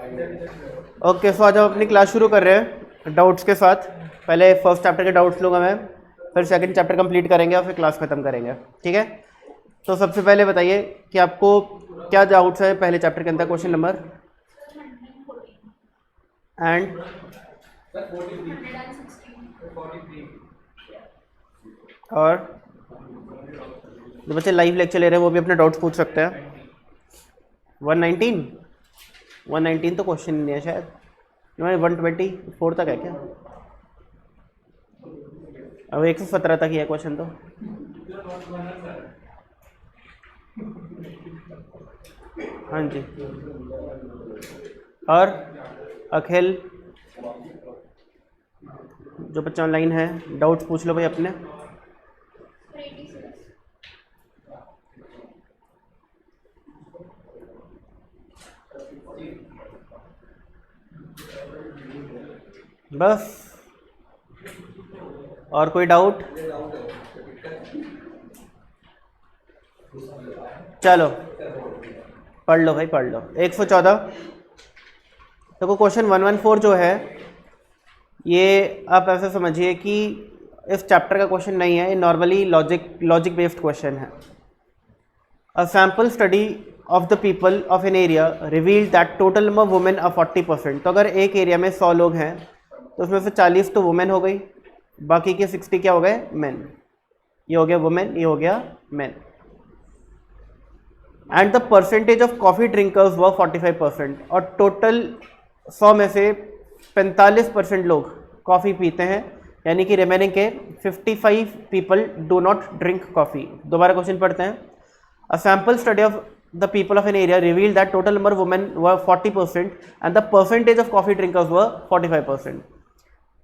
Okay, सो आज हम अपनी क्लास शुरू कर रहे हैं डाउट्स के साथ। पहले फर्स्ट चैप्टर के डाउट्स लूँगा मैं, फिर सेकंड चैप्टर कंप्लीट करेंगे और फिर क्लास ख़त्म करेंगे, ठीक है। तो सबसे पहले बताइए कि आपको क्या डाउट्स है पहले चैप्टर के अंदर, क्वेश्चन नंबर एंड और जो बच्चे लाइव लेक्चर ले रहे हैं वो भी अपने डाउट्स पूछ सकते हैं। 119 तो क्वेश्चन नहीं है शायद, 124 तक है क्या? अब 117 तक ही है क्वेश्चन तो। हाँ जी, और अखिल जो बच्चा ऑनलाइन है, डाउट्स पूछ लो भाई अपने। बस, और कोई डाउट? चलो पढ़ लो भाई, पढ़ लो। 114 देखो, क्वेश्चन 114 जो है ये आप ऐसा समझिए कि इस चैप्टर का क्वेश्चन नहीं है, ये नॉर्मली लॉजिक बेस्ड क्वेश्चन है। A sample study of the people of an area revealed that total number women are 40%। तो अगर एक एरिया में 100 लोग हैं तो उसमें से 40 तो वुमेन हो गई, बाकी के 60 क्या हो गए? मेन। ये हो गया वुमेन, ये हो गया main. And the percentage of coffee drinkers व 45%। और टोटल 100 में से 45% लोग कॉफ़ी पीते हैं, यानी कि रिमेनिंग के 55 people do not drink coffee. दोबारा क्वेश्चन पढ़ते हैं। अ sample study of the people of an area revealed that total number women व 40% and the percentage of coffee drinkers व 45%।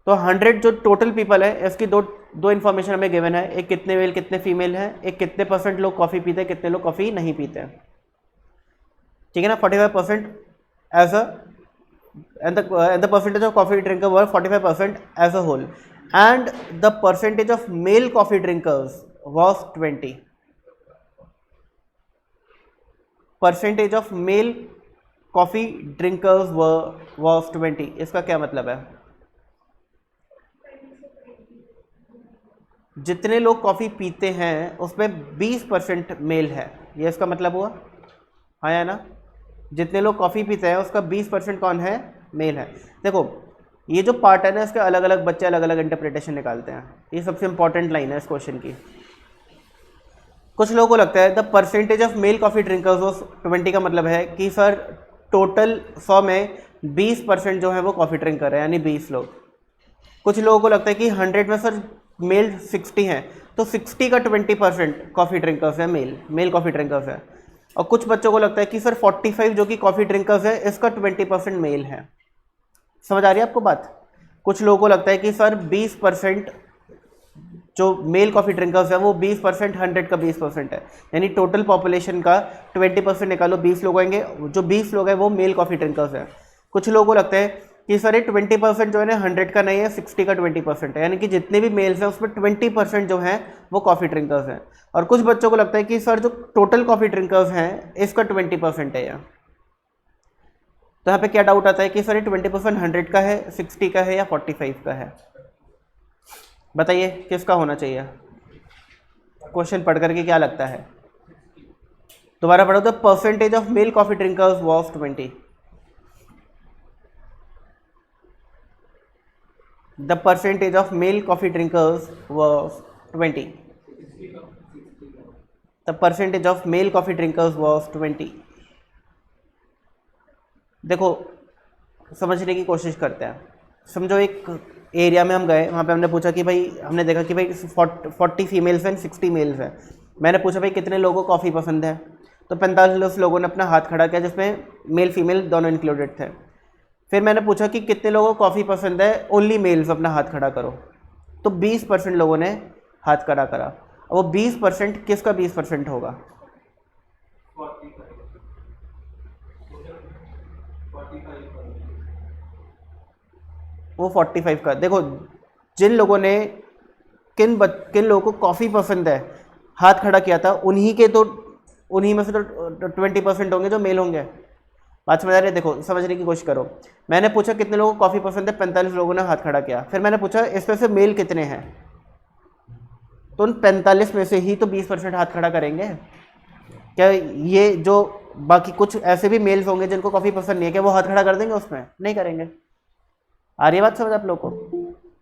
तो 100 जो टोटल पीपल है, इसकी दो इन्फॉर्मेशन हमें गिवन है, एक कितने मेल कितने फीमेल हैं, एक कितने परसेंट लोग कॉफ़ी पीते हैं, कितने लोग कॉफ़ी नहीं पीते हैं, ठीक है ना। 45% as a and the percentage of coffee drinker were 45% as a whole, and the percentage of male coffee drinkers was 20. Percentage of male coffee drinkers was 20। इसका क्या मतलब है? जितने लोग कॉफ़ी पीते हैं उसमें 20% मेल है, ये इसका मतलब हुआ, हाँ या ना। जितने लोग कॉफ़ी पीते हैं उसका 20% कौन है? मेल है। देखो ये जो पार्ट है ना, इसके अलग अलग बच्चे अलग अलग इंटरप्रिटेशन निकालते हैं, ये सबसे इंपॉर्टेंट लाइन है इस क्वेश्चन की। कुछ लोगों को लगता है the percentage of male coffee drinkers was 20 का मतलब है कि सर टोटल 100 में 20% जो है वो कॉफ़ी ड्रिंक कर रहे हैं, यानी 20 लोग। कुछ लोगों को लगता है कि 100 में सर मेल 60 हैं, तो 60 का 20% कॉफ़ी ड्रिंकर्स है, मेल कॉफ़ी ड्रिंकर्स है। और कुछ बच्चों को लगता है कि सर 45 जो कि कॉफ़ी ड्रिंकर्स है, इसका 20% मेल है। समझ आ रही है आपको बात? कुछ लोगों को लगता है कि सर 20% जो मेल कॉफ़ी ड्रिंकर्स है वो 20%, 100 का 20% है, यानी टोटल पॉपुलेशन का 20% निकालो, 20 लोग होंगे, जो 20 लोग हैं वो मेल कॉफ़ी ड्रिंकर्स है। कुछ लोगों को लगता है कि सर ये 20% जो है ना 100 का नहीं है, 60 का 20% है, यानी कि जितने भी मेल्स हैं उसमें 20% जो हैं वो कॉफ़ी ड्रिंकर्स हैं। और कुछ बच्चों को लगता है कि सर जो टोटल कॉफ़ी ड्रिंकर्स हैं इसका 20% है। यहाँ तो यहाँ पे क्या डाउट आता है कि सर ये 20% 100 का है, 60 का है या 45 का है? बताइए किसका होना चाहिए? क्वेश्चन पढ़ करके क्या लगता है? दोबारा पढ़ो। The percentage of male coffee drinkers was 20। The percentage of male coffee drinkers was 20. The percentage of male coffee drinkers was 20. देखो समझने की कोशिश करते हैं। समझो एक एरिया में हम गए, वहाँ पे हमने पूछा कि भाई, हमने देखा कि भाई 40 फीमेल्स हैं, 60 मेल्स हैं। मैंने पूछा भाई कितने लोगों को कॉफ़ी पसंद है, तो 45 लोगों ने अपना हाथ खड़ा किया, जिसमें मेल फीमेल दोनों इंक्लूडेड थे। फिर मैंने पूछा कि कितने लोगों को कॉफ़ी पसंद है, ओनली मेल्स, अपना हाथ खड़ा करो, तो 20% लोगों ने हाथ खड़ा करा। वो 20% किसका 20% होगा? वो 45 का। देखो जिन लोगों ने किन लोगों को कॉफ़ी पसंद है हाथ खड़ा किया था, उन्हीं में से तो 20% होंगे जो मेल होंगे। बात समझ आ रही है? देखो समझने की कोशिश करो। मैंने पूछा कितने लोगों को कॉफ़ी पसंद है, 45 लोगों ने हाथ खड़ा किया। फिर मैंने पूछा इसमें से मेल कितने हैं, तो उन 45 में से ही तो 20% हाथ खड़ा करेंगे। क्या ये जो बाकी कुछ ऐसे भी मेल्स होंगे जिनको कॉफ़ी पसंद नहीं है, क्या वो हाथ खड़ा कर देंगे? उसमें नहीं करेंगे। आ रही है बात समझ आप लोग को?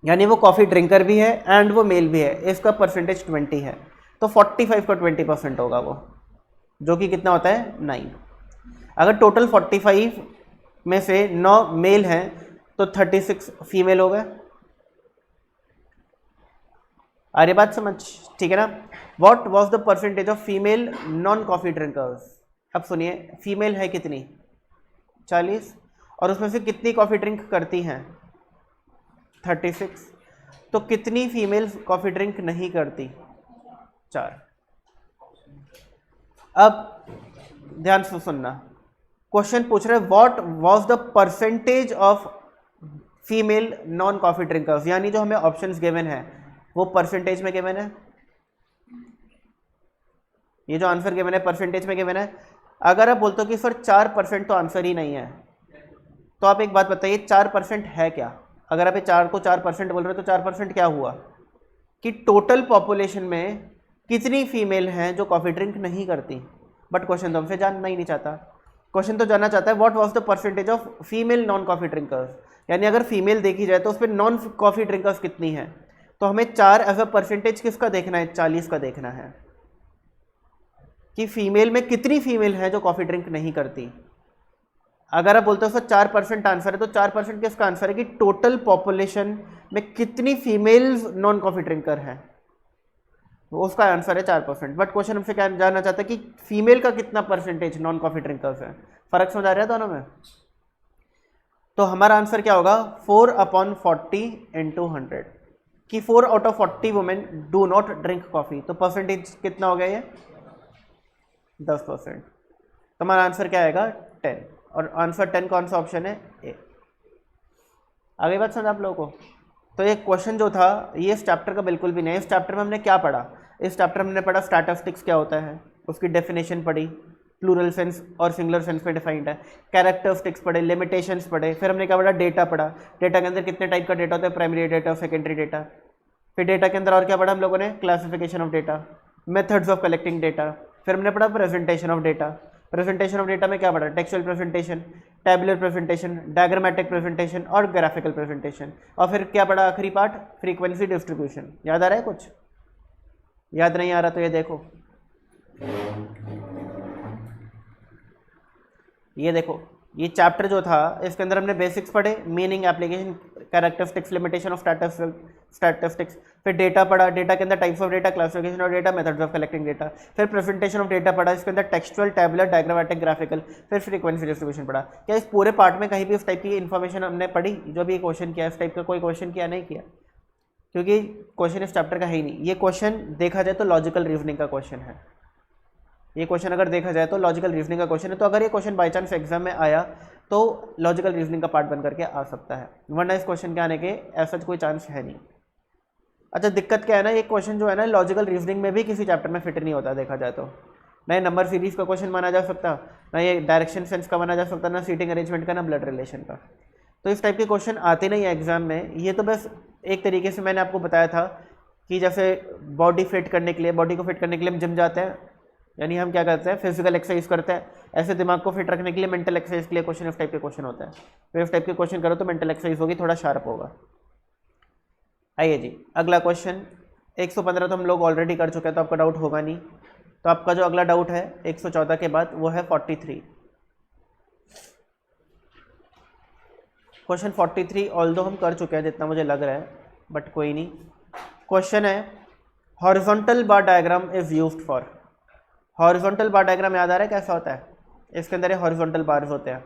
यानी वो कॉफ़ी ड्रिंकर भी है एंड वो मेल भी है, इसका परसेंटेज 20 है, तो 45 का 20% होगा वो, जो कि कितना होता है 9। अगर टोटल 45 में से 9 मेल हैं तो 36 फीमेल हो गए। आ रही बात समझ? ठीक है ना। What was the percentage of female non coffee drinkers? अब सुनिए, फीमेल है कितनी? 40, और उसमें से कितनी कॉफ़ी ड्रिंक करती हैं? 36। तो कितनी फीमेल कॉफ़ी ड्रिंक नहीं करती? 4। अब ध्यान से सुनना, क्वेश्चन पूछ रहे what was the percentage of female non coffee drinkers, यानी जो हमें ऑप्शंस गिवन है वो परसेंटेज में गिवन है। ये जो आंसर गिवन है परसेंटेज में गिवन है। अगर आप बोलते हो कि सर 4% तो आंसर ही नहीं है, तो आप एक बात बताइए 4% है क्या? अगर आप ये 4 को 4% बोल रहे हो तो 4% क्या हुआ कि टोटल पॉपुलेशन में कितनी फीमेल हैं जो कॉफ़ी ड्रिंक नहीं करती। बट क्वेश्चन तो हमसे जानना ही नहीं चाहता। क्वेश्चन तो जानना चाहता है what was the percentage of female non coffee drinkers, यानी अगर फीमेल देखी जाए तो उस पर नॉन कॉफ़ी ड्रिंकर्स कितनी है। तो हमें 4 एज अ परसेंटेज किसका देखना है? 40 का देखना है कि फीमेल में कितनी फीमेल है जो कॉफ़ी ड्रिंक नहीं करती। अगर आप बोलते हो सर 4% आंसर है, तो 4% किसका आंसर है कि टोटल पॉपुलेशन में कितनी फीमेल्स नॉन कॉफ़ी ड्रिंकर हैं, तो उसका आंसर है 4%। बट क्वेश्चन हमसे क्या जानना चाहता है कि फीमेल का कितना परसेंटेज नॉन कॉफ़ी ड्रिंकर्स है। फर्क समझ आ रहा है दोनों में? तो हमारा आंसर क्या होगा? 4/40 × 100 कि 4 out of 40 women do not drink coffee. तो परसेंटेज कितना हो गया ये? 10%। तो हमारा आंसर क्या आएगा? 10। और आंसर 10 कौन सा ऑप्शन है? ए। आगे बात समझ आप लोगों को? तो ये क्वेश्चन जो था ये इस चैप्टर का बिल्कुल भी नहीं है। इस चैप्टर में हमने क्या पढ़ा? इस चैप्टर में हमने पढ़ा स्टैटिस्टिक्स क्या होता है, उसकी डेफिनेशन पढ़ी, प्लूरल सेंस और सिंगुलर सेंस में डिफाइंड है, कैरेक्टरिस्टिक्स पढ़े, लिमिटेशंस पढ़े, फिर हमने क्या पढ़ा? डेटा पढ़ा। डेटा के अंदर कितने टाइप का डेटा होता है? प्राइमरी डेटा और सेकेंडरी डेटा। फिर डेटा के अंदर और क्या पढ़ा हम लोगों ने? Classification of data, methods of collecting data. फिर हमने पढ़ा presentation of data. Presentation of data में क्या पढ़ा? Textual presentation, tabular presentation, diagrammatic presentation और ग्राफिकल प्रेजेंटेशन। और फिर क्या पढ़ा आखिरी पार्ट? Frequency distribution. याद आ रहा है कुछ? याद नहीं आ रहा तो ये देखो, ये देखो, ये चैप्टर जो था इसके अंदर हमने बेसिक्स पढ़े, meaning, application, characteristics, limitation of statistics. फिर डेटा पढ़ा, डेटा के अंदर types of data, classification of data, methods of collecting data. फिर प्रेजेंटेशन ऑफ डेटा पढ़ा, इसके अंदर टेक्सचुअल, टैबुलर, डायग्रामेटिक, ग्राफिकल। फिर फ्रीक्वेंसी डिस्ट्रीब्यूशन पढ़ा। क्या इस पूरे पार्ट में कहीं भी उस टाइप की इन्फॉर्मेशन हमने पढ़ी जो भी क्वेश्चन किया? इस टाइप का कोई क्वेश्चन किया नहीं किया, क्योंकि क्वेश्चन इस चैप्टर का है ही नहीं। ये क्वेश्चन देखा जाए तो लॉजिकल रीजनिंग का क्वेश्चन है। ये क्वेश्चन अगर देखा जाए तो लॉजिकल रीजनिंग का क्वेश्चन है। तो अगर ये क्वेश्चन बाई चांस एग्जाम में आया तो लॉजिकल रीजनिंग का पार्ट बन करके आ सकता है, वरना इस क्वेश्चन के आने के ऐसा कोई चांस है नहीं। अच्छा, दिक्कत क्या है ना, ये क्वेश्चन जो है ना लॉजिकल रीजनिंग में भी किसी चैप्टर में फिट नहीं होता देखा जाए तो। ना ये नंबर सीरीज का क्वेश्चन माना जा सकता, ना ये डायरेक्शन सेंस का माना जा सकता, ना सीटिंग अरेंजमेंट का, ना ब्लड रिलेशन का। तो इस टाइप के क्वेश्चन आते नहीं है एग्जाम में। ये तो बस एक तरीके से मैंने आपको बताया था कि जैसे बॉडी फिट करने के लिए, बॉडी को फिट करने के लिए हम जिम जाते हैं, यानी हम क्या करते हैं? फिजिकल एक्सरसाइज करते हैं। ऐसे दिमाग को फिट रखने के लिए मेंटल एक्सरसाइज के लिए क्वेश्चन इस टाइप के क्वेश्चन होता है। तो इस टाइप के क्वेश्चन करो तो मेंटल एक्सरसाइज होगी, थोड़ा शार्प होगा। आइए जी, अगला क्वेश्चन 115 तो हम लोग ऑलरेडी कर चुके हैं, तो आपका डाउट होगा नहीं। तो आपका जो अगला डाउट है 114 के बाद वो है 43। क्वेश्चन 43 ऑल्दो हम कर चुके हैं जितना मुझे लग रहा है, बट कोई नहीं। क्वेश्चन है horizontal bar diagram is used for. Horizontal bar diagram याद आ रहा है कैसा होता है? इसके अंदर ये हॉरिजॉन्टल बार्स होते हैं,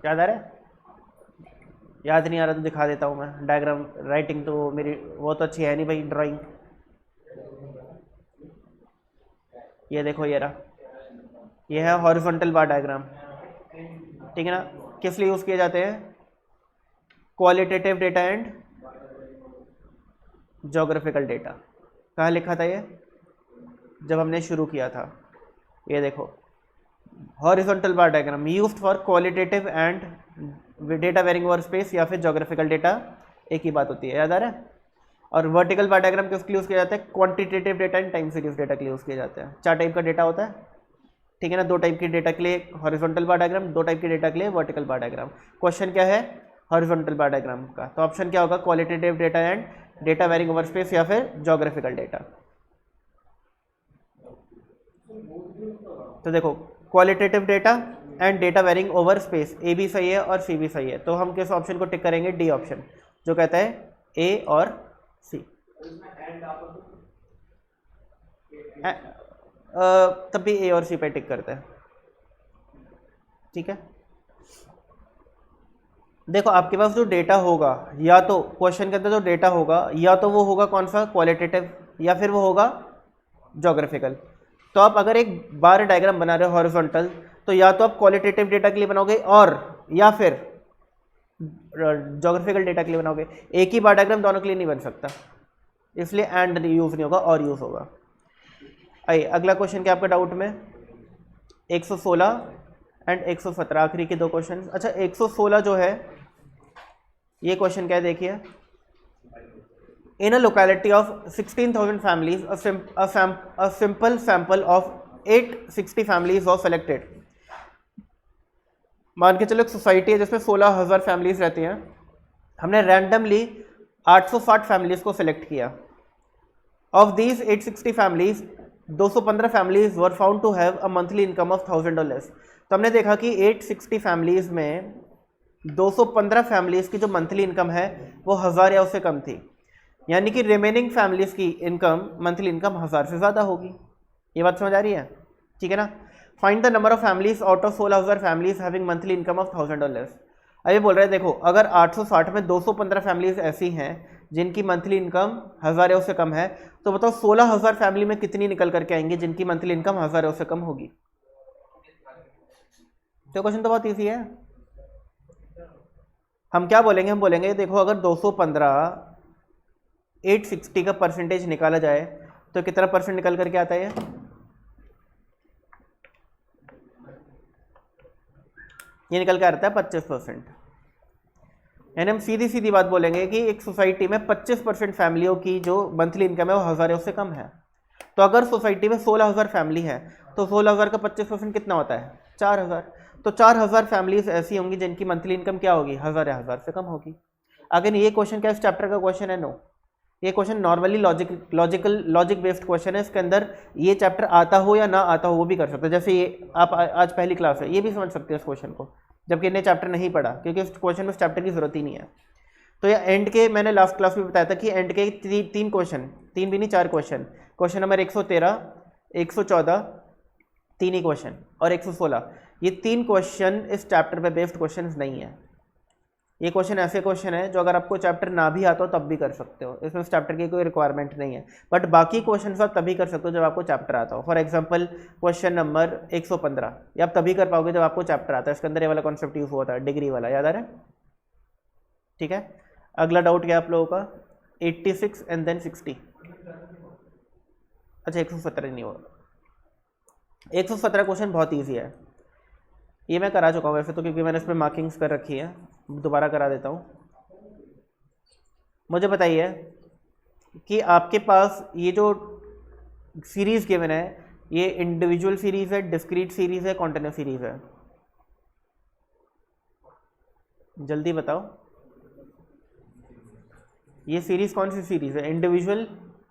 याद आ रहा है? याद नहीं आ रहा तो दिखा देता हूँ मैं डायग्राम। राइटिंग तो मेरी वो तो अच्छी है नहीं भाई, ड्राइंग। ये देखो, ये रहा, ये है हॉरिजॉन्टल बार डायग्राम, ठीक है ना। किस लिए यूज़ किए जाते हैं? Qualitative data and geographical data. कहाँ लिखा था ये? जब हमने शुरू किया था। ये देखो horizontal bar diagram used for qualitative and data varying over space या फिर ज्योग्राफिकल डेटा, एक ही बात होती है, याद आ रहा है। और वर्टिकल बार डायग्राम किस लिए यूज़ किया जाता है? Quantitative data and time series data के लिए यूज़ किया जाता है। 4 टाइप का डेटा होता है, ठीक है ना। 2 टाइप की डेटा के लिए हॉरिजॉन्टल बार डायग्राम, 2 टाइप की डेटा के लिए वर्टिकल बार डायग्राम। क्वेश्चन क्या है हॉरिजॉन्टल बार डायग्राम का, तो ऑप्शन क्या होगा? Qualitative data and data varying over space या फिर ज्योग्राफिकल डेटा। तो देखो qualitative data and data varying over space, A भी सही है और सी भी सही है, तो हम किस ऑप्शन को टिक करेंगे? डी ऑप्शन, जो कहता है ए और सी। तब भी ए और सी पे टिक करते हैं, ठीक है। देखो आपके पास जो डेटा होगा, या तो क्वेश्चन के अंदर जो डेटा होगा, या तो वो होगा कौन सा? क्वालिटेटिव, या फिर वो होगा ज्योग्राफिकल। तो आप अगर एक बार डायग्राम बना रहे हो हॉरिजॉन्टल, तो या तो आप क्वालिटेटिव डेटा के लिए बनाओगे और या फिर ज्योग्राफिकल डेटा के लिए बनाओगे। एक ही बार डायग्राम दोनों के लिए नहीं बन सकता, इसलिए एंड यूज नहीं होगा और यूज होगा। आइए अगला क्वेश्चन क्या आपका डाउट में? 116 एंड 117 आखिरी के 2 क्वेश्चन। अच्छा 116 जो है ये क्वेश्चन क्या है देखिए। In a locality of 16,000 families, a simple sample of 860 families was selected. मान के चलो एक सोसाइटी है जिसमें 16,000 फैमिलीज रहती हैं, हमने रैंडमली 860 फैमिलीज को सिलेक्ट किया। Of these 860 families 215 families were found to have a monthly income of $1,000। तो हमने देखा कि 860 फैमिलीज में 215 फैमिलीज की जो मंथली इनकम है वो 1000 या उससे कम थी, यानी कि रिमेनिंग फैमिलीज की इनकम मंथली इनकम 1000 से ज़्यादा होगी। ये बात समझ आ रही है, ठीक है ना। Find the number of families out of 16,000 families having monthly income of $1,000। अब ये बोल रहे हैं देखो अगर 860 में 215 फैमिलीज ऐसी हैं जिनकी मंथली इनकम 1000 या उससे कम है, तो बताओ 16,000 फैमिली में कितनी निकल करके आएंगी जिनकी मंथली इनकम 1000 या उससे कम होगी? तो क्वेश्चन तो बहुत ईजी है। हम क्या बोलेंगे? हम बोलेंगे देखो अगर 215 860 का परसेंटेज निकाला जाए तो कितना परसेंट निकल करके आता है? ये निकल के आता है 25%। यानी हम सीधी सीधी बात बोलेंगे कि एक सोसाइटी में 25% फैमिलियों की जो मंथली इनकम है वो 1000 या उससे कम है। तो अगर सोसाइटी में 16,000 फैमिली है तो 16,000 का 25% कितना होता है? 4,000। तो 4,000 फैमिलीज ऐसी होंगी जिनकी मंथली इनकम क्या होगी? 1000 या 1000 से कम होगी। अगर ये क्वेश्चन क्या इस चैप्टर का क्वेश्चन है? नो, ये question normally logic based question है। इसके अंदर ये चैप्टर आता हो या ना आता हो वो भी कर सकते हो। जैसे ये आप आज पहली क्लास है, ये भी समझ सकते हो इस क्वेश्चन को, जबकि इन्हें चैप्टर नहीं पढ़ा, क्योंकि इस क्वेश्चन में उस चैप्टर की जरूरत ही नहीं है। तो ये एंड के, मैंने लास्ट क्लास में बताया था कि एंड के 3 क्वेश्चन, 3 भी नहीं 4 क्वेश्चन, क्वेश्चन नंबर 113, 114, 3 ही क्वेश्चन, और 116, ये 3 क्वेश्चन इस चैप्टर पे बेस्ड क्वेश्चन नहीं है। ये क्वेश्चन ऐसे क्वेश्चन है जो अगर आपको चैप्टर ना भी आता हो तब भी कर सकते हो, इसमें चैप्टर की कोई रिक्वायरमेंट नहीं है। बट बाकी क्वेश्चन आप तभी कर सकते हो जब आपको चैप्टर आता हो। फॉर एग्जांपल क्वेश्चन नंबर 115 ये आप तभी कर पाओगे जब आपको चैप्टर आता है। इसके अंदर ये वाला कॉन्सेप्ट यूज हुआ था, डिग्री वाला, याद आ रहा है? ठीक है, अगला डाउट क्या आप लोगों का? 86 एंड देन 60। अच्छा 117 नहीं होगा। 117 क्वेश्चन बहुत ईजी है, ये मैं करा चुका हूँ वैसे तो, क्योंकि मैंने इस पर मार्किंग्स कर रखी है, दोबारा करा देता हूँ। मुझे बताइए कि आपके पास ये जो सीरीज़ गिवन है ये इंडिविजुअल सीरीज़ है, डिस्क्रीट सीरीज़ है, कॉन्टिन्यूस सीरीज़ है? जल्दी बताओ, ये सीरीज़ कौन सी सीरीज़ है? इंडिविजुअल,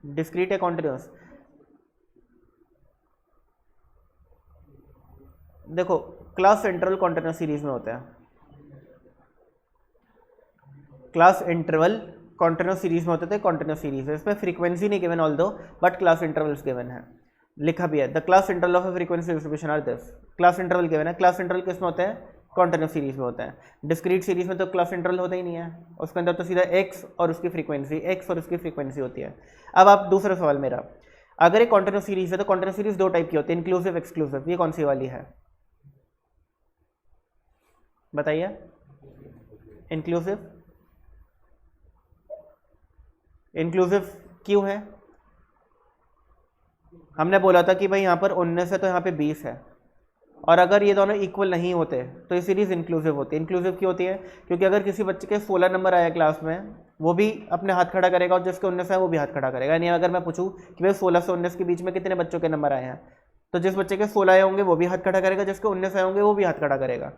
डिस्क्रीट या कॉन्टिन्यूस? देखो क्लास इंटरवल कॉन्टिन्यूस सीरीज में होता है, क्लास इंटरवल कॉन्टिन्यूस सीरीज में होते थे, कॉन्टिन्यूस सीरीज है। इसमें फ्रीक्वेंसी नहीं गिवन ऑल दो, बट क्लास इंटरवल्स गिवन है, लिखा भी है। The class interval of frequency distribution are this. Class interval given है। क्लास इंटरवल किस में होते हैं? कॉन्टिन्यूस सीरीज में होता है। डिस्क्रीट सीरीज में तो क्लास इंटरवल होता ही नहीं है, उसके अंदर तो सीधा एक्स और उसकी फ्रीक्वेंसी, एक्स और उसकी फ्रीक्वेंसी होती है। अब आप दूसरा सवाल मेरा, अगर एक कॉन्टिन्यूस सीरीज है तो कॉन्टिन्यूस सीरीज 2 टाइप की होती है, इंक्लूसिव एक्सक्लूसिव। ये कौन सी वाली है बताइए? इंक्लूसिव, इंक्लूसिव क्यों है? हमने बोला था कि भाई यहाँ पर 19 है तो यहाँ पे 20 है, और अगर ये दोनों इक्वल नहीं होते तो ये सीरीज़ इंक्लूसिव होती है। इंक्लूसिव क्यों होती है? क्योंकि अगर किसी बच्चे के 16 नंबर आया क्लास में, वो भी अपने हाथ खड़ा करेगा, और जिसके 19 है वो भी हाथ खड़ा करेगा। यानी अगर मैं पूछूं कि भाई 16 से 19 के बीच में कितने बच्चों के नंबर आए हैं, तो जिस बच्चे के 16 आए होंगे वो भी हाथ खड़ा करेगा, जिसके 19 आए होंगे वो भी हाथ खड़ा करेगा।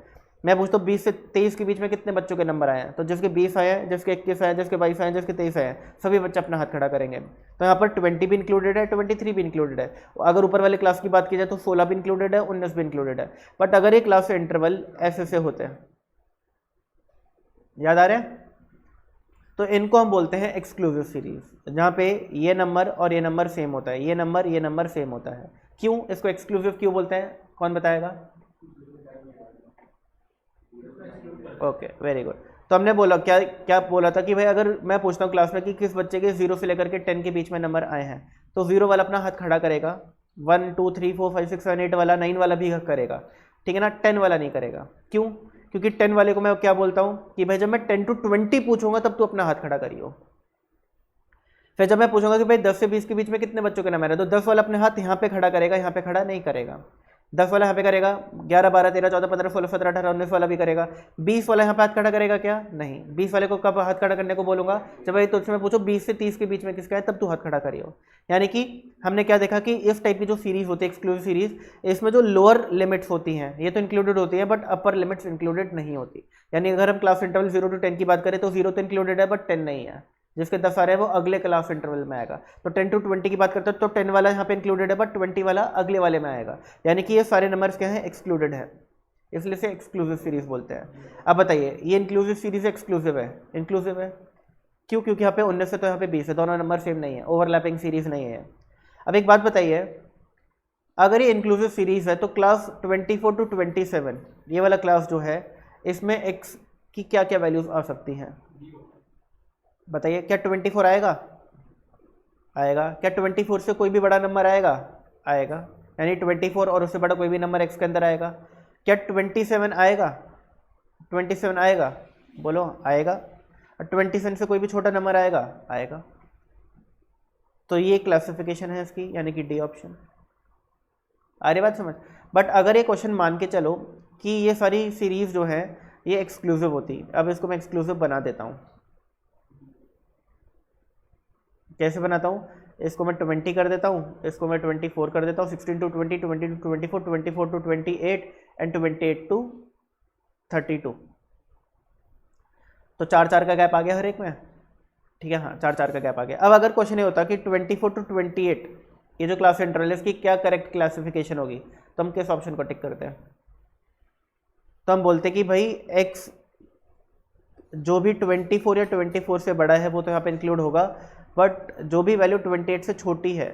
मैं पूछता हूँ 20 से 23 के बीच में कितने बच्चों के नंबर आए हैं, तो जिसके 20 आए हैं, जिसके 21 आए हैं, जिसके 22 आए हैं, जिसके 23 आए हैं, सभी बच्चे अपना हाथ खड़ा करेंगे। तो यहाँ पर 20 भी इंक्लूडेड है, 23 भी इंक्लूडेड है। अगर ऊपर वाले क्लास की बात की जाए तो 16 भी इंक्लूडेड है, 19 भी इंक्लूडेड है। बट अगर ये क्लास से इंटरवल ऐसे से होते हैं, याद आ रहे हैं, तो इनको हम बोलते हैं एक्सक्लूसिव सीरीज, जहाँ पे ये नंबर और ये नंबर सेम होता है, ये नंबर सेम होता है। क्यों इसको एक्सक्लूसिव क्यों बोलते हैं, कौन बताएगा? Okay, very good. तो हमने बोला क्या क्या बोला था कि भाई अगर मैं पूछता हूँ क्लास में कि किस बच्चे के 0 से लेकर के 10 के बीच में नंबर आए हैं, तो 0 वाला अपना हाथ खड़ा करेगा, 1 2 3 4 5 6 7 8 वाला, 9 वाला भी करेगा, ठीक है ना, 10 वाला नहीं करेगा। क्यों? क्योंकि 10 वाले को मैं क्या बोलता हूँ कि भाई जब मैं 10 to 20 पूछूंगा तब तू अपना हाथ खड़ा करियो। फिर जब मैं पूछूंगा कि भाई 10 से 20 के बीच में कितने बच्चों के नंबर है, तो 10 वाला अपने हाथ यहाँ पे खड़ा करेगा, यहाँ पे खड़ा नहीं करेगा। 10 वाला यहाँ पे करेगा, 11 12 13 14 15 16 17 18 19 वाला भी करेगा। 20 वाला यहाँ पे हाथ खड़ा करेगा क्या? नहीं। 20 वाले को कब हाथ खड़ा करने को बोलूंगा? जब भाई तुझसे मैं पूछो 20 से 30 के बीच में किसका है, तब तू हाथ खड़ा करियो। यानी कि हमने क्या देखा कि इस टाइप की जो सीरीज होती है एक्सक्लूसिव सीरीज, इसमें जो लोअर लिमिट्स होती हैं ये तो इंक्लूडेड होती है, बट अपर लिमिट्स इंक्लूडेड नहीं होती। यानी अगर हम क्लास इंटरवल 0 to 10 की बात करें तो 0 तो इंक्लूडेड है बट 10 नहीं है। जिसके 10 आ रहे हैं वो अगले क्लास इंटरवल में आएगा। तो 10 to 20 की बात करते हैं तो 10 वाला यहाँ पे इंक्लूडेड है बट 20 वाला अगले वाले में आएगा। यानी कि ये सारे नंबर्स क्या हैं? एक्सक्लूडेड है, इसलिए से एक्सक्लूसिव सीरीज बोलते हैं। अब बताइए ये इंक्लूसिव सीरीज एक्सक्लूसिव है? इंक्लूसिव है क्यों? क्योंकि यहाँ पे 19 है तो यहाँ पे 20 है, दोनों नंबर सेम नहीं है, ओवरलैपिंग सीरीज नहीं है। अब एक बात बताइए, अगर ये इंक्लूसिव सीरीज है तो क्लास 24 to 27 ये वाला क्लास जो है, इसमें एक्स की क्या क्या वैल्यूज आ सकती हैं? बताइए, क्या 24 आएगा? आएगा। क्या 24 से कोई भी बड़ा नंबर आएगा? आएगा। यानी 24 और उससे बड़ा कोई भी नंबर एक्स के अंदर आएगा। क्या 27 आएगा? 27 आएगा? बोलो, आएगा। और 27 से कोई भी छोटा नंबर आएगा? आएगा। तो ये क्लासिफिकेशन है इसकी, यानी कि डी ऑप्शन। आ रही बात समझ? बट अगर ये क्वेश्चन मान के चलो कि ये सारी सीरीज जो है ये एक्सक्लूसिव होती, अब इसको मैं एक्सक्लूसिव बना देता हूँ। कैसे बनाता हूँ? इसको मैं 20 कर देता हूँ, इसको मैं 24 कर देता हूँ, 16 to 20, 20 to 24, 24 to 28 and 28 to 32। तो 4 4 का गैप आ गया हर एक में, ठीक है, हाँ 4 4 का गैप आ गया। अब अगर क्वेश्चन ये होता कि 24 to 28 ये जो क्लास इंटरवल है इसकी क्या करेक्ट क्लासिफिकेशन होगी, तो हम किस ऑप्शन को टिक करते हैं? तो हम बोलते कि भाई एक्स जो भी 24 या 24 से बड़ा है वो तो यहाँ पे इंक्लूड होगा, बट जो भी वैल्यू 28 से छोटी है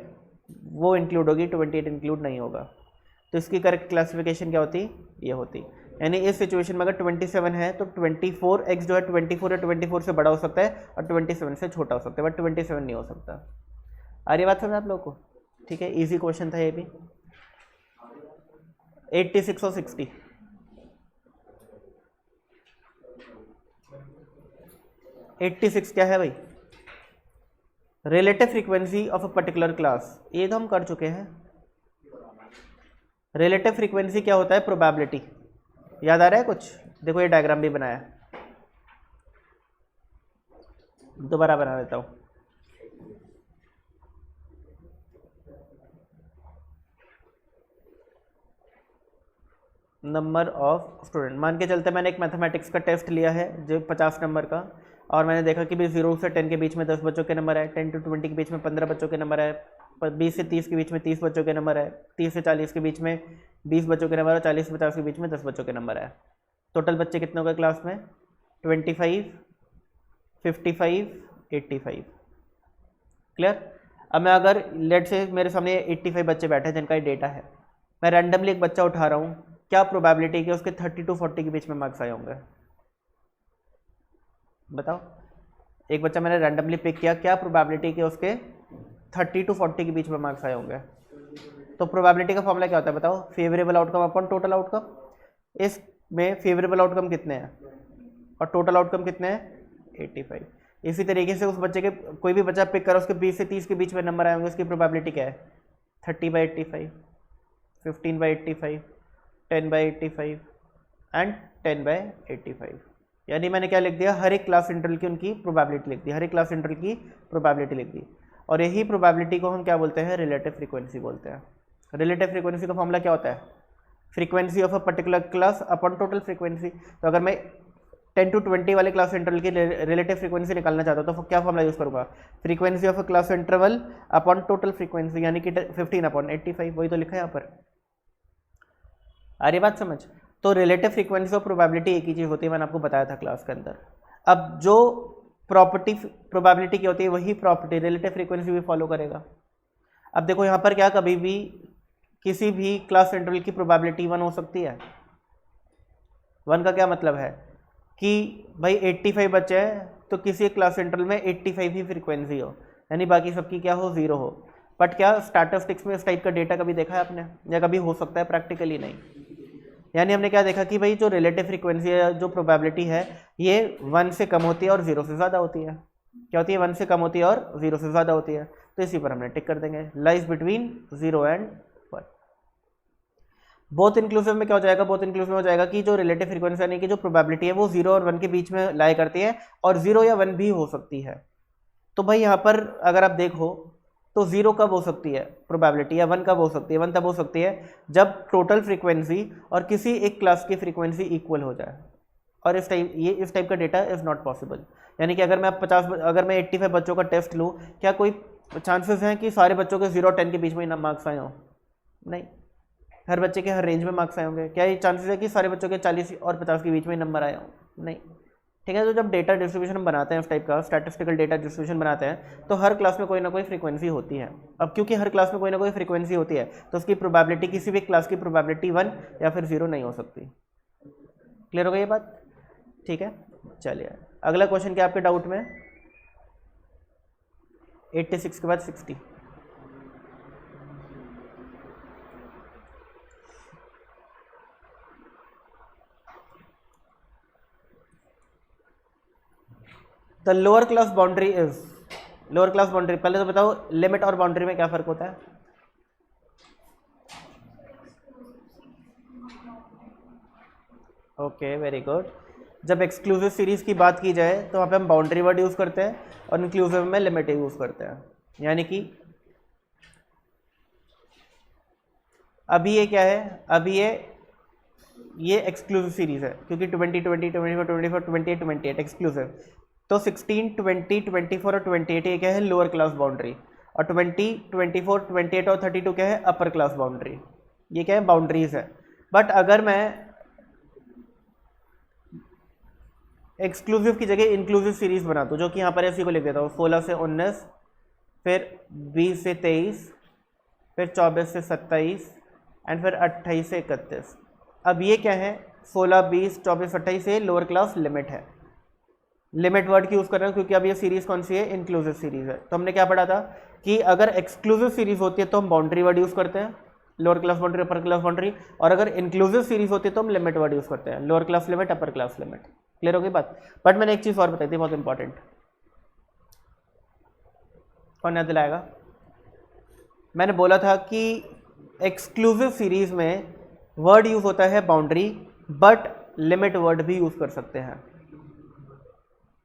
वो इंक्लूड होगी, 28 इंक्लूड नहीं होगा। तो इसकी करेक्ट क्लासिफिकेशन क्या होती? ये होती। यानी इस सिचुएशन में अगर 27 है तो 24x जो है 24 या 24 से बड़ा हो सकता है और 27 से छोटा हो सकता है, बट 27 नहीं हो सकता। आ रही बात समझ आप लोग को? ठीक है, इजी क्वेश्चन था ये भी। 86 और 60, 86 क्या है भाई? Relative frequency of a particular class, ये तो हम कर चुके हैं। रिलेटिव फ्रीक्वेंसी क्या होता है? प्रोबेबिलिटी। याद आ रहा है कुछ? देखो ये डायग्राम भी बनाया है, दोबारा बना देता हूँ। नंबर ऑफ स्टूडेंट, मान के चलते मैंने एक मैथमेटिक्स का टेस्ट लिया है जो 50 नंबर का, और मैंने देखा कि भाई 0 से 10 के बीच में 10 बच्चों के नंबर है, 10 to 20 के बीच में 15 बच्चों के नंबर है, 20 से 30 के बीच में 30 बच्चों के नंबर है, 30 से 40 के बीच में 20 बच्चों के नंबर है, 40 से 50 के बीच में 10 बच्चों के नंबर है। टोटल बच्चे कितने हो गए क्लास में? 25, 55, 85। क्लियर? अब मैं अगर लेट से मेरे सामने 85 बच्चे बैठे हैं जिनका ये डेटा है, मैं रैंडमली एक बच्चा उठा रहा हूँ, क्या प्रोबेबिलिटी कि उसके 30 to 40 के बीच में मार्क्स आए होंगे? बताओ, एक बच्चा मैंने रैंडमली पिक किया, क्या प्रोबेबिलिटी कि उसके 30 to 40 के बीच में मार्क्स आए होंगे? तो प्रोबेबिलिटी का फॉर्मूला क्या होता है बताओ? Favourable outcome upon total outcome. इसमें फेवरेबल आउटकम कितने हैं और टोटल आउटकम कितने हैं? 85। इसी तरीके से उस बच्चे के कोई भी बच्चा पिक करो, उसके 20 से 30 के बीच में नंबर आए होंगे, उसकी प्रोबेबिलिटी क्या है? 30/85, 15/85, 10/85 एंड 10/85। यानी मैंने क्या लिख दिया, हर एक क्लास इंटरवल की उनकी प्रोबेबिलिटी लिख दी, हर एक क्लास इंटरवल की प्रोबेबिलिटी लिख दी। और यही प्रोबेबिलिटी को हम क्या बोलते हैं, रिलेटिव फ्रीक्वेंसी बोलते हैं। रिलेटिव फ्रीक्वेंसी का फॉर्मूला क्या होता है, frequency of a particular class upon total frequency. तो अगर मैं 10 to 20 वाले क्लास इंटरवल की रिलेटिव फ्रीक्वेंसी निकालना चाहता हूँ तो क्या फॉर्मूला यूज़ करूँगा, frequency of a class interval upon total frequency, यानी कि 15/85, वही तो लिखा है यहाँ पर। आ रही बात समझ। तो रिलेटिव फ्रीक्वेंसी और प्रोबेबिलिटी एक ही चीज़ होती है, मैंने आपको बताया था क्लास के अंदर। अब जो प्रॉपर्टी प्रोबेबिलिटी की होती है वही प्रॉपर्टी रिलेटिव फ्रीक्वेंसी भी फॉलो करेगा। अब देखो यहाँ पर क्या, कभी भी किसी भी क्लास इंटरवल की प्रोबेबिलिटी 1 हो सकती है। 1 का क्या मतलब है कि भाई 85 बच्चे हैं तो किसी एक क्लास इंटरवल में 85 ही फ्रीक्वेंसी हो, यानी बाकी सबकी क्या हो, 0 हो। बट क्या स्टैटिस्टिक्स में इस टाइप का डेटा कभी देखा है आपने, या कभी हो सकता है, प्रैक्टिकली नहीं। यानी हमने क्या देखा कि भाई जो रिलेटिव फ्रीक्वेंसी है, जो प्रोबेबिलिटी है, ये 1 से कम होती है और 0 से ज़्यादा होती है। क्या होती है, 1 से कम होती है और 0 से ज़्यादा होती है। तो इसी पर हमने टिक कर देंगे, lies between 0 and 1। Both inclusive में क्या हो जाएगा, बोथ इंक्लूसिव में हो जाएगा कि जो रिलेटिव फ्रीक्वेंसी यानी कि जो प्रोबेबिलिटी है वो 0 और 1 के बीच में लाई करती है, और 0 या 1 भी हो सकती है। तो भाई यहाँ पर अगर आप देखो तो 0 कब हो सकती है प्रोबेबिलिटी, या 1 कब हो सकती है, 1 तब हो सकती है जब टोटल फ्रीक्वेंसी और किसी एक क्लास की फ्रीक्वेंसी इक्वल हो जाए। और इस टाइप का डेटा इज़ नॉट पॉसिबल। यानी कि अगर मैं 85 बच्चों का टेस्ट लूँ, क्या कोई चांसेस हैं कि सारे बच्चों के 0 और 10 के बीच में ही मार्क्स आए हों? नहीं, हर बच्चे के हर रेंज में मार्क्स आए होंगे। क्या ये चांसेस है कि सारे बच्चों के 40 और 50 के बीच में नंबर आए हों? नहीं। ठीक है, तो जब डेटा डिस्ट्रीब्यूशन हम बनाते हैं, उस टाइप का स्टैटिस्टिकल डेटा डिस्ट्रीब्यूशन बनाते हैं, तो हर क्लास में कोई ना कोई फ्रीक्वेंसी होती है। अब क्योंकि हर क्लास में कोई ना कोई फ्रीक्वेंसी होती है, तो उसकी प्रोबेबिलिटी, किसी भी क्लास की प्रोबेबिलिटी 1 या फिर 0 नहीं हो सकती। क्लियर हो गई ये बात? ठीक है, चलिए अगला क्वेश्चन क्या आपके डाउट में, 86 के बाद 60। The lower class boundary is, lower class boundary, पहले तो बताओ लिमिट और बाउंड्री में क्या फर्क होता है? Okay, very good. जब एक्सक्लूसिव सीरीज की बात की जाए तो वहाँ पे हम बाउंड्री वर्ड यूज़ करते हैं, और इंक्लूसिव में लिमिट यूज़ करते हैं। यानी कि अभी ये क्या है, अभी ये एक्सक्लूसिव सीरीज है, क्योंकि 20, 20, 24, 24, 28, 28 एक्सक्लूसिव। तो 16, 20, 24 और 28 ये क्या है, लोअर क्लास बाउंड्री। और 20, 24, 28 और 32 क्या है, अपर क्लास बाउंड्री। ये क्या है, बाउंड्रीज है। बट अगर मैं एक्सक्लूसिव की जगह इंक्लूसिव सीरीज बना दूँ, जो कि यहाँ पर ऐसी को लिख देता हूँ, 16 से 19, फिर 20 से 23, फिर 24 से 27 एंड फिर 28 से 31। अब ये क्या है, 16, 20, 24, 28 से लोअर क्लास लिमिट है। लिमिट वर्ड की यूज़ कर रहे हैं क्योंकि अब ये सीरीज कौन सी है, इंक्लूसिव सीरीज है। तो हमने क्या पढ़ा था कि अगर एक्सक्लूसिव सीरीज होती है तो हम बाउंड्री वर्ड यूज़ करते हैं, lower class boundary, upper class boundary. और अगर इंक्लूसिव सीरीज होती है तो हम लिमिट वर्ड यूज़ करते हैं, lower class limit, upper class limit. Clear हो गई बात? बट मैंने एक चीज़ और बताई थी बहुत इंपॉर्टेंट, कौन याद दिलाएगा? मैंने बोला था कि एक्सक्लूसिव सीरीज में वर्ड यूज़ होता है बाउंड्री, बट लिमिट वर्ड भी यूज़ कर सकते हैं।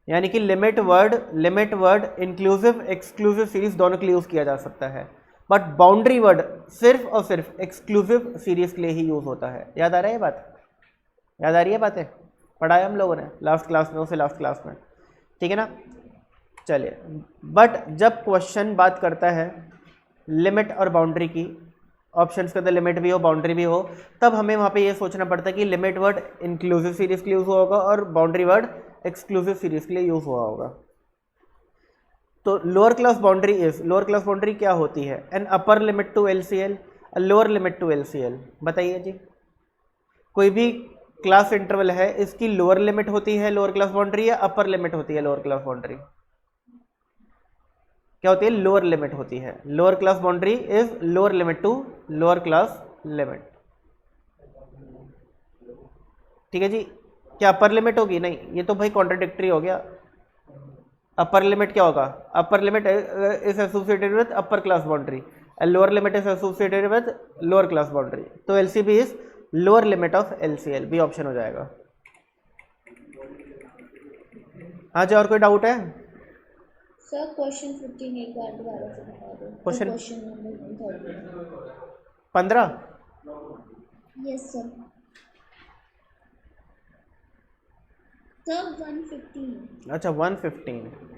यानी कि limit word inclusive exclusive series दोनों के लिए यूज़ किया जा सकता है, बट बाउंड्री वर्ड सिर्फ और सिर्फ एक्सक्लूसिव सीरीज के लिए ही यूज़ होता है। याद आ रहा है ये बात? याद आ रही है बातें? पढ़ाया हम लोगों ने लास्ट क्लास में, उसे लास्ट क्लास में, ठीक है ना? चलिए, बट जब क्वेश्चन बात करता है लिमिट और बाउंड्री की, ऑप्शंस के अंदर लिमिट भी हो बाउंड्री भी हो, तब हमें वहाँ पे ये सोचना पड़ता है कि लिमिट वर्ड इंक्लूसिव सीरीज के लिए यूज़ हुआ होगा और बाउंड्री वर्ड एक्सक्लूसिव सीरीज के लिए यूज़ हुआ होगा। तो lower class boundary is, lower class boundary क्या होती है? An upper limit to LCL, lower limit to LCL. बताइए जी, कोई भी क्लास इंटरवल है, इसकी लोअर लिमिट होती है लोअर क्लास बाउंड्री, या अपर लिमिट होती है लोअर क्लास बाउंड्री? क्या होती है? लोअर लिमिट होती है। Lower class boundary is lower limit to lower class limit. ठीक है जी। क्या अपर लिमिट होगी? नहीं, ये तो भाई कॉन्ट्राडिक्टरी हो गया। अपर लिमिट क्या होगा? Upper limit is associated with upper class boundary. A lower limit is associated with lower class boundary. तो LCB is lower limit of LCL. B option हो जाएगा. आज और कोई डाउट है? सर क्वेश्चन 15 एक बार दोबारा से बता दो. Question number 15. Yes sir. Sir 115. अच्छा 115.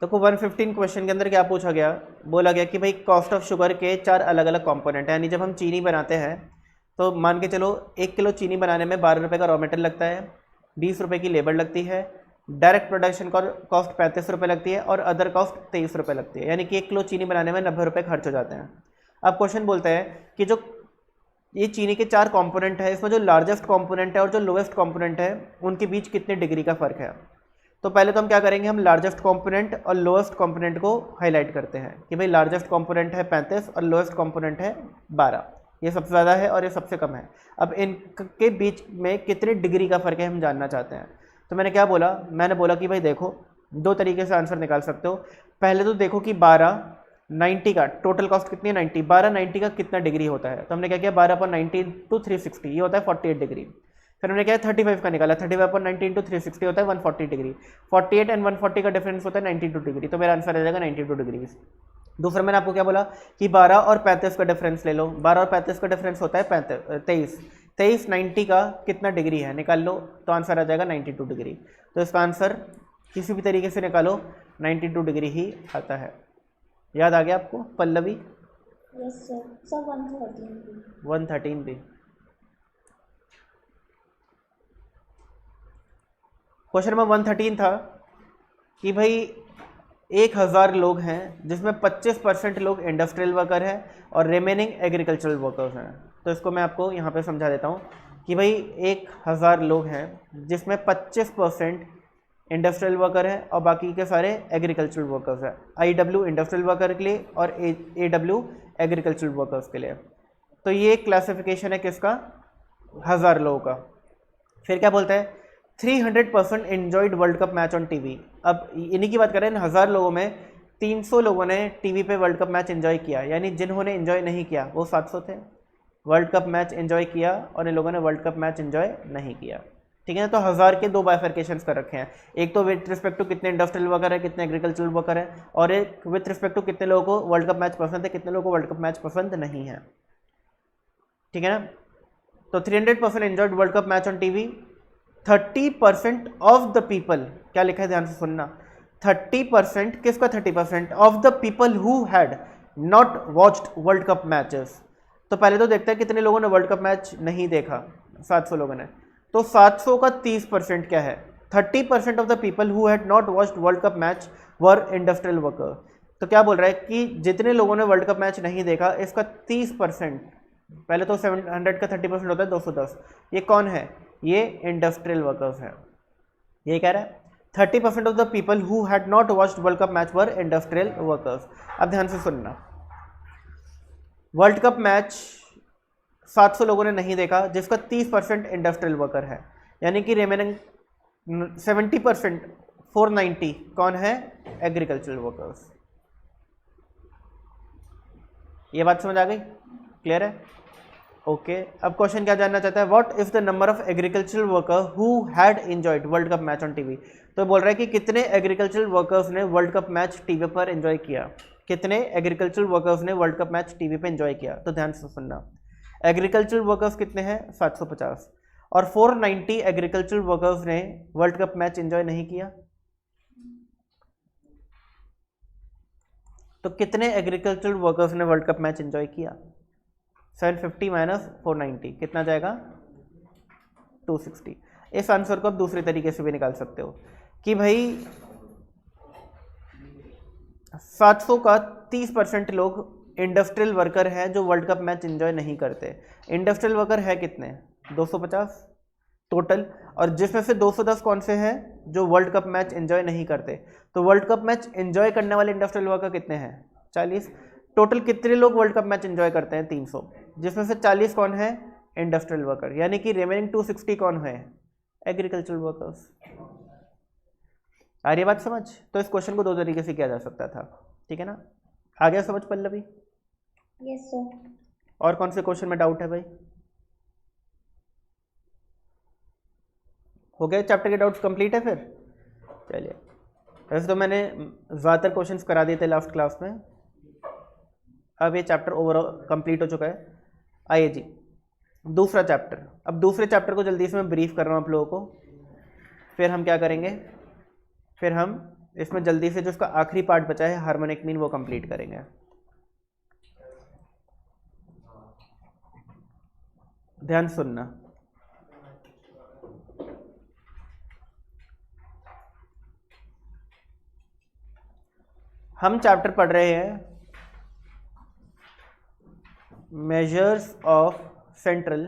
तो 115 क्वेश्चन के अंदर क्या पूछा गया, बोला गया कि भाई कॉस्ट ऑफ शुगर के 4 अलग अलग कंपोनेंट हैं. यानी जब हम चीनी बनाते हैं तो मान के चलो 1 किलो चीनी बनाने में 12 रुपये का रॉ मटेरियल लगता है, 20 रुपये की लेबर लगती है, डायरेक्ट प्रोडक्शन कॉस्ट 35 रुपये लगती है और अदर कॉस्ट 23 रुपये लगती है. यानी कि 1 किलो चीनी बनाने में 90 रुपये खर्च हो जाते हैं. अब क्वेश्चन बोलते हैं कि जो ये चीनी के 4 कंपोनेंट है, इसमें जो लार्जेस्ट कंपोनेंट है और जो लोएस्ट कंपोनेंट है उनके बीच कितने डिग्री का फ़र्क है. तो पहले तो हम क्या करेंगे, हम लार्जेस्ट कंपोनेंट और लोएस्ट कंपोनेंट को हाईलाइट करते हैं कि भाई लार्जेस्ट कंपोनेंट है 35 और लोएस्ट कंपोनेंट है 12. ये सबसे ज़्यादा है और ये सबसे कम है. अब इनके बीच में कितने डिग्री का फ़र्क है हम जानना चाहते हैं. तो मैंने क्या बोला, मैंने बोला कि भाई देखो 2 तरीके से आंसर निकाल सकते हो. पहले तो देखो कि 12 90 का टोटल कॉस्ट कितनी है 90, 12 90 का कितना डिग्री होता है. तो हमने क्या किया 12/90 × 360 ये होता है 48 डिग्री. फिर हमने क्या 35 का निकाला, 35/90 × 360 होता है 140 डिग्री. 48 एंड 140 का डिफरेंस होता है 92 डिग्री. तो मेरा आंसर आ जाएगा 92 डिग्री. दूसरा मैंने आपको क्या बोला कि 12 और 35 का डिफरेंस ले लो. 12 और 35 का डिफरेंस होता है 23. 23 90 का कितना डिग्री है निकाल लो, तो आंसर आ जाएगा 92 डिग्री. तो इसका आंसर किसी भी तरीके से निकालो 92 डिग्री ही आता है. याद आ गया आपको पल्लवी? Yes sir. सर 113 भी. क्वेश्चन नंबर 113 था कि भाई 1000 लोग हैं जिसमें 25% लोग इंडस्ट्रियल वर्कर हैं और रिमेनिंग एग्रीकल्चरल वर्कर्स हैं. तो इसको मैं आपको यहाँ पे समझा देता हूँ कि भाई 1000 लोग हैं जिसमें 25% इंडस्ट्रियल वर्कर है और बाकी के सारे एग्रीकल्चरल वर्कर्स हैं. IW इंडस्ट्रियल वर्कर के लिए और AW एग्रीकल्चरल वर्कर्स के लिए. तो ये क्लासिफिकेशन है किसका, 1000 लोगों का. फिर क्या बोलता है 300% enjoyed world cup match on TV. अब इन्हीं की बात कर रहे हैं, 1000 लोगों में 300 लोगों ने टीवी पे वर्ल्ड कप मैच एंजॉय किया. यानी जिन्होंने एंजॉय नहीं किया वो 700 थे. वर्ल्ड कप मैच एंजॉय किया और इन लोगों ने वर्ल्ड कप मैच एंजॉय नहीं किया. ठीक है ना. तो 1000 के 2 बाइफर्केशंस कर रखे हैं. एक तो विथ रिस्पेक्ट टू कितने इंडस्ट्रियल वर्कर है, कितने एग्रीकल्चरल वर्कर है, और एक विथ रिस्पेक्ट टू कितने लोगों को वर्ल्ड कप मैच पसंद है, कितने लोगों को वर्ल्ड कप मैच पसंद नहीं है. ठीक है ना. तो 300% enjoyed world cup match on TV. 30% of the people, क्या लिखा है ध्यान से सुनना, 30% किसका 30% of the people who had not watched world cup matches. तो पहले तो देखते हैं कितने लोगों ने वर्ल्ड कप मैच नहीं देखा. 700 लोगों ने. तो 700 का 30% क्या है, 30% of the people who had not watched world cup match were industrial worker. तो क्या बोल रहा है कि जितने लोगों ने वर्ल्ड कप मैच नहीं देखा इसका 30%, पहले तो 700 का 30% होता है 210. ये कौन है, ये इंडस्ट्रियल वर्कर्स है. ये कह रहा है 30% of the people who had not watched world cup match were industrial workers. अब ध्यान से सुनना, वर्ल्ड कप मैच 700 लोगों ने नहीं देखा जिसका 30% इंडस्ट्रियल वर्कर है. यानी कि रिमेनिंग 70% 490 कौन है, एग्रीकल्चरल वर्कर्स. ये बात समझ आ गई, क्लियर है. ओके. अब क्वेश्चन क्या जानना चाहता है, what is the number of agricultural worker who had enjoyed world cup match on TV. तो बोल रहा है कि कितने एग्रीकल्चरल वर्कर्स ने वर्ल्ड कप मैच टीवी पर एंजॉय किया. कितने एग्रीकल्चरल वर्कर्स ने वर्ल्ड कप मैच टीवी पे एंजॉय किया. तो ध्यान से सुनना, एग्रीकल्चरल वर्कर्स कितने हैं 750 और 490 एग्रीकल्चरल वर्कर्स ने वर्ल्ड कप मैच एंजॉय नहीं किया. तो कितने एग्रीकल्चरल वर्कर्स ने वर्ल्ड कप मैच एंजॉय किया. 750 माइनस 490 कितना जाएगा 260. इस आंसर को आप दूसरे तरीके से भी निकाल सकते हो कि भाई 700 का 30% लोग इंडस्ट्रियल वर्कर हैं जो वर्ल्ड कप मैच एंजॉय नहीं करते. इंडस्ट्रियल वर्कर है कितने 250 टोटल, और जिसमें से 210 कौन से हैं जो वर्ल्ड कप मैच एंजॉय नहीं करते. तो वर्ल्ड कप मैच एंजॉय करने वाले इंडस्ट्रियल वर्कर कितने हैं 40. टोटल कितने लोग वर्ल्ड कप मैच एंजॉय करते हैं 300, जिसमें से 40 कौन है इंडस्ट्रियल वर्कर. यानी कि रिमेनिंग 260 कौन है एग्रीकल्चरल वर्कर्स. आ रही है बात समझ? तो इस क्वेश्चन को दो तरीके से किया जा सकता था, ठीक है ना? आ गया समझ पल्लवी? Yes sir. और कौन से क्वेश्चन में डाउट है भाई? हो गया चैप्टर के डाउट्स कंप्लीट है फिर? चलिए, वैसे तो मैंने ज़्यादातर क्वेश्चंस करा दिए थे लास्ट क्लास में, अब ये चैप्टर ओवरऑल कंप्लीट हो चुका है। आइए जी, दूसरा चैप्टर। अब दूसरे चैप्टर को जल्दी से मैं ब्रीफ कर रहा हूँ आप लोगों को, फिर हम क्या करेंगे, फिर हम इसमें जल्दी से जो उसका आखिरी पार्ट बचा है हार्मोनिक मीन वो कंप्लीट करेंगे। ध्यान सुनना, हम चैप्टर पढ़ रहे हैं मेजर्स ऑफ सेंट्रल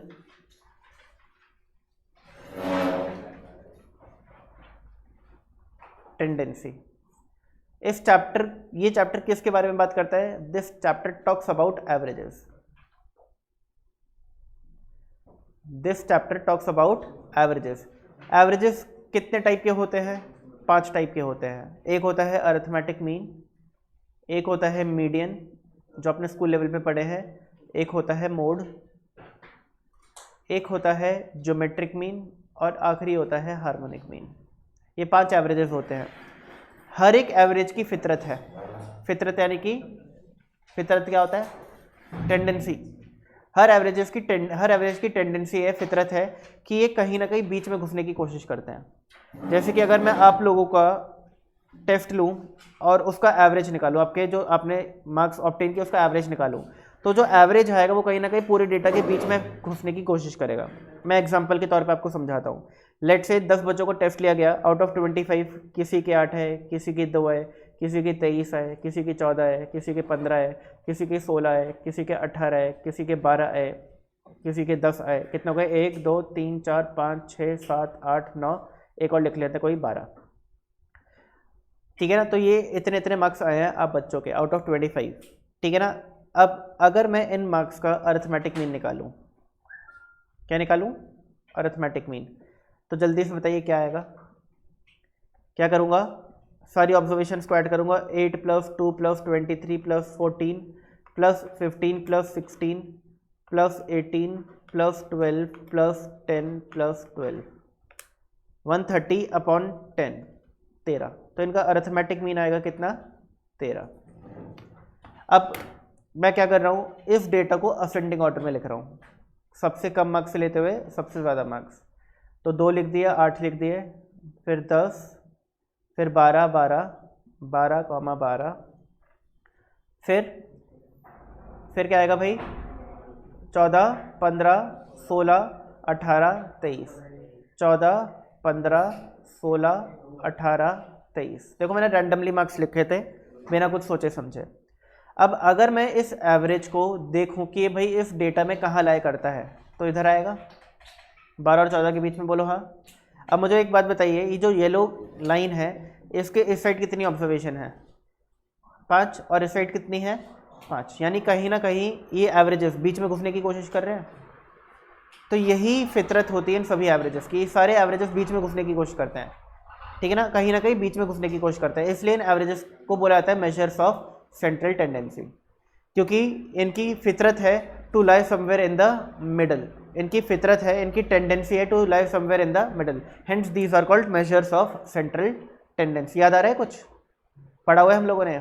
टेंडेंसी। इस चैप्टर, ये चैप्टर किसके बारे में बात करता है? This chapter talks about averages. This chapter talks about averages. Averages कितने टाइप के होते हैं? 5 टाइप के होते हैं। एक होता है अरिथमेटिक मीन, एक होता है मीडियन जो अपने स्कूल लेवल पे पढ़े हैं, एक होता है मोड, एक होता है ज्योमेट्रिक मीन और आखिरी होता है हार्मोनिक मीन। ये 5 एवरेजेस होते हैं। हर एक एवरेज की फितरत है। फितरत यानी कि फितरत क्या होता है? टेंडेंसी। हर एवरेज की टेंडेंसी है, फितरत है कि ये कहीं ना कहीं बीच में घुसने की कोशिश करते हैं। जैसे कि अगर मैं आप लोगों का टेस्ट लूँ और उसका एवरेज निकालूँ, आपके जो आपने मार्क्स ऑब्टेन किए उसका एवरेज निकालूँ, तो जो एवरेज आएगा वो कहीं ना कहीं पूरे डेटा के बीच में घुसने की कोशिश करेगा। मैं एग्जांपल के तौर पे आपको समझाता हूँ। लेट से 10 बच्चों को टेस्ट लिया गया, आउट ऑफ 25 किसी के 8 है, किसी की 2 है, किसी की 23 है, किसी की 14 है, किसी के 15 है, किसी की 16 है, किसी के 18 है, किसी के 12 है, किसी के 10 है। कितने हो गए? 1 2 3 4 5 6 7 8 9, एक और लिख लेते हैं कोई 12, ठीक है ना? तो ये इतने इतने मार्क्स आए हैं आप बच्चों के आउट ऑफ 25, ठीक है ना? अब अगर मैं इन मार्क्स का अरिथमेटिक मीन निकालूं, क्या निकालूं? Arithmetic mean. तो जल्दी से बताइए क्या आएगा? क्या करूंगा? सारी ऑब्जर्वेशन को ऐड करूंगा। 8 + 2 + 23 + 14 + 15 + 16 + 18 + 12 + 10 + 12, 130/10, 13। तो इनका अरिथमेटिक मीन आएगा कितना? 13। अब मैं क्या कर रहा हूँ, इस डेटा को असेंडिंग ऑर्डर में लिख रहा हूँ, सबसे कम मार्क्स लेते हुए सबसे ज़्यादा मार्क्स। तो 2 लिख दिया, 8 लिख दिए, फिर 10, फिर 12 12 12, 12, फिर क्या आएगा भाई? 14 15 16 18 23, 14 15 16 18 23। देखो मैंने रैंडमली मार्क्स लिखे थे बिना कुछ सोचे समझे। अब अगर मैं इस एवरेज को देखूं कि भाई इस डेटा में कहाँ लाई करता है, तो इधर आएगा 12 और 14 के बीच में, बोलो हाँ। अब मुझे एक बात बताइए, ये जो येलो लाइन है इसके इस साइड कितनी ऑब्जर्वेशन है? 5, और इस साइड कितनी है? 5। यानी कहीं ना कहीं ये एवरेजेस बीच में घुसने की कोशिश कर रहे हैं। तो यही फितरत होती है इन सभी एवरेजेस की, सारे एवरेजेस बीच में घुसने की कोशिश करते हैं, ठीक है ना? कहीं ना कहीं बीच में घुसने की कोशिश करते हैं, इसलिए इन एवरेजेस को बोला जाता है मेजर्स ऑफ सेंट्रल टेंडेंसी, क्योंकि इनकी फितरत है to lie somewhere in the middle. इनकी फितरत है, इनकी टेंडेंसी है to lie somewhere in the middle, hence these are called measures of central tendency. याद आ रहा है? कुछ पढ़ा हुआ है हम लोगों ने?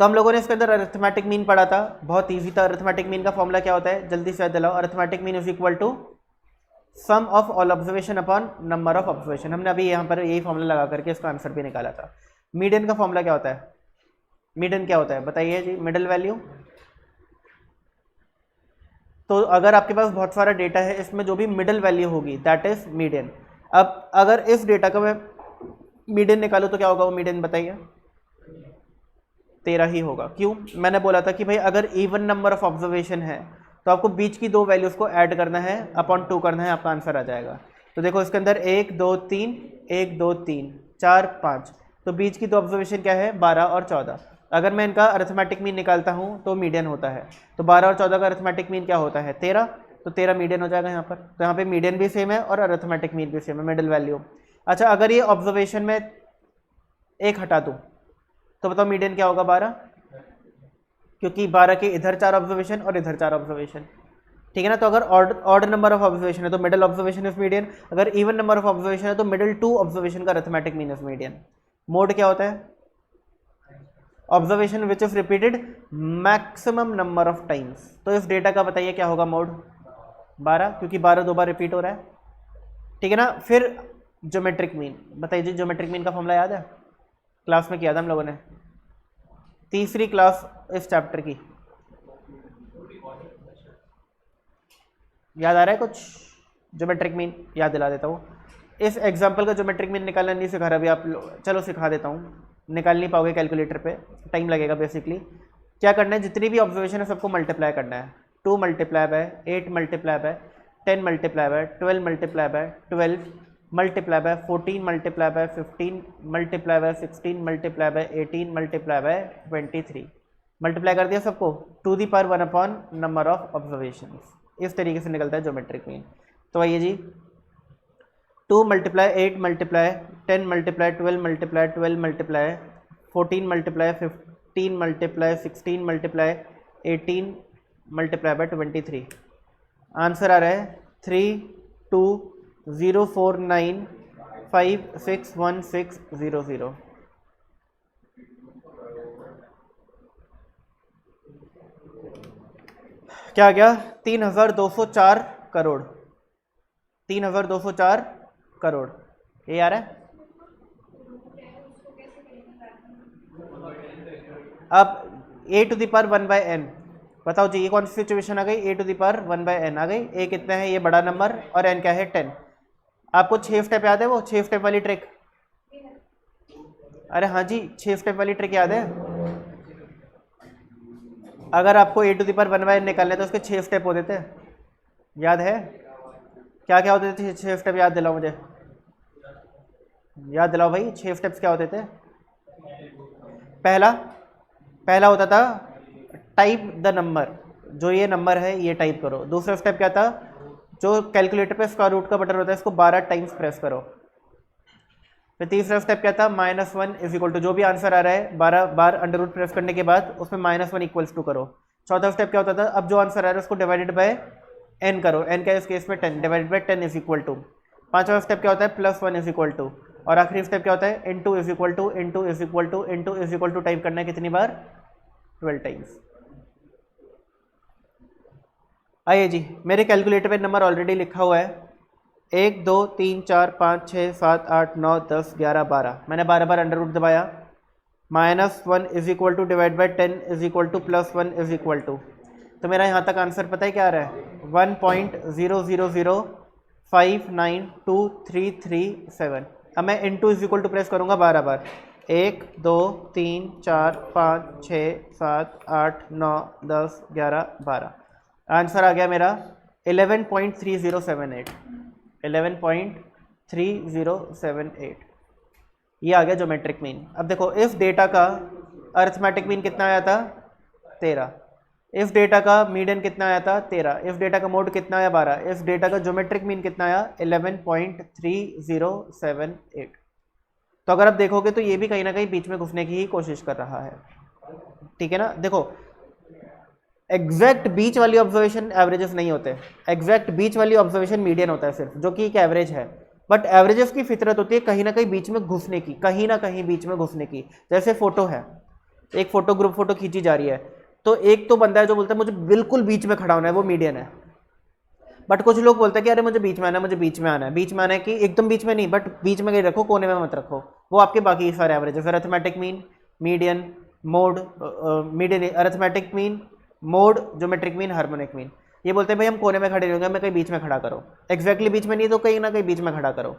तो हम लोगों ने इसके अंदर अरिथमेटिक मीन पढ़ा था, बहुत ईजी था। अरिथमेटिक मीन का फॉर्मूला क्या होता है? जल्दी से याद दिलाओ। Arithmetic mean is equal to sum of all observation upon number of observation. हमने अभी यहाँ पर यही फॉर्मूला लगा करके इसका आंसर भी निकाला था। मीडियन का फॉर्मूला क्या होता है? मीडियन क्या होता है बताइए जी? Middle value. तो अगर आपके पास बहुत सारा डेटा है, इसमें जो भी मिडल वैल्यू होगी दैट इज मीडियन। अब अगर इस डेटा का मैं मीडियन निकालूं तो क्या होगा वो मीडियन बताइए? 13 ही होगा। क्यों? मैंने बोला था कि भाई अगर इवन नंबर ऑफ ऑब्जर्वेशन है तो आपको बीच की 2 वैल्यूज को ऐड करना है, अपॉन 2 करना है, आपका आंसर आ जाएगा। तो देखो इसके अंदर 1 2 3 1 2 3 4 5, तो बीच की 2 ऑब्जर्वेशन क्या है? 12 और 14। अगर मैं इनका अरिथमेटिक मीन निकालता हूँ तो मीडियन होता है। तो 12 और 14 का अरिथमेटिक मीन क्या होता है? 13। तो 13 मीडियन हो जाएगा यहाँ पर। तो यहाँ पे मीडियन भी सेम है और अरिथमेटिक मीन भी सेम है, मिडिल वैल्यू। अच्छा, अगर ये ऑब्जर्वेशन में एक हटा दूँ तो बताओ मीडियन क्या होगा? 12, क्योंकि 12 के इधर 4 ऑब्जर्वेशन और इधर 4 ऑब्जर्वेशन, ठीक है ना। तो अगर ऑड नंबर ऑफ ऑब्जर्वेशन है तो मिडिल ऑब्जर्वेशन इज मीडियन, अगर इवन नंबर ऑफ ऑब्जर्वेशन है तो मिडिल 2 ऑब्जर्वेशन का arithmetic mean is median. Mode क्या होता है? Observation which is repeated maximum number of times. तो इस डेटा का बताइए क्या होगा मोड? 12, क्योंकि 12 दो बार रिपीट हो रहा है, ठीक है ना। फिर ज्योमेट्रिक मीन, बताइए जी ज्योमेट्रिक मीन का फॉर्मूला याद है? क्लास में किया था हम लोगों ने, तीसरी क्लास इस चैप्टर की, याद आ रहा है कुछ? ज्योमेट्रिक मीन याद दिला देता हूँ। इस एग्जाम्पल का ज्योमेट्रिक मीन निकालना नहीं सिखा रहा अभी आप लोग, चलो सिखा देता हूँ। निकाल नहीं पाओगे कैलकुलेटर पे, टाइम लगेगा। बेसिकली क्या करना है, जितनी भी ऑब्जर्वेशन है सबको मल्टीप्लाई करना है। 2 multiply by 8 multiply by 10 multiply by 12 multiply by 12 multiply by 14 multiply by 15 multiply by 16 multiply by 18 multiply by 23। Multiply कर दिया सबको, to the power 1 upon number of observation. इस तरीके से निकलता है ज्योमेट्रिक मीन। तो आइए जी, 2 multiply 8 multiply 10 multiply 12 multiply 12 multiply 14 multiply 15 multiply 16 multiply 18 multiply by 23। Answer आ रहा है 3204956160। क्या आ गया? 3204 करोड़, 3204 करोड़। ये आ रहा है? अब a to the power 1 by n, बताओ जी ये कौन सी सिचुएशन आ गई? a to the power 1 by n आ गई। a कितना है? ये बड़ा नंबर, और n क्या है? 10। आपको 6 स्टेप याद है? वो 6 स्टेप वाली ट्रिक, अरे हाँ जी 6 स्टेप वाली ट्रिक याद है? अगर आपको a to the power 1 by n निकालना है तो उसके 6 स्टेप होते थे, याद है? क्या क्या होते थे 6 स्टेप? याद दिलाओ मुझे, याद दिलाओ भाई, 6 स्टेप्स क्या होते थे? पहला होता था टाइप द नंबर, जो ये नंबर है ये टाइप करो। दूसरा स्टेप क्या था? जो कैलकुलेटर पे स्क्वायर रूट का बटन होता है इसको 12 टाइम्स प्रेस करो। फिर तीसरा स्टेप क्या था? -1 इज इक्वल टू, जो भी आंसर आ रहा है 12 बार अंडर रूट प्रेस करने के बाद उसमें -1 इक्वल्स टू करो। चौथा स्टेप क्या होता था? अब जो आंसर आ रहा है उसको डिवाइडेड बाय n करो, n का इस केस में 10, divided by 10 is equal to. पांचवा स्टेप क्या होता है? +1 इज इक्वल टू। और आखिरी स्टेप क्या होता है? Into is equal to, into is equal to, into is equal to type करना है कितनी बार? 12 टाइम्स। आइए जी, मेरे कैलकुलेटर पे नंबर ऑलरेडी लिखा हुआ है 1 2 3 4 5 6 7 8 9 10 11 12। मैंने 12 बार अंडर रूट दबाया। -1 is equal to divide by 10 is equal to +1 is equal to. तो मेरा यहाँ तक आंसर पता है क्या आ रहा है? 1.0005923337। अब मैं into is equal to press करूँगा 12 बार, 1 2 3 4 5 6 7 8 9 10 11 12। आंसर आ गया मेरा 11.3078, 11.3078। ये आ गया ज्योमेट्रिक मीन। अब देखो इस डेटा का अरिथमेटिक मीन कितना आया था? 13। इस डेटा का मीडियन कितना आया था? 13। इस डेटा का मोड कितना आया? 12। इस डेटा का ज्योमेट्रिक मीन कितना आया? 11.3078। तो अगर आप देखोगे तो ये भी कहीं ना कहीं बीच में घुसने की ही कोशिश कर रहा है, ठीक है ना। देखो एग्जैक्ट बीच वाली ऑब्जर्वेशन एवरेजेस नहीं होते, एग्जैक्ट बीच वाली ऑब्जर्वेशन मीडियन होता है सिर्फ, जो कि एक एवरेज है। बट एवरेजेस की फितरत होती है कहीं ना कहीं बीच में घुसने की, कहीं ना कहीं बीच में घुसने की। जैसे फोटो है, एक फोटो ग्रुप फोटो खींची जा रही है, तो एक तो बंदा है जो बोलता है मुझे बिल्कुल बीच में खड़ा होना है, वो मीडियन है। बट कुछ लोग बोलते हैं कि अरे मुझे बीच में आना है, मुझे बीच में आना है। बीच में आना है कि एकदम बीच में नहीं, बट बीच में कहीं रखो, कोने में मत रखो। वो आपके बाकी सारे averages, arithmetic mean, median, mode, median, arithmetic mean, mode, geometric mean, harmonic mean. ये बोलते हैं भाई हम कोने में खड़े होंगे, हमें कहीं बीच में खड़ा करो। एग्जैक्टली बीच में नहीं तो कहीं ना कहीं बीच में खड़ा करो।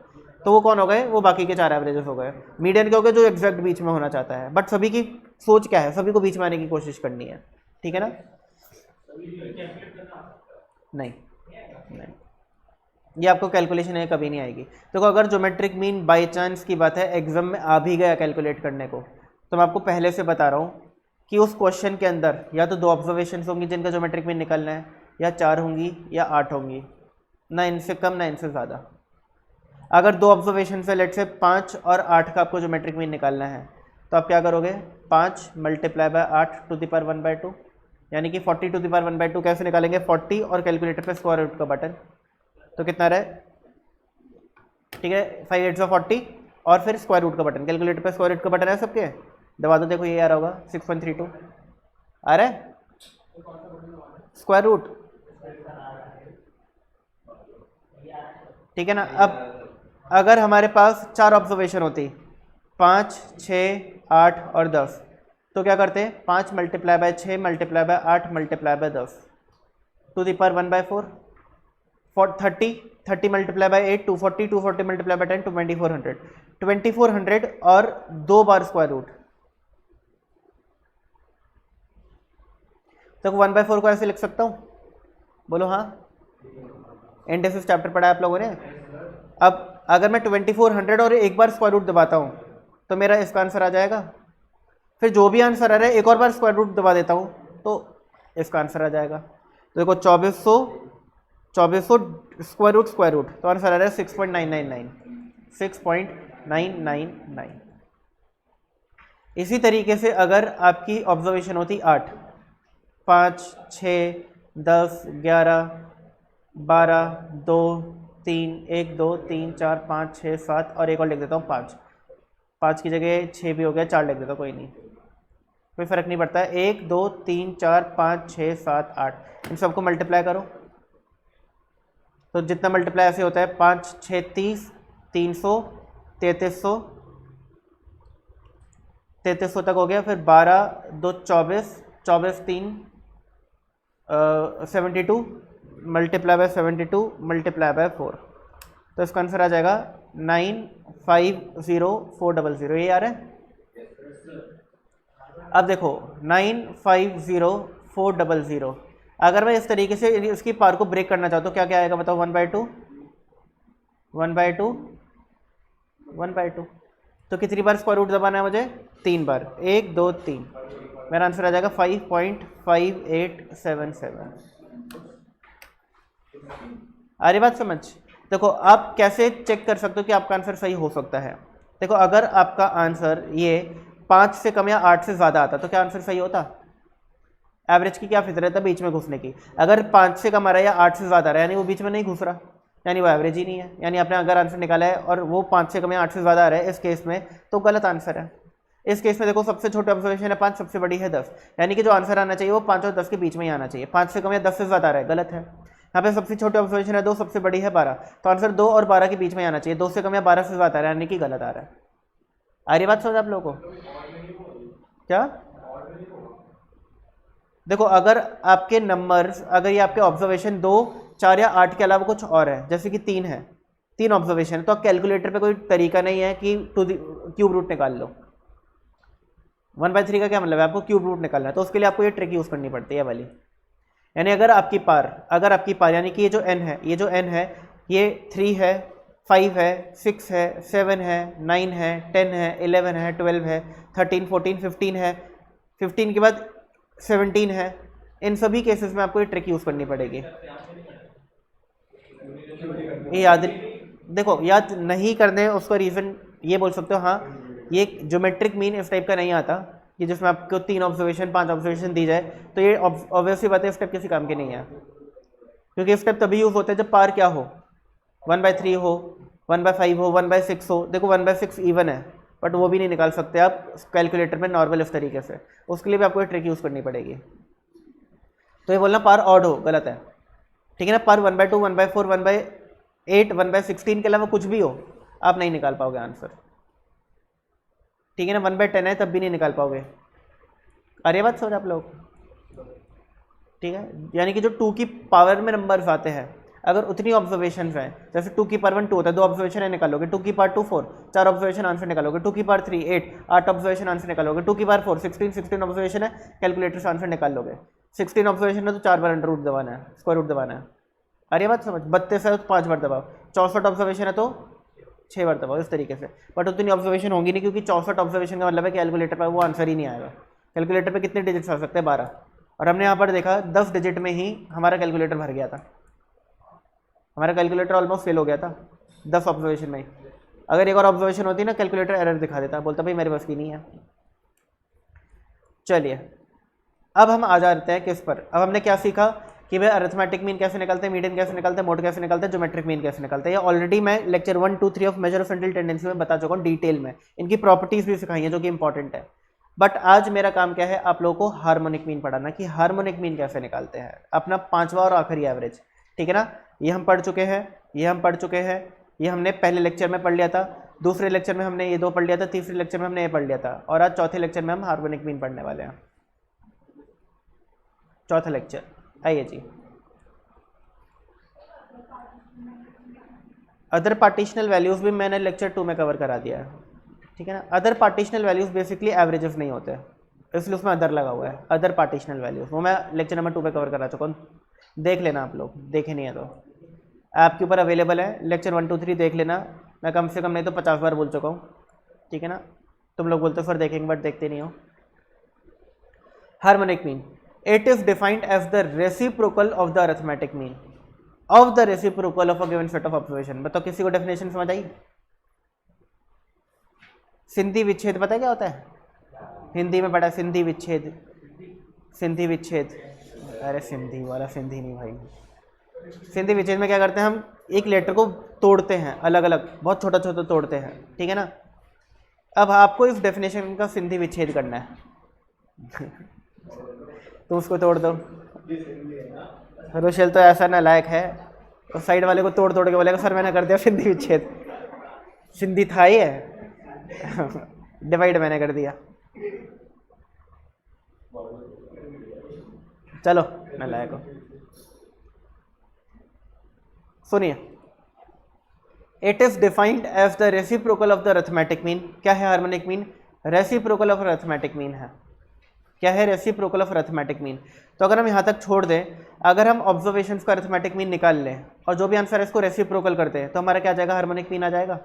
तो वो कौन हो गए? वो बाकी के 4 एवरेजेस हो गए। मीडियन के हो गए जो एग्जैक्ट बीच में होना चाहता है। बट सभी की सोच क्या है? सभी को बीच में आने की कोशिश करनी है, ठीक है ना। नहीं, ये आपको कैलकुलेशन है कभी नहीं आएगी। देखो अगर ज्योमेट्रिक मीन बाई चांस की बात है एग्जाम में आ भी गया कैलकुलेट करने को, तो मैं आपको पहले से बता रहा हूँ कि उस क्वेश्चन के अंदर या तो 2 ऑब्जर्वेशन होंगी जिनका ज्योमेट्रिक मीन निकलना है, या 4 होंगी या 8 होंगी, ना इनसे कम ना इनसे ज़्यादा। अगर दो ऑब्जर्वेशन से लेट से 5 और 8 का आपको ज्योमेट्रिक मीन निकालना है तो आप क्या करोगे, 5 multiply by 8 to the power 1/2, यानी कि 40 टू द पावर 1/2 कैसे निकालेंगे, 40 और कैलकुलेटर पे स्क्वायर रूट का बटन, तो कितना रहे, ठीक है 5 8 40 और फिर स्क्वायर रूट का बटन, कैलकुलेटर पे स्क्वायर रूट का बटन है सबके, दबा दो, देखो ये आ रहा होगा 6.32 आ रहा है स्क्वायर रूट, ठीक है ना। अब अगर हमारे पास 4 ऑब्जर्वेशन होती, 5 6 8 और 10, तो क्या करते हैं, 5 multiply by 6 multiply by 8 multiply by 10 to the power 1/4, 30 multiply by 8 240, 240 multiply by 10 2400, 2400 और 2 बार स्क्वायर रूट, तो 1/4 को ऐसे लिख सकता हूँ, बोलो हाँ, इंडेक्सिस चैप्टर पढ़ा है आप लोगों ने। अब अगर मैं 2400 और एक बार स्क्वायर रूट दबाता हूँ तो मेरा इसका आंसर आ जाएगा, फिर जो भी आंसर आ रहा है एक और बार स्क्वायर रूट दबा देता हूँ तो इसका आंसर आ जाएगा। तो देखो 2400 स्क्वायर रूट तो आंसर आ रहा है 6.999। इसी तरीके से अगर आपकी ऑब्जर्वेशन होती 8, 5 6 10 11 12 2 3 1 2 3 4 5 6 7 और एक और लिख देता हूँ 5 की जगह 6 भी हो गया, 4 लिख देता हूँ, कोई नहीं, कोई फ़र्क नहीं पड़ता है। 1 2 3 4 5 6 7 8 इन सबको मल्टीप्लाई करो, तो जितना मल्टीप्लाई ऐसे होता है 5 6 30, 300 3300 तक हो गया, फिर 12 2 24 24 3 72 मल्टीप्लाई बाय 72 मल्टीप्लाई बाय 4, तो इसका आंसर आ जाएगा 950400, ये आ रहा है। अब देखो 950400, अगर मैं इस तरीके से इसकी पावर को ब्रेक करना चाहता हूँ क्या क्या आएगा बताओ, 1/2 तो कितनी बार स्क्वायर रूट दबाना है मुझे, 3 बार, 1 2 3, मेरा आंसर आ जाएगा 5.5877। आ रही बात समझ। देखो आप कैसे चेक कर सकते हो कि आपका आंसर सही हो सकता है, देखो अगर आपका आंसर ये 5 से कम या 8 से ज़्यादा आता तो क्या आंसर सही होता, एवरेज की क्या फितरत है बीच में घुसने की, अगर 5 से कम आ रहा है या 8 से ज़्यादा आ रहा है यानी वो बीच में नहीं घुस रहा, यानी वो एवरेज ही नहीं है, यानी आपने अगर आंसर निकाला है और वो 5 से कम या 8 से ज़्यादा आ रहा है इस केस में तो गलत आंसर है। इस केस में देखो सबसे छोटी ऑब्जर्वेशन है 5, सबसे बड़ी है 10, यानी कि जो आंसर आना चाहिए वो 5 और 10 के बीच में ही आना चाहिए, 5 से कम या 10 से ज़्यादा आ रहा है, गलत है। यहाँ पे सबसे छोटी ऑब्जर्वेशन है 2, सबसे बड़ी है 12, तो आंसर 2 और 12 के बीच में आना चाहिए, 2 से कम या 12 से ज़्यादा आ रहा है यानी कि गलत आ रहा है। आ रही बात समझ आप लोगों को क्या, देखो अगर आपके नंबर्स, अगर ये आपके ऑब्जर्वेशन 2 4 या 8 के अलावा कुछ और है, जैसे कि 3 है, 3 ऑब्जर्वेशन, तो आप कैलकुलेटर पे कोई तरीका नहीं है कि क्यूब रूट निकाल लो। 1/3 का क्या मतलब है, आपको क्यूब रूट निकालना है, तो उसके लिए आपको ये ट्रिक यूज़ करनी पड़ती है वाली, यानी अगर आपकी पार यानी कि ये जो n है, ये 3 है 5 है 6 है 7 है 9 है 10 है 11 है 12 है 13 14 15 है, 15 के बाद 17 है, इन सभी केसेस में आपको ये ट्रिक यूज़ करनी पड़ेगी। ये देखो याद नहीं करने उसका रीज़न ये बोल सकते हो, हाँ ये ज्योमेट्रिक मीन इस टाइप का नहीं आता कि जिसमें आपको 3 ऑब्जर्वेशन 5 ऑब्जर्वेशन दी जाए, तो ये ऑब्वियसली बात है स्टेप किसी काम की नहीं है, क्योंकि स्टेप तभी यूज़ होता है जब पार क्या हो, 1/3 हो, 1/5 हो, 1/6 हो। देखो 1/6 इवन है बट वो भी नहीं निकाल सकते आप कैलकुलेटर में नॉर्मल इस तरीके से, उसके लिए भी आपको ये ट्रिक यूज़ करनी पड़ेगी। तो ये बोलना पार ऑड हो गलत है, ठीक है ना, पार 1/2 1/4 1/8 1/16 के अलावा कुछ भी हो आप नहीं निकाल पाओगे आंसर, ठीक है ना, 1/10 है तब भी नहीं निकाल पाओगे। अरे बात समझ आप लोग, ठीक है, यानी कि जो 2 की पावर में नंबर्स आते हैं अगर उतनी ऑब्जर्वेशन हैं, जैसे 2 की पावर 1 2 होता है, 2 ऑब्जर्वेशन है निकालोगे, 2 की पावर 2 4, 4 ऑब्जर्वेशन आंसर निकालोगे, 2 की पावर 3 8 ऑब्जर्वेशन आंसर निकालोगे, 2 की पावर 4 16 ऑब्जर्वेशन है, कैलकुलेटर से आंसर निकाल लोगे, 16 ऑब्जर्वेशन है तो 4 बार अंडर रूट दबाना है, स्क्वायर रूट दबाना है। अरे बात समझ, 32 है तो 5 बार दबाओ, 64 ऑब्जर्वेशन है तो 6 बार दबाओ, इस तरीके से। बट उतनी ऑब्जर्वेशन होंगी नहीं, क्योंकि 64 ऑब्जर्वेशन का मतलब है कैलकुलेटर पर वो आंसर ही नहीं आएगा। कैलकुलेटर पे कितने डिजिट्स आ सकते हैं, 12, और हमने यहाँ पर देखा 10 डिजिट में ही हमारा कैलकुलेटर भर गया था, हमारा कैलकुलेटर ऑलमोस्ट फेल हो गया था। 10 ऑब्जर्वेशन में। अगर एक और ऑब्जर्वेशन होती ना कैलकुलेटर एरर दिखा देता, बोलता भाई मेरे पास की नहीं है। चलिए अब हम आ जाते हैं किस पर। अब हमने क्या सीखा कि भाई अरिथमेटिक मीन कैसे निकलते हैं, मीडियन कैसे निकलते हैं, मोड कैसे निकलते हैं, ज्योमेट्रिक मीन कैसे निकलते हैं। ये ऑलरेडी मैं lecture 1, 2, 3 of measure of central tendency में बता चुका हूँ डिटेल में, इनकी प्रॉपर्टीज भी सिखाई हैं जो कि इंपॉर्टेंट है। बट आज मेरा काम क्या है, आप लोगों को हार्मोनिक मीन पढ़ाना कि हार्मोनिक मीन कैसे निकालते हैं, अपना 5वां और आखिरी एवरेज। ठीक है ना, ये हम पढ़ चुके हैं, ये हम पढ़ चुके हैं, ये हमने पहले लेक्चर में पढ़ लिया था, दूसरे लेक्चर में हमने ये 2 पढ़ लिया था, तीसरे लेक्चर में हमने ये पढ़ लिया था, और आज चौथे लेक्चर में हम हार्मोनिक मीन पढ़ने वाले हैं। चौथा लेक्चर आइए जी। अदर पार्टीशनल वैल्यूज भी मैंने लेक्चर 2 में कवर करा दिया है। ठीक है ना, अदर पार्टीशनल वैल्यूज बेसिकली एवरेजेस नहीं होते, इसलिए उसमें अदर लगा हुआ है, अदर पार्टीशनल वैल्यूज, वो मैं लेक्चर नंबर 2 पे कवर करा चुका हूँ, देख लेना आप लोग, देखे नहीं है तो ऐप के ऊपर अवेलेबल है, लेक्चर 1, 2, 3 देख लेना। मैं कम से कम नहीं तो 50 बार बोल चुका हूँ। ठीक है ना, तुम लोग बोलते हो फिर देखेंगे बट देखते नहीं हो। Harmonic mean, it is defined as the reciprocal of the arithmetic mean of the reciprocal of a given set of observation. बताओ किसी को डेफिनेशन समझ आई? सिंधी विच्छेद पता है क्या होता है? हिंदी में पढ़ा सिंधी विच्छेद, सिंधी विच्छेद, अरे सिंधी वाला सिंधी नहीं भाई। सिंधी विच्छेद में क्या करते हैं, हम एक लेटर को तोड़ते हैं, अलग अलग बहुत छोटा छोटा तोड़ते हैं। ठीक है ना, अब आपको इस डेफिनेशन का सिंधी विच्छेद करना है तो उसको तोड़ दो। रोशेल तो ऐसा ना लायक है, तो साइड वाले को तोड़ तोड़ के बोलेगा सर मैंने कर दिया सिंधी विच्छेद। सिंधी था ही है डिवाइड मैंने कर दिया। चलो मैं लायक हूँ, सुनिए। It is defined as the reciprocal of the arithmetic mean. क्या है harmonic mean? Reciprocal of arithmetic mean है। क्या है? Reciprocal of arithmetic mean. तो अगर हम यहाँ तक छोड़ दें, अगर हम ऑब्जर्वेशंस का अरिथमेटिक मीन निकाल लें और जो भी आंसर है इसको रेसिप्रोकल करते हैं तो हमारा क्या आ जाएगा? हार्मोनिक मीन आ जाएगा।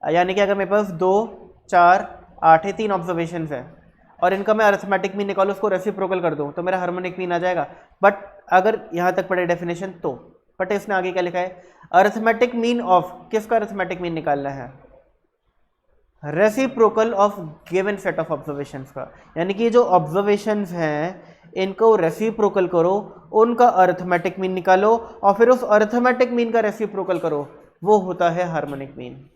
यानी कि अगर मेरे पास 2, 4, 8 है, 3 ऑब्जर्वेशन है और इनका मैं अरिथमेटिक मीन निकालूँ, उसको रेसिप्रोकल कर दूँ तो मेरा हार्मोनिक मीन आ जाएगा। बट अगर यहाँ तक पढ़े डेफिनेशन तो, बट इसने आगे क्या लिखा है? अरिथमेटिक मीन ऑफ, किसका अरिथमेटिक मीन निकालना है? Reciprocal of given set of observations का। यानी कि जो ऑब्जर्वेशंस हैं इनको रेसिप्रोकल करो, उनका अरिथमेटिक मीन निकालो और फिर उस अरिथमेटिक मीन का रेसिप्रोकल करो, वो होता है हार्मोनिक मीन।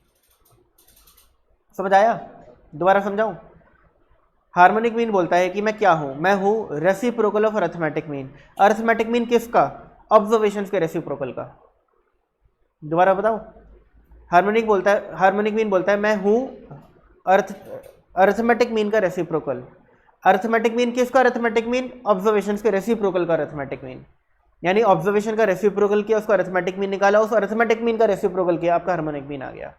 समझ आया? दोबारा समझाऊं? हार्मोनिक मीन बोलता है कि मैं क्या हूं? मैं हूं reciprocal of arithmetic mean. Arithmetic mean किसका? ऑब्जर्वेशंस के रेसिप्रोकल का। दोबारा बताओ। हार्मोनिक मीन बोलता है मैं हूं अरिथमेटिक मीन का रेसिप्रोकल। अरिथमेटिक मीन किसका? अरिथमेटिक मीन ऑब्जर्वेशंस के रेसिप्रोकल का अरिथमेटिक मीन। यानी ऑब्जर्वेशन का रेसिप्रोकल किया, उसका अरिथमेटिक मीन निकाला, उस अरिथमेटिक मीन का रेसिप्रोकल किया, आपका हार्मोनिक मीन आ गया।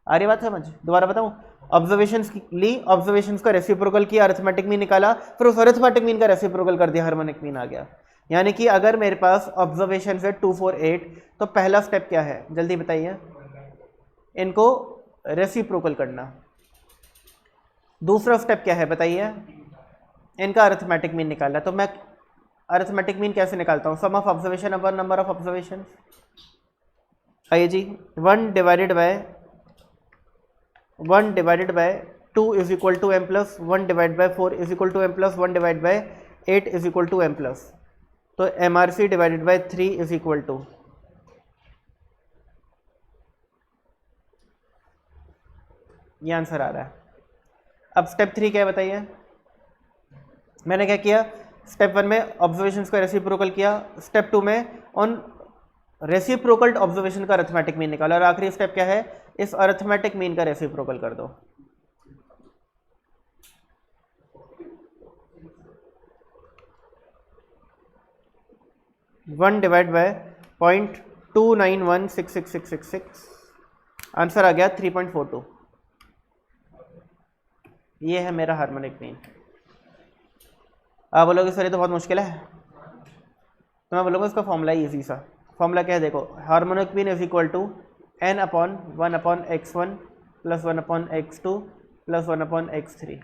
आ रही बात समझ? दोबारा बताऊं। ऑब्जर्वेशंस ली, ऑब्जर्वेशंस का रेसिप्रोकल किया, अरिथमेटिक मीन निकाला, फिर उस अरिथमेटिक मीन का रेसिप्रोकल कर दिया, हार्मोनिक मीन आ गया। यानी कि अगर मेरे पास ऑब्जर्वेशन है 2, 4, 8 तो पहला स्टेप क्या है? जल्दी बताइए। इनको रेसिप्रोकल करना। दूसरा स्टेप क्या है बताइए? इनका अरिथमेटिक मीन निकालना। तो मैं अरिथमेटिक मीन कैसे निकालता हूँ? Sum of observation upon number of observation. आइए जी, 1 divided by 2 is equal to m plus 1 divide by 4 is equal to m plus 1 divide by 8 is equal to m plus, तो MRC divided by 3 is equal to, ये answer आ रहा है। अब step 3 क्या है बताइए? मैंने क्या किया? स्टेप 1 में ऑब्जर्वेशंस का रेसिप्रोकल किया, स्टेप 2 में ऑन रेसिप्रोकल्ड ऑब्जर्वेशन का अरिथमेटिक मीन निकाला, और आखिरी स्टेप क्या है? इस अरिथमेटिक मीन का रेसिप्रोकल कर दो। वन डिवाइड बाय 0.2916666, आंसर आ गया 3.42। ये है मेरा हार्मोनिक मीन। आप बोलोगे सर ये तो बहुत मुश्किल है, तो मैं बोलूँगा इसका फॉर्मूला इजी सा। फॉर्मूला क्या है देखो, harmonic mean is equal to n upon 1 upon x1 plus 1 upon x2 plus 1 upon x3।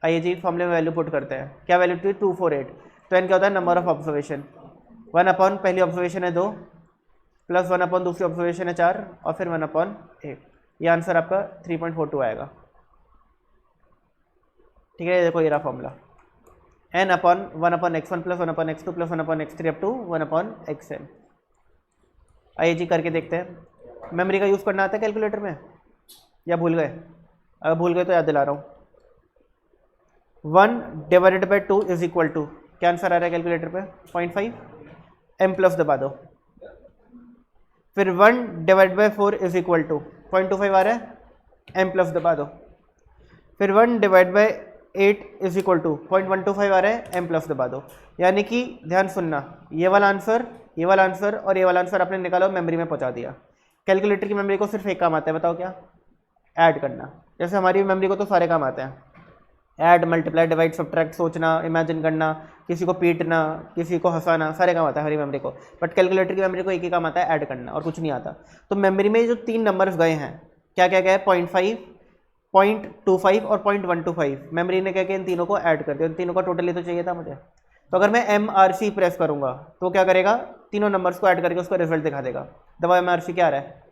आइए जी फॉर्मूले में वैल्यू पुट करते हैं। क्या वैल्यू थी? 248। तो n क्या होता है? Number of observation. 1 अपॉन पहली ऑब्जर्वेशन है 2, प्लस 1 अपॉन दूसरी ऑब्जर्वेशन है 4 और फिर 1/8। ये आंसर आपका 3.42 आएगा। ठीक है, देखो ये रहा formula, n upon 1/x1 plus 1/x2 plus 1/x3 up to 1/xn। आइए जी करके देखते हैं। मेमोरी का यूज़ करना आता है कैलकुलेटर में या भूल गए? अगर भूल गए तो याद दिला रहा हूँ। 1/2 इज इक्वल टू, क्या आंसर आ रहा है कैलकुलेटर पे? 0.5। m प्लस दबा दो। फिर 1/4 इज इक्वल टू 0.25 आ रहा है, m प्लस दबा दो। फिर 1/8 इज इक्वल टू 0.125 आ रहा है, m प्लस दबा दो। यानी कि ध्यान सुनना, ये वाला आंसर, ये वाला आंसर और ये वाला आंसर आपने निकाला और मेमोरी में पहुंचा दिया। कैलकुलेटर की मेमोरी को सिर्फ एक काम आता है, बताओ क्या? ऐड करना। जैसे हमारी मेमोरी को तो सारे काम आते हैं, ऐड, मल्टीप्लाई, डिवाइड, सब्ट्रैक्ट, सोचना, इमेजिन करना, किसी को पीटना, किसी को हंसाना, सारे काम आता है हमारी मेमोरी को। बट कैलकुलेटर की मेमोरी को एक ही काम आता है, ऐड करना, और कुछ नहीं आता। तो मेमोरी में जो 3 नंबर्स गए हैं, क्या क्या गए? 0.5, 0.25 और 0.125। मेमोरी ने क्या किया? इन तीनों को ऐड कर दिया। इन तीनों का टोटल ही तो चाहिए था मुझे। तो अगर मैं MRC प्रेस करूंगा तो क्या करेगा? तीनों नंबर्स को ऐड करके उसका रिजल्ट दिखा देगा। दबा MRC क्या आ रहा है?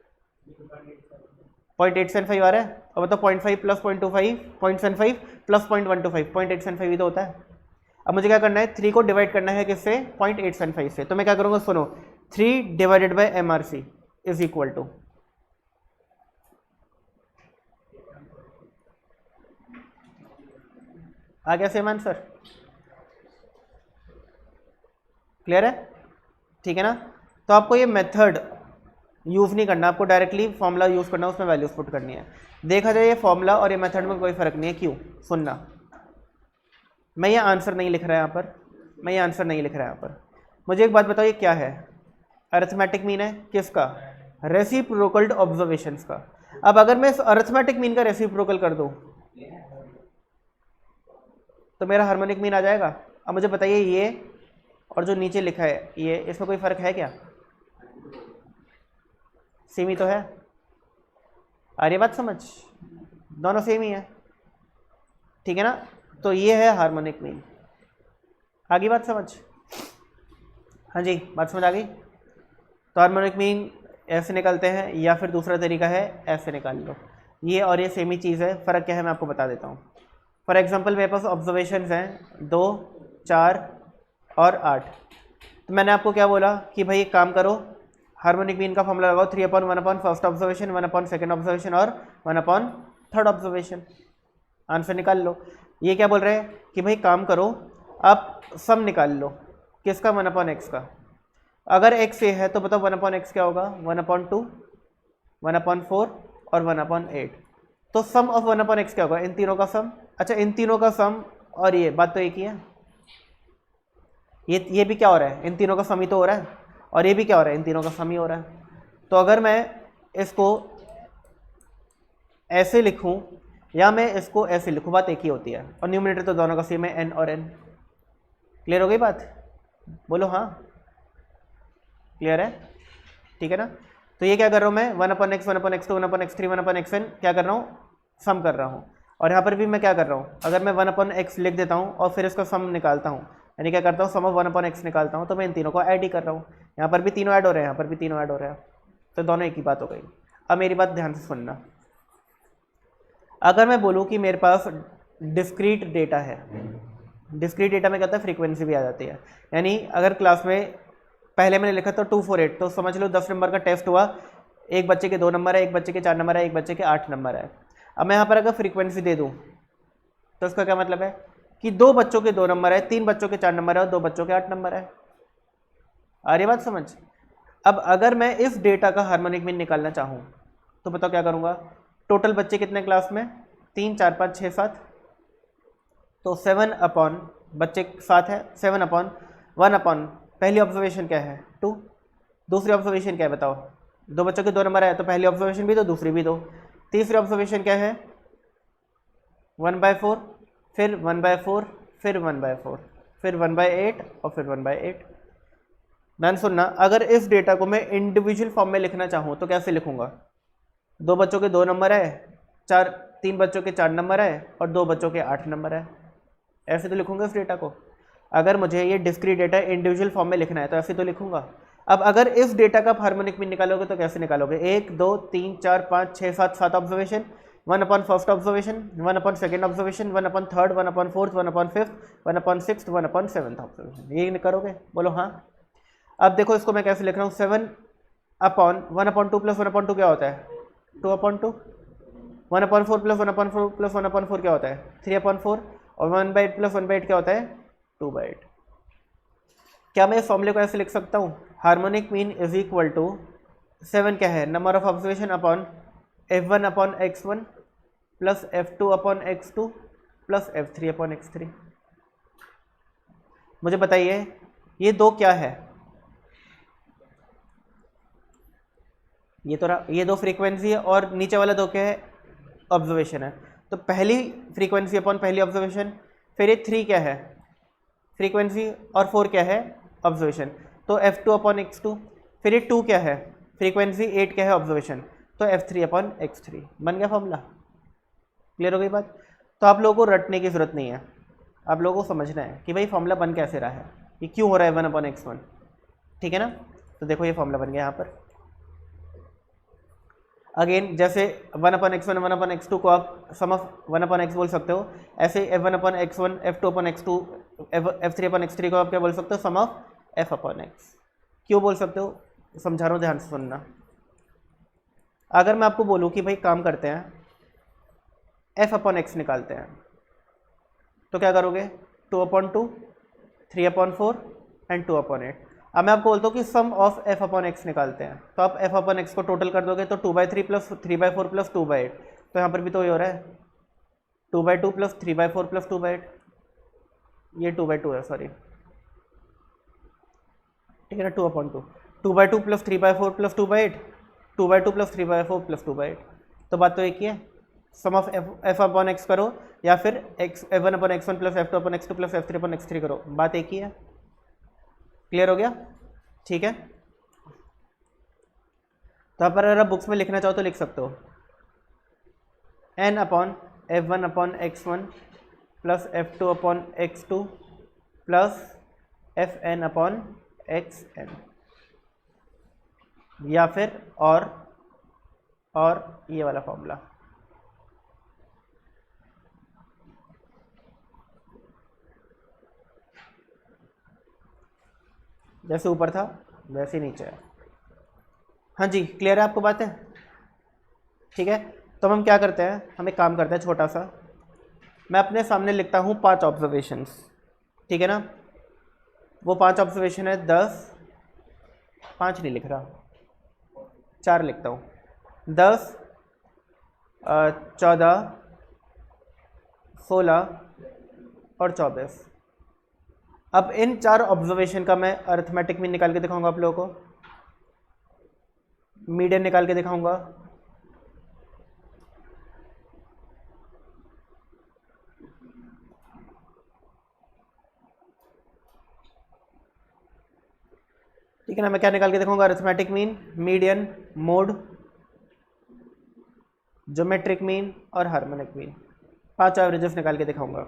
0.875 आ रहा है। और बताओ 0.5 प्लस 0.25, 0.75 प्लस 0.125, 0.875 ही तो होता है। अब मुझे क्या करना है? 3 को डिवाइड करना है किससे? 0.875 से। तो मैं क्या करूँगा? सुनो, 3 divided by MRC is equal to, आ गया सेम आंसर? क्लियर है? ठीक है ना? तो आपको ये मेथड यूज़ नहीं करना, आपको डायरेक्टली फॉर्मूला यूज़ करना, उसमें वैल्यूज पुट करनी है। देखा जाए ये फॉर्मूला और ये मेथड में कोई फ़र्क नहीं है। क्यों? सुनना, मैं ये आंसर नहीं लिख रहा यहाँ पर, मैं ये आंसर नहीं लिख रहा यहाँ पर। मुझे एक बात बताओ, ये क्या है? अरिथमेटिक मीन है किसका? रेसिप्रोकल ऑब्जर्वेशंस का। अब अगर मैं इस अरिथमेटिक मीन का रेसिप्रोकल कर दूँ तो मेरा हार्मोनिक मीन आ जाएगा। अब मुझे बताइए, ये और जो नीचे लिखा है ये, इसमें कोई फ़र्क है क्या? सेम ही तो है। आ रही बात समझ? दोनों सेम ही है, ठीक है ना? तो ये है हार्मोनिक मीन। आ गई बात समझ? हाँ जी, बात समझ आ गई? तो हार्मोनिक मीन ऐसे निकालते हैं, या फिर दूसरा तरीका है ऐसे निकाल लो। ये और ये सेम ही चीज़ है, फ़र्क क्या है मैं आपको बता देता हूँ। फॉर एग्जांपल मेरे पास ऑब्जर्वेशंस हैं 2, 4 और 8। तो मैंने आपको क्या बोला कि भाई एक काम करो, हार्मोनिक मीन का फॉर्मूला लगाओ, 3/1 फर्स्ट ऑब्जर्वेशन, 1 सेकंड ऑब्जर्वेशन और 1 ऑब्जर्वेशन। आंसर निकाल लो। ये क्या बोल रहे हैं कि भाई काम करो, आप सम निकाल लो। किसका? 1/x का। अगर x ये है तो बताओ 1/x क्या होगा? 1/2, 1/4 और 1/8। तो सम ऑफ 1/x क्या होगा? इन तीनों का सम। अच्छा, इन तीनों का सम और ये बात तो एक ही है। ये भी क्या हो रहा है? इन तीनों का सम ही तो हो रहा है। और ये भी क्या हो रहा है? इन तीनों का सम ही हो रहा है। तो अगर मैं इसको ऐसे लिखूं या मैं इसको ऐसे लिखूं, बात एक ही होती है। और न्यूमरेटर तो दोनों का सेम है, n और n। क्लियर हो गई बात? बोलो हाँ, क्लियर है? ठीक है ना? तो ये क्या कर रहा हूँ मैं? 1/x, 1/x2, 1/x3, 1/xn क्या कर रहा हूँ? सम कर रहा हूँ। और यहाँ पर भी मैं क्या कर रहा हूँ? अगर मैं 1/x लिख देता हूँ और फिर इसका सम निकालता हूँ, यानी क्या करता हूँ? सम ऑफ 1/x निकालता हूँ, तो मैं इन तीनों को ऐड ही कर रहा हूँ। यहाँ पर भी तीनों ऐड हो रहे हैं, यहाँ पर भी तीनों ऐड हो रहे हैं, तो दोनों एक ही बात हो गई। अब मेरी बात ध्यान से सुनना, अगर मैं बोलूँ कि मेरे पास डिस्क्रीट डेटा है, डिस्क्रीट डेटा में क्या होता है? फ्रीक्वेंसी भी आ जाती है। यानी अगर क्लास में पहले मैंने लिखा था 248, तो समझ लो 10 नंबर का टेस्ट हुआ, एक बच्चे के 2 नंबर है, एक बच्चे के 4 नंबर है, एक बच्चे के 8 नंबर है। अब मैं यहाँ पर अगर फ्रीक्वेंसी दे दूँ तो इसका क्या मतलब है कि 2 बच्चों के 2 नंबर है, 3 बच्चों के 4 नंबर है और 2 बच्चों के 8 नंबर है। आ रही बात समझ? अब अगर मैं इस डेटा का हार्मोनिक मीन निकालना चाहूँ तो बताओ क्या करूँगा? टोटल बच्चे कितने क्लास में? 3, 4, 5, 6, 7। तो 7 अपॉन बच्चे 7 है, 7/1 पहली ऑब्जर्वेशन क्या है? 2। दूसरी ऑब्जर्वेशन क्या है बताओ? 2 बच्चों के 2 नंबर है, तो पहली ऑब्जर्वेशन भी 2, दूसरी भी 2। तीसरी ऑब्जर्वेशन क्या है? 1/4, फिर 1/4, फिर 1/4, फिर 1/8 और फिर 1/8। ध्यान सुनना, अगर इस डेटा को मैं इंडिविजुअल फॉर्म में लिखना चाहूँ तो कैसे लिखूंगा? 2 बच्चों के 2 नंबर है, 3 बच्चों के 4 नंबर है और 2 बच्चों के 8 नंबर है। ऐसे तो लिखूंगा इस डेटा को। अगर मुझे ये डिस्क्रीट डेटा इंडिविजुअल फॉर्म में लिखना है तो ऐसे तो लिखूंगा। अब अगर इस डेटा का हार्मोनिक मीन निकालोगे तो कैसे निकालोगे? 1 2 3 4 5 6 7 7 observation, 1 upon first observation, 1 upon second observation, 1 upon third, 1 upon fourth, 1 upon fifth, 1 upon sixth, 1 upon seventh observation. ये करोगे? बोलो हाँ। अब देखो इसको मैं कैसे लिख रहा हूँ, 7 अपॉन 1 अपॉन 2 प्लस 1 अपॉन 2 क्या होता है? 2 upon 2। 1 upon 4 plus 1 upon 4 plus 1 upon 4 क्या होता है? 3 अपॉन 4। और 1/8 प्लस 1/8 क्या होता है? 2/8। क्या मैं इस फॉर्मूले को ऐसे लिख सकता हूँ? Harmonic mean is equal to 7 क्या है? Number of observation upon f1 upon x1 plus f2 upon x2 plus f3 upon x3। मुझे बताइए ये दो क्या है? ये दो फ्रीक्वेंसी है और नीचे वाला दो क्या है? ऑब्जर्वेशन है। तो पहली फ्रीक्वेंसी अपॉन पहली ऑब्जर्वेशन, फिर ये 3 क्या है? फ्रीक्वेंसी, और 4 क्या है? ऑब्जर्वेशन। तो f2 अपॉन x2, फिर ये 2 क्या है? फ्रीक्वेंसी, 8 क्या है? ऑब्जर्वेशन। तो f3 अपॉन x3 बन गया फॉर्मूला। क्लियर हो गई बात? तो आप लोगों को रटने की जरूरत नहीं है, आप लोगों को समझना है कि भाई फॉर्मूला बन कैसे रहा है, ये क्यों हो रहा है 1 अपॉन x1। ठीक है ना? तो देखो ये फॉर्मूला बन गया यहाँ पर। अगेन जैसे 1 अपॉन x1 1 अपॉन x2 को आप सम ऑफ 1 अपॉन x बोल सकते हो, ऐसे f1 upon x1 f2 upon x2 f3 upon x3 को आप क्या बोल सकते हो? सम ऑफ f अपॉन x। क्यों बोल सकते हो? समझा रहा हूँ, ध्यान से सुनना। अगर मैं आपको बोलूँ कि भाई काम करते हैं f अपॉन x निकालते हैं, तो क्या करोगे? 2 अपॉन 2, 3 अपॉन 4 एंड 2 अपॉन 8। अब मैं आपको बोलता हूँ कि सम ऑफ f अपॉन x निकालते हैं, तो आप f अपॉन x को टोटल कर दोगे तो 2/3 प्लस 3/4 प्लस 2/8। तो यहाँ पर भी तो ये हो रहा है 2/2 प्लस 3/4 प्लस 2/8, ये 2/2 है, सॉरी, ठीक है ना? 2 upon 2, 2/2 plus 3/4 plus 2/8, 2/2 plus 3/4 plus 2/8। तो बात तो एक ही है, sum of f upon x करो या फिर f1 upon x1 plus f2 upon x2 plus f3 upon x3 करो, बात एक ही है। क्लियर हो गया? ठीक है। तो यहाँ पर अगर आप बुक्स में लिखना चाहो तो लिख सकते हो n upon f1 upon x1 plus f2 upon x2 plus fn upon xn, या फिर और ये वाला फॉर्मूला। जैसे ऊपर था वैसे ही नीचे है। हाँ जी, क्लियर है आपको बातें? ठीक है। तो हम क्या करते हैं, हम एक काम करते हैं छोटा सा, मैं अपने सामने लिखता हूँ 5 ऑब्जर्वेशंस, ठीक है ना? वो 5 ऑब्जर्वेशन है 10, 5 नहीं लिख रहा, 4 लिखता हूँ, 10 14 16 और 24। अब इन 4 ऑब्जर्वेशन का मैं अरिथमेटिक मीन निकाल के दिखाऊंगा आप लोगों को, मीडियन निकाल के दिखाऊंगा, ठीक है ना? मैं क्या निकाल के दिखाऊंगा? Arithmetic mean, median, mode, geometric mean और हार्मोनिक मीन, 5 एवरेजेस निकाल के दिखाऊंगा।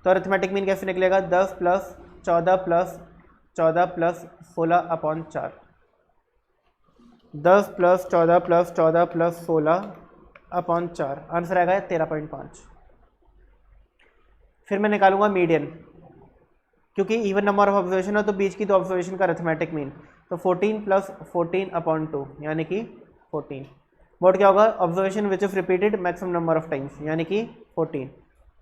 तो अरिथमेटिक मीन कैसे निकलेगा? 10 plus 14 plus 14 plus 16 upon 4, 10 plus 14 plus 14 plus 16 upon 4, answer आएगा 13.5। फिर मैं निकालूंगा मीडियन, क्योंकि इवन नंबर ऑफ ऑब्जर्वेशन है तो बीच की 2 ऑब्जर्वेशन का अरिथमेटिक मीन, तो 14 प्लस 14 अपॉन 2 यानी कि 14। मोड क्या होगा? Observation which is repeated maximum number of times यानी कि 14।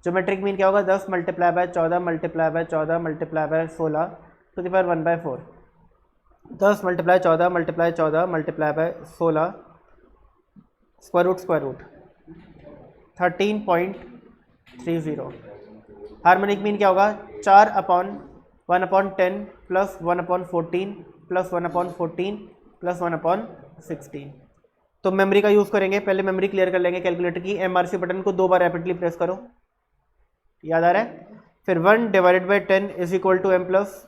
ज्योमेट्रिक मीन क्या होगा? 10 multiply by 14 multiply by 14 multiply by 16 to the power 1/4, 10 multiply 14 multiply 14 multiply by 16 square root 13.30। Harmonic mean क्या होगा? 4 upon 1 upon 10 plus 1 upon 14 plus 1 upon 14 plus 1 upon 16। तो memory का use करेंगे, पहले मेमोरी क्लियर कर लेंगे कैलकुलेटर की। MRC बटन को 2 बार रैपिडली प्रेस करो, याद आ रहा है? फिर 1 divided by 10 is equal to m plus,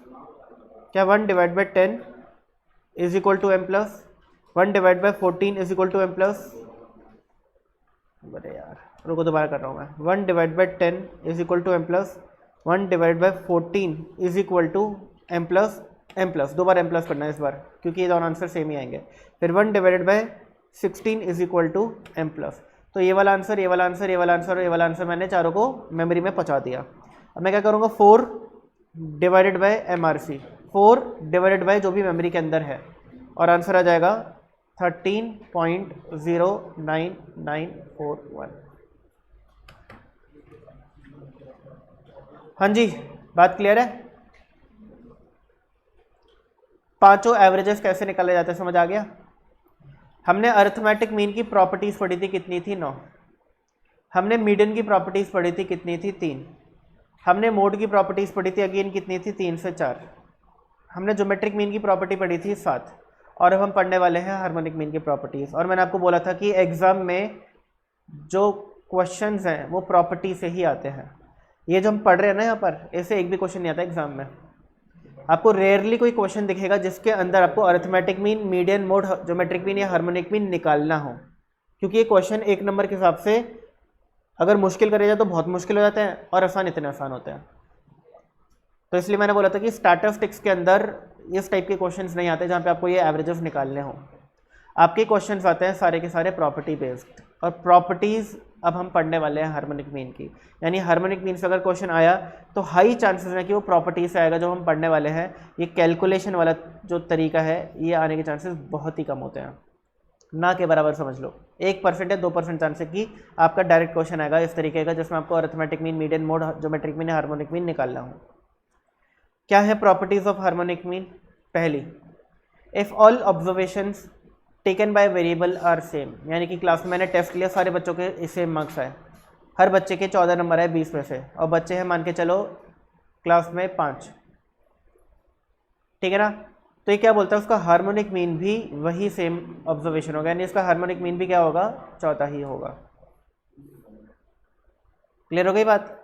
क्या 1 divide by 10 is equal to m plus, 1 divide by 14 is equal to m plus, अरे यार रुको दोबारा कर रहा हूँ मैं, 1 divide by 10 is equal to m plus, 1 divide by 14 is equal to m plus m+, 2 बार m+ करना है इस बार, क्योंकि ये दोनों आंसर सेम ही आएंगे। फिर 1 divided by 16 is equal to m+। तो ये वाला आंसर, ये वाला आंसर, ये वाला आंसर और ये वाला आंसर मैंने चारों को मेमोरी में पहुँचा दिया। अब मैं क्या करूँगा, 4 divided by MRC, 4 divided by जो भी मेमोरी के अंदर है, और आंसर आ जाएगा 13.09941। हाँ जी, बात क्लियर है? पांचों एवरेजेस कैसे निकाले जाते हैं समझ आ गया? हमने अरिथमेटिक मीन की प्रॉपर्टीज पढ़ी थी, कितनी थी? 9। हमने मीडियन की प्रॉपर्टीज पढ़ी थी, कितनी थी? 3। हमने मोड की प्रॉपर्टीज पढ़ी थी, अगेन कितनी थी? 3 से 4। हमने ज्योमेट्रिक मीन की प्रॉपर्टी पढ़ी थी 7, और अब हम पढ़ने वाले हैं हार्मोनिक मीन की प्रॉपर्टीज। और मैंने आपको बोला था कि एग्जाम में जो क्वेश्चंस हैं वो प्रॉपर्टी से ही आते हैं। ये जो हम पढ़ रहे हैं ना यहाँ पर, ऐसे एक भी क्वेश्चन नहीं आता एग्जाम में। आपको रेयरली कोई क्वेश्चन दिखेगा जिसके अंदर आपको arithmetic mean, median, mode, geometric mean या हार्मोनिक मीन निकालना हो, क्योंकि ये क्वेश्चन 1 नंबर के हिसाब से अगर मुश्किल करे जाए तो बहुत मुश्किल हो जाते हैं, और आसान इतने आसान होते हैं। तो इसलिए मैंने बोला था कि स्टैटिस्टिक्स के अंदर इस टाइप के क्वेश्चंस नहीं आते जहाँ पे आपको ये एवरेजेस निकालने हो। आपके क्वेश्चंस आते हैं सारे के सारे प्रॉपर्टी बेस्ड, और प्रॉपर्टीज़ अब हम पढ़ने वाले हैं हार्मोनिक मीन की। यानी हार्मोनिक मीन से अगर क्वेश्चन आया तो हाई चांसेस है कि वो प्रॉपर्टी से आएगा जो हम पढ़ने वाले हैं। ये कैलकुलेशन वाला जो तरीका है ये आने के चांसेस बहुत ही कम होते हैं, ना के बराबर समझ लो। 1% या 2% चांस है कि आपका डायरेक्ट क्वेश्चन आएगा इस तरीके का, जिसमें आपको arithmetic mean, median, mode, geometric mean या हार्मोनिक मीन निकालना हो। क्या है प्रॉपर्टीज ऑफ हार्मोनिक मीन? पहली, if all observations taken by variable are same, यानी कि क्लास में मैंने टेस्ट लिया, सारे बच्चों के सेम मार्क्स आए, हर बच्चे के 14 नंबर आए 20 में से, और बच्चे हैं मान के चलो क्लास में 5, ठीक है ना? तो ये क्या बोलता है, उसका हार्मोनिक मीन भी वही सेम ऑब्जर्वेशन होगा, यानी इसका हार्मोनिक मीन भी क्या होगा? 14 ही होगा। क्लियर हो गई बात?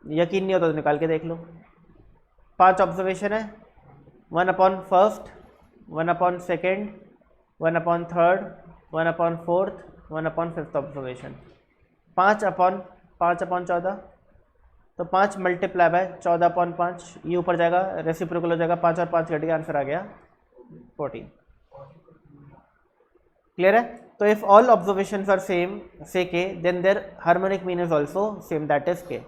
यकीन नहीं होता तो निकाल के देख लो। 5 ऑब्जर्वेशन है, 1/1, 1/2, 1/3, 1/4, 1/5 ऑब्जर्वेशन। 5/14, तो 5 मल्टीप्लाई बाय 14/5, ये ऊपर जाएगा, रेसिप्रोकल हो जाएगा, 5 और 5 घट गया, आंसर आ गया 14। क्लियर है? तो if all observations are same से K, then their harmonic mean is also same, that is K.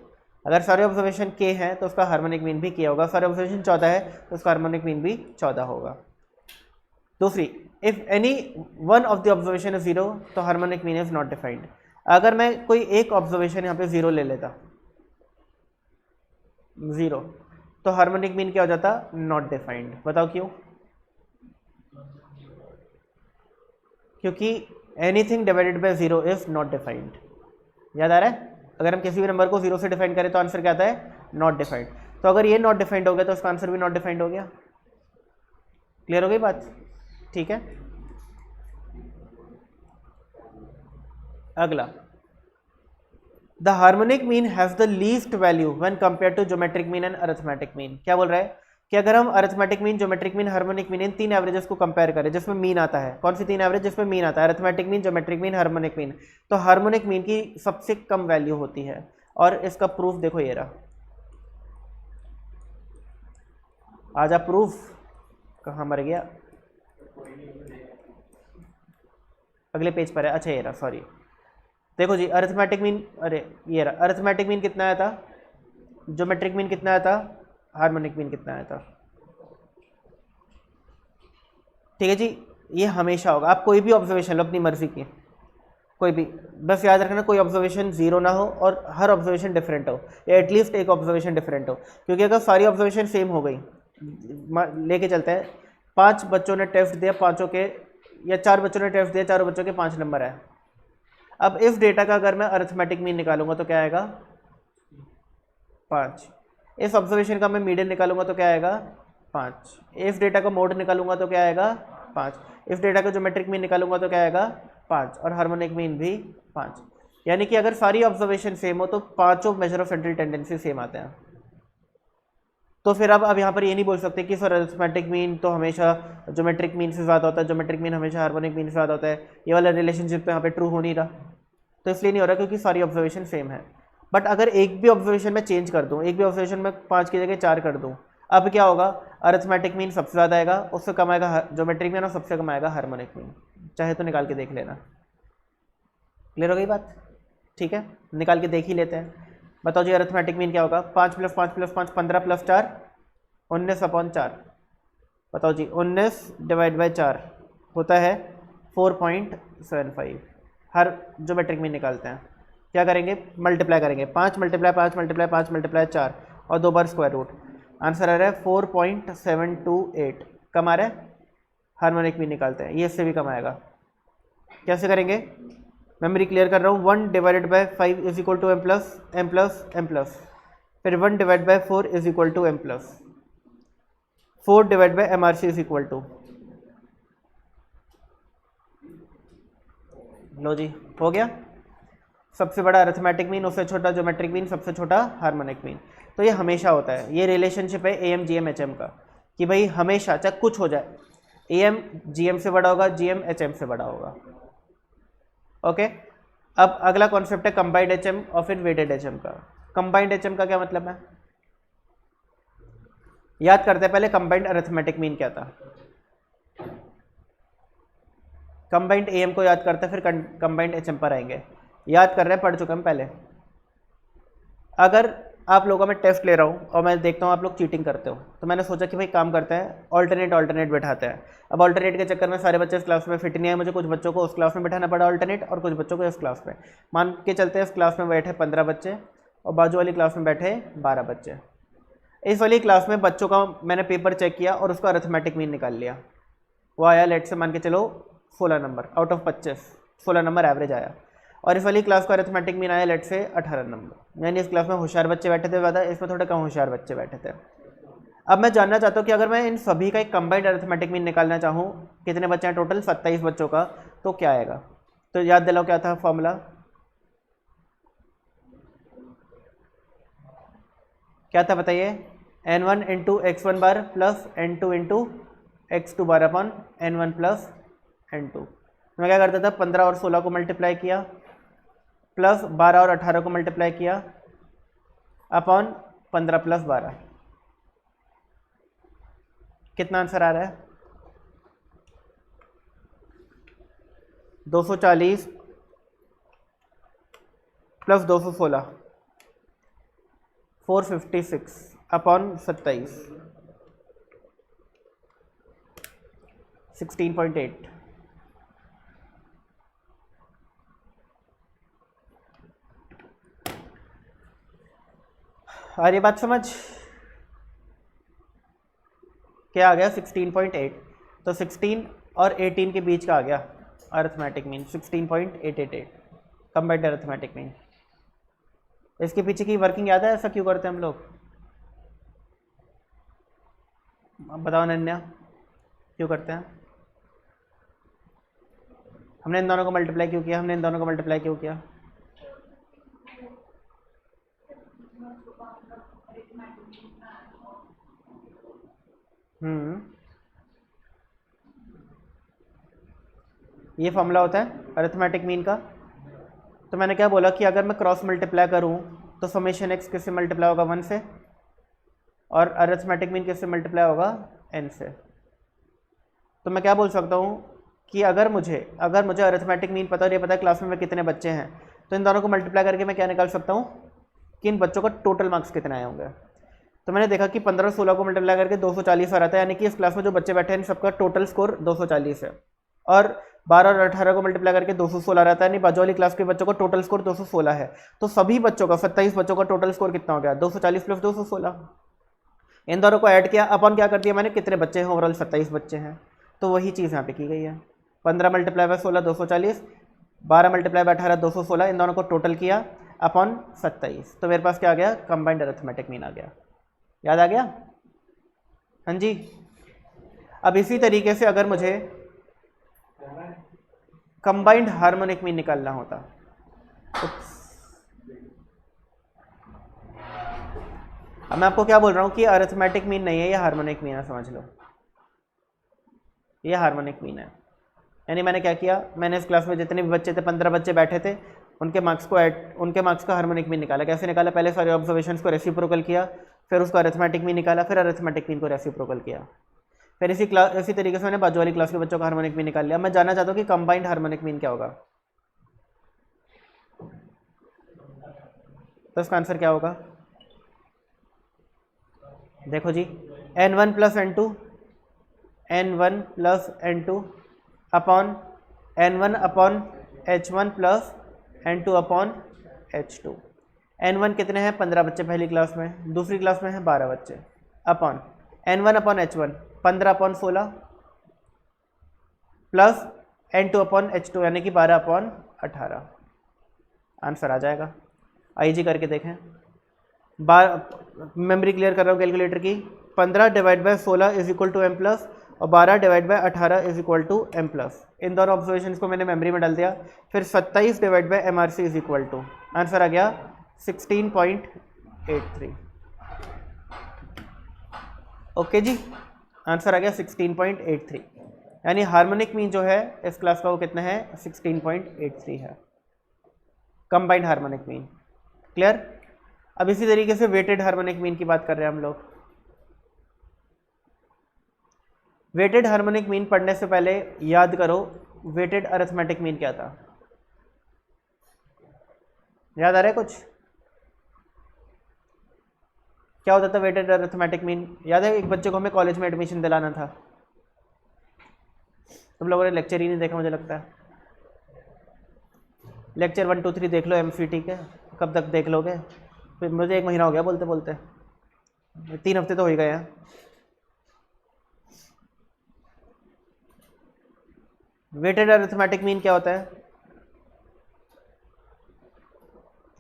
अगर सारे ऑब्जर्वेशन के हैं तो उसका हार्मोनिक मीन भी के होगा, सारे ऑब्जर्वेशन 14 है तो उसका हार्मोनिक मीन भी 14 होगा। दूसरी, if any one of the observation is 0 तो harmonic mean is not defined. अगर मैं कोई एक ऑब्जर्वेशन यहाँ पे 0 ले लेता, 0, तो हार्मोनिक मीन क्या हो जाता? Not defined. बताओ क्यों? क्योंकि anything divided by 0 is not defined. याद आ रहा है? अगर हम किसी भी नंबर को 0 से डिफाइन करें तो आंसर क्या आता है? Not defined. तो अगर ये नॉट डिफाइंड हो गया तो उसका आंसर भी नॉट डिफाइंड हो गया। क्लियर हो गई बात? ठीक है। अगला, the harmonic mean has the least value when compare to geometric mean and arithmetic mean. क्या बोल रहा है कि अगर हम arithmetic mean, geometric mean, harmonic mean, इन 3 एवरेजेस को कंपेयर करें जिसमें मीन आता है, कौन सी 3 एवरेज जिसमें मीन आता है? Arithmetic mean, geometric mean, harmonic mean. तो हार्मोनिक मीन की सबसे कम वैल्यू होती है, और इसका प्रूफ देखो ये रहा। आजा प्रूफ, कहाँ मर गया? अगले पेज पर है, अच्छा ये रहा, सॉरी। देखो जी, अरिथमेटिक मीन, अरे ये रहा, अरिथमेटिक मीन कितना आया था, ज्योमेट्रिक मीन कितना आया था, हार्मोनिक मीन कितना आया था। ठीक है जी, ये हमेशा होगा। आप कोई भी ऑब्जर्वेशन लो अपनी मर्जी की, कोई भी, बस याद रखना कोई ऑब्जर्वेशन 0 ना हो और हर ऑब्जर्वेशन डिफरेंट हो, या एटलीस्ट एक ऑब्जर्वेशन डिफरेंट हो। क्योंकि अगर सारी ऑब्जर्वेशन सेम हो गई, लेके चलते हैं 5 बच्चों ने टेस्ट दिया, 5 के, या 4 बच्चों ने टेस्ट दिया, 4 बच्चों के 5 नंबर है। अब इस डेटा का अगर मैं अरिथमेटिक मीन निकालूंगा तो क्या आएगा? 5। इस ऑब्जर्वेशन का मैं मीडियन निकालूंगा तो क्या आएगा? 5। इस डेटा का मोड निकालूंगा तो क्या आएगा? 5। इस डेटा का ज्योमेट्रिक मीन निकालूंगा तो क्या आएगा? 5। और हार्मोनिक मीन भी 5। यानी कि अगर सारी ऑब्जर्वेशन सेम हो तो पांचों measure of central tendency same आते हैं। तो फिर अब यहाँ पर ये नहीं बोल सकते कि सर अरिथमेटिक मीन तो हमेशा ज्योमेट्रिक मीन से ज़्यादा होता है, ज्योमेट्रिक मीन हमेशा हार्मोनिक मीन से ज़्यादा होता है। ये वाला रिलेशनशिप तो यहाँ पे ट्रू हो नहीं रहा, तो इसलिए नहीं हो रहा क्योंकि सारी ऑब्जर्वेशन सेम है। बट अगर एक भी ऑब्जर्वेशन में चेंज कर दूँ, एक भी ऑब्जर्वेशन में 5 की जगह 4 कर दूँ, अब क्या होगा? अरिथमेटिक मीन सबसे ज़्यादा आएगा, उससे कम आएगा ज्योमेट्रिक मीन और सबसे कम आएगा हार्मोनिक मीन। चाहे तो निकाल के देख लेना। क्लियर हो गई बात? ठीक है, निकाल के देख ही लेते हैं। बताओ जी अरिथमेटिक मीन क्या होगा? 5 + 5 + 5 15 + 4 19/4। बताओ जी 19/4 होता है 4.75। हर ज्योमेट्रिक मीन निकालते हैं, क्या करेंगे? मल्टीप्लाई करेंगे, 5 × 5 × 5 × 4 और 2 बार स्क्वायर रूट। आंसर आ रहा है 4.728। कम आ रहा है? हार्मोनिक मीन निकालते हैं, ये इससे भी कम आएगा। कैसे करेंगे? मेमोरी क्लियर कर रहा हूँ। 1/5 = m+m+m+, फिर 1/4 = m+, 4/MRC = लो जी हो गया। सबसे बड़ा अरिथमेटिक मीन, उससे छोटा ज्योमेट्रिक मीन, सबसे छोटा हार्मोनिक मीन। तो ये हमेशा होता है, ये रिलेशनशिप है AM GM HM का, कि भाई हमेशा चाहे कुछ हो जाए AM GM से बड़ा होगा, GM HM से बड़ा होगा। ओके, अब अगला कॉन्सेप्ट है कंबाइंड HM और फिर वेटेड HM का। कंबाइंड HM का क्या मतलब है? याद करते हैं पहले कंबाइंड अरिथमेटिक मीन क्या था। कंबाइंड AM को याद करते हैं, फिर कंबाइंड HM पर आएंगे। याद कर रहे हैं, पढ़ चुके हम पहले। अगर आप लोगों में टेस्ट ले रहा हूँ और मैं देखता हूँ आप लोग चीटिंग करते हो, तो मैंने सोचा कि भाई काम करते हैं, ऑल्टरनेट बैठाते हैं। अब ऑल्टरनेट के चक्कर में सारे बच्चे इस क्लास में फिट नहीं आए, मुझे कुछ बच्चों को उस क्लास में बैठाना पड़ा ऑल्टरनेट, और कुछ बच्चों को इस क्लास में। मान के चलते हैं इस क्लास में बैठे 15 बच्चे और बाजू वाली क्लास में बैठे 12 बच्चे। इस वाली क्लास में बच्चों का मैंने पेपर चेक किया और उसका अरिथमेटिक मीन निकाल लिया। वो आया लेट से मान के चलो 16 number out of 25, 16 number average आया। और इस वाली क्लास का अरिथमेटिक मीन आया लेट से 18 नंबर, यानी इस क्लास में होशियार बच्चे बैठे थे ज़्यादा, इसमें थोड़े कम होशियार बच्चे बैठे थे। अब मैं जानना चाहता हूँ कि अगर मैं इन सभी का एक कंबाइंड अरिथमेटिक मीन निकालना चाहूँ, कितने बच्चे हैं टोटल? 27 बच्चों का, तो क्या आएगा? तो याद दिलाओ क्या था फॉर्मूला? क्या था बताइए? n1 × x1 bar plus n2 × x2 bar upon n1 plus n2। मैं क्या करता था? 15 और 16 को मल्टीप्लाई किया, प्लस 12 और 18 को मल्टीप्लाई किया, अपॉन 15 + 12। कितना आंसर आ रहा है? 240 प्लस 216, 456 अपॉन 27, 16.8। आ रही बात समझ? क्या आ गया? 16.8। तो 16 और 18 के बीच का आ गया arithmetic mean, 16.888 combined arithmetic mean. इसके पीछे की वर्किंग याद है? ऐसा क्यों करते हैं हम लोग? बताओ नन्या, क्यों करते हैं? हमने इन दोनों को मल्टीप्लाई क्यों किया? हमने इन दोनों को मल्टीप्लाई क्यों किया? ये फॉर्मूला होता है अरिथमेटिक मीन का। तो मैंने क्या बोला कि अगर मैं क्रॉस मल्टीप्लाई करूं तो समेशन x किससे मल्टीप्लाई होगा? 1 से, और अरिथमेटिक मीन किससे मल्टीप्लाई होगा? n से। तो मैं क्या बोल सकता हूं कि अगर मुझे अरिथमेटिक मीन पता नहीं पता क्लास में कितने बच्चे हैं, तो इन दोनों को मल्टीप्लाई करके मैं क्या निकाल सकता हूं कि इन बच्चों का टोटल मार्क्स कितने आए होंगे। तो मैंने देखा कि 15 और 16 को मल्टीप्लाई करके 240 आ रहा था, यानी कि इस क्लास में जो बच्चे बैठे हैं इन सबका टोटल स्कोर 240 है। और 12 और 18 को मल्टीप्लाई करके 216 रहता है, यानी बाजू वाली क्लास के बच्चों का टोटल स्कोर 216 है। तो सभी बच्चों का 27 बच्चों का टोटल स्कोर कितना हो गया? 240 + 216। इन दोनों को ऐड किया, अपन क्या कर दिया मैंने? कितने बच्चे हैं ओवरऑल? 27 बच्चे हैं। तो वही चीज़ यहाँ पे की गई है। 15 × 16 240, 12 × 18 216, इन दोनों को टोटल किया अपॉन 27। तो मेरे पास क्या आ गया? कंबाइंड अरिथमेटिक मीन आ गया। याद आ गया? हाँ जी। अब इसी तरीके से अगर मुझे कंबाइंड हार्मोनिक मीन निकालना होता, अब मैं आपको क्या बोल रहा हूँ कि अरिथमेटिक मीन नहीं है, ये हार्मोनिक मीन है, समझ लो ये हार्मोनिक मीन है। यानी मैंने क्या किया? मैंने इस क्लास में जितने भी बच्चे थे 15 बच्चे बैठे थे, उनके मार्क्स का हार्मोनिक मीन निकाला। कैसे निकाला? पहले सारे ऑब्जर्वेशंस को रेसिप्रोकल किया, फिर उसका अरिथमेटिक मीन निकाला, फिर अरिथमेटिक मीन को रेसिप्रोकल किया, फिर इसी तरीके से मैंने बाजू वाली क्लास के बच्चों का हार्मोनिक मीन निकाल लिया। मैं जानना चाहता हूँ कि कंबाइंड हार्मोनिक मीन क्या होगा, तो इसका आंसर क्या होगा? देखो जी, N1 plus N2 upon N1 upon H1 plus N2 upon H2। N1 कितने हैं? 15 बच्चे पहली क्लास में, दूसरी क्लास में है 12 बच्चे, upon N1 upon H1 15 upon 16 plus N2 upon H2 यानी कि 12 अपॉन 18। आंसर आ जाएगा। आइए जी करके देखें। मेमोरी क्लियर कर रहा हूँ कैलकुलेटर की। 15 divide by 16 is equal to M plus और 12 divide by 18 is equal to M plus. इन दोनों ऑब्जर्वेशन को मैंने मेमोरी में डाल दिया। फिर 27 divide by M R C is equal to, answer आ गया 16.83। ओके जी, आंसर आ गया 16.83। यानी हार्मोनिक मीन जो है इस क्लास का वो कितना है? 16.83 है, कंबाइंड हार्मोनिक मीन। क्लियर? अब इसी तरीके से वेटेड हार्मोनिक मीन की बात कर रहे हैं हम लोग। वेटेड हार्मोनिक मीन पढ़ने से पहले याद करो वेटेड अरिथमेटिक मीन क्या था। याद आ रहा है कुछ? क्या होता था वेटेड अरिथमेटिक मीन? याद है? एक बच्चे को हमें कॉलेज में एडमिशन दिलाना था, तुम लोगों ने लेक्चर ही नहीं देखा मुझे लगता है। लेक्चर 1, 2, 3 देख लो एमसीटी के, कब तक देख लोगे? फिर मुझे 1 महीना हो गया बोलते बोलते, 3 हफ्ते तो हो ही गए हैं। वेटेड अरिथमेटिक मीन क्या होता है?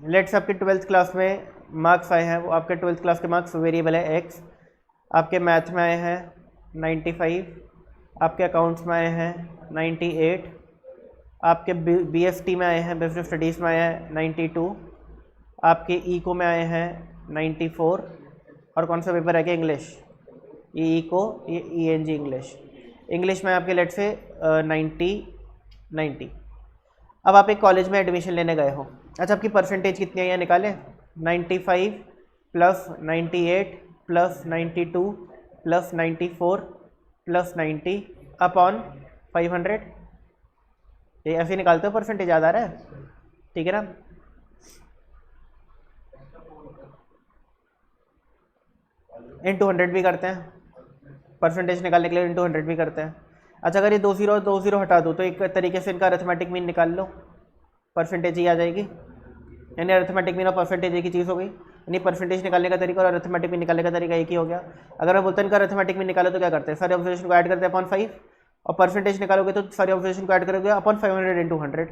लेट्स आपके 12th क्लास में मार्क्स आए हैं, वो आपके 12th क्लास के मार्क्स वेरिएबल है एक्स, आपके मैथ में आए हैं 95, आपके अकाउंट्स में आए हैं 98, आपके बीएसटी में आए हैं, बिजनेस स्टडीज़ में आए हैं 92, आपके इको में आए हैं 94, और कौन सा पेपर है कि इंग्लिश, ये इको, ये ईएनजी इंग्लिश में आपके लेट से 90। अब आप एक कॉलेज में एडमिशन लेने गए हो। अच्छा, आपकी परसेंटेज कितनी है? यहाँ निकालें। 95 plus 98 plus 92 plus 94 plus 90 upon 500। ये ऐसे निकालते हो परसेंटेज, याद आ रहा है? ठीक है ना? इंटू 100 भी करते हैं, परसेंटेज निकालने के लिए इंटू 100 भी करते हैं। अच्छा, अगर ये 2 0 हटा दो तो एक तरीके से इनका अरिथमेटिक मीन निकाल लो, परसेंटेज ही आ जाएगी। यानी अरिथमेटिक मीन और परसेंटेज एक ही चीज़ हो गई। यानी परसेंटेज निकालने का तरीका और अरिथमेटिक मीन निकालने का तरीका एक ही हो गया। अगर मैं बोलता हूँ इनका अरिथमेटिक मीन निकालो तो क्या करते हैं? सारे ऑब्जर्वेशन को ऐड करते हैं अपॉन 5, और परसेंटेज निकालोगे तो सारे ऑब्जर्वेशन को ऐड करोगे अपॉन 500 इंटू 100।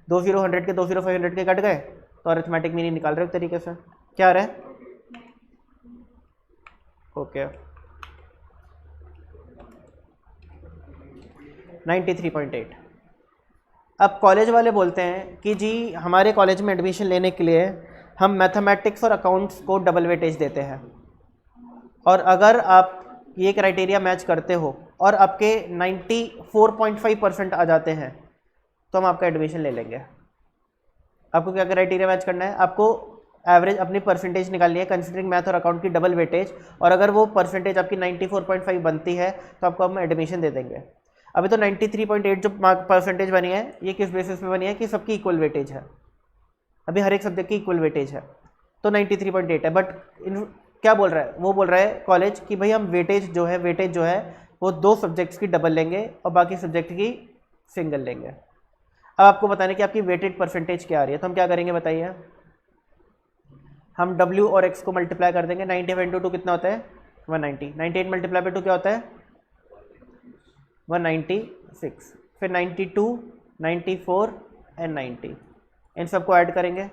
2 0 100 के 2 0 500 के कट गए, तो अरिथमेटिक मीन निकाल रहे हो तरीके से। क्या आ रहा है? ओके, 93.8। अब कॉलेज वाले बोलते हैं कि जी हमारे कॉलेज में एडमिशन लेने के लिए हम मैथमेटिक्स और अकाउंट्स को डबल वेटेज देते हैं, और अगर आप ये क्राइटेरिया मैच करते हो और आपके 94.5% आ जाते हैं तो हम आपका एडमिशन ले लेंगे। आपको क्या क्राइटेरिया मैच करना है? आपको एवरेज अपनी परसेंटेज निकालनी है कंसिडरिंग मैथ और अकाउंट की डबल वेटेज, और अगर वो परसेंटेज आपकी 94.5 बनती है तो आपको हम एडमिशन दे देंगे। अभी तो 93.8 जो परसेंटेज बनी है ये किस बेसिस पे बनी है कि सबकी इक्वल वेटेज है, अभी हर एक सब्जेक्ट की इक्वल वेटेज है, तो 93.8 है। बट क्या बोल रहा है? वो बोल रहा है कॉलेज कि भाई हम वेटेज जो है वो 2 सब्जेक्ट्स की डबल लेंगे और बाकी सब्जेक्ट की सिंगल लेंगे। अब आपको बताने कि आपकी वेटेड परसेंटेज क्या आ रही है, तो हम क्या करेंगे बताइए? हम W और X को मल्टीप्लाई कर देंगे। 95 इंटू 2 कितना होता है? 190। 98 मल्टीप्लाई बाई 2 क्या होता है? 196। फिर 92, 94 एंड 90, इन सबको ऐड करेंगे।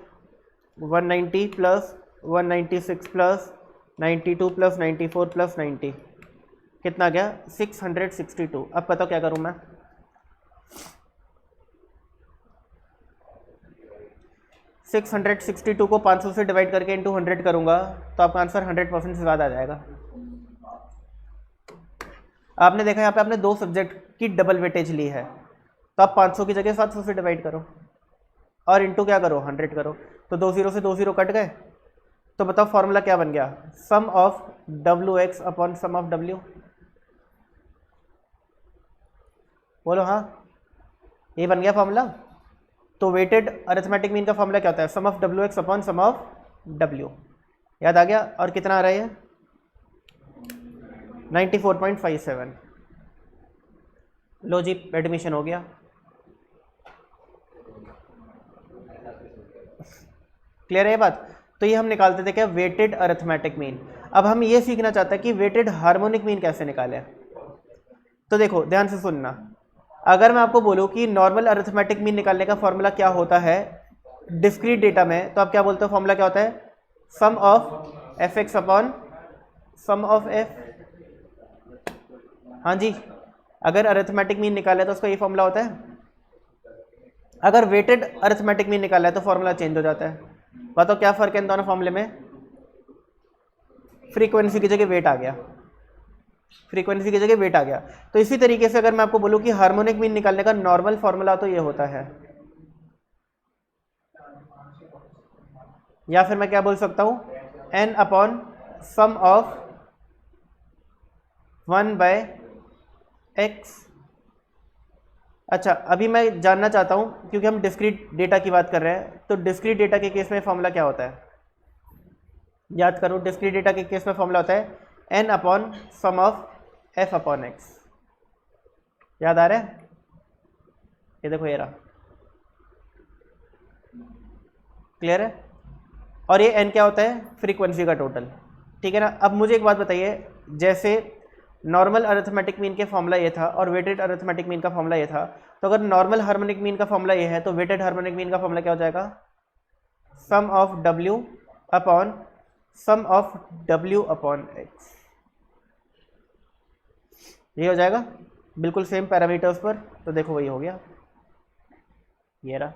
190 प्लस 196 प्लस 92 प्लस 94 प्लस 90 कितना गया? 662। अब बताओ क्या करूं मैं? सिक्स 662 को 500 से डिवाइड करके इंटू 100 करूंगा तो आपका आंसर 100% से ज़्यादा आ जाएगा। आपने देखा यहाँ पे आपने 2 सब्जेक्ट की डबल वेटेज ली है, तो आप 500 की जगह 700 से डिवाइड करो और इंटू क्या करो? 100 करो, तो 2 0 से 2 0 कट गए, तो बताओ फॉर्मूला क्या बन गया, sum of WX upon sum of W। बोलो हाँ, ये बन गया फॉर्मूला। तो वेटेड अरिथमेटिक मीन का फॉर्मूला क्या होता है, sum of WX upon sum of W। याद आ गया। और कितना आ रहा है, 94.57। लो जी, एडमिशन हो गया। क्लियर है ये बात। तो ये हम निकालते थे क्या, वेटेड अरिथमेटिक मीन। अब हम ये सीखना चाहते हैं कि वेटेड हार्मोनिक मीन कैसे निकालें। तो देखो ध्यान से सुनना, अगर मैं आपको बोलूं कि नॉर्मल अरिथमेटिक मीन निकालने का फॉर्मूला क्या होता है डिस्क्रीट डेटा में, तो आप क्या बोलते हो, फॉर्मूला क्या होता है, sum of fx upon sum of f। हाँ जी, अगर अरिथमेटिक मीन निकाला है तो उसका ये फॉर्मूला होता है। अगर वेटेड अरिथमेटिक मीन निकाला है तो फॉर्मूला चेंज हो जाता है। बताओ क्या फर्क है इन दोनों फॉर्मूले में, फ्रीक्वेंसी की जगह वेट आ गया, फ्रीक्वेंसी की जगह वेट आ गया। तो इसी तरीके से अगर मैं आपको बोलूं कि हार्मोनिक मीन निकालने का नॉर्मल फॉर्मूला तो ये होता है, या फिर मैं क्या बोल सकता हूं, n upon sum of 1/x। अच्छा, अभी मैं जानना चाहता हूं, क्योंकि हम डिस्क्रीट डेटा की बात कर रहे हैं, तो डिस्क्रीट डेटा के केस में फॉर्मूला क्या होता है, याद करो। डिस्क्रीट डेटा के केस में फॉर्मूला होता है n upon sum of f upon x। याद आ रहा है, ये देखो ये रहा, क्लियर है। और ये n क्या होता है, फ्रीक्वेंसी का टोटल, ठीक है ना। अब मुझे एक बात बताइए, जैसे नॉर्मल अरिथमेटिक मीन के फॉर्मूला ये था और वेटेड अरिथमेटिक मीन का फॉर्मूला ये था, तो अगर नॉर्मल हार्मोनिक मीन का फॉर्मूला ये है तो वेटेड हार्मोनिक मीन का फॉर्मूला क्या हो जाएगा, sum of W upon sum of W upon x। ये हो जाएगा बिल्कुल सेम पैरामीटर्स पर। तो देखो वही हो गया, ये रहा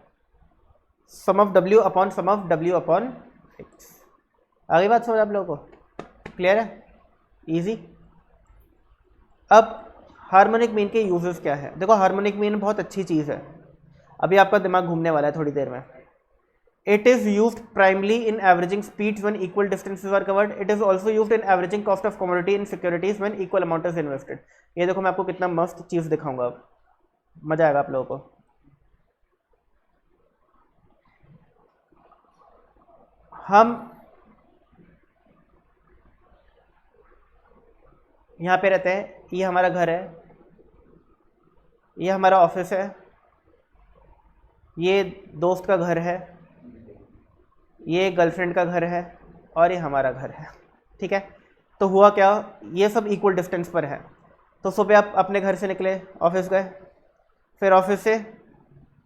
sum of W upon sum of W upon x। आगे बात समझ आप लोगों को, क्लियर है, इजी। अब हार्मोनिक मीन के यूजेस क्या है, देखो हार्मोनिक मीन बहुत अच्छी चीज़ है, अभी आपका दिमाग घूमने वाला है थोड़ी देर में। It is used primarily in averaging speeds when equal distances are covered. It is also used in averaging cost of commodity in securities when equal amount is invested. ये देखो मैं आपको कितना मस्त चीज़ दिखाऊंगा, अब मजा आएगा आप लोगों को। हम यहाँ पे रहते हैं, ये हमारा घर है, ये हमारा ऑफिस है, ये दोस्त का घर है, ये गर्लफ्रेंड का घर है, और ये हमारा घर है, ठीक है। तो हुआ क्या, ये सब इक्वल डिस्टेंस पर है। तो सुबह आप अपने घर से निकले, ऑफिस गए, फिर ऑफिस से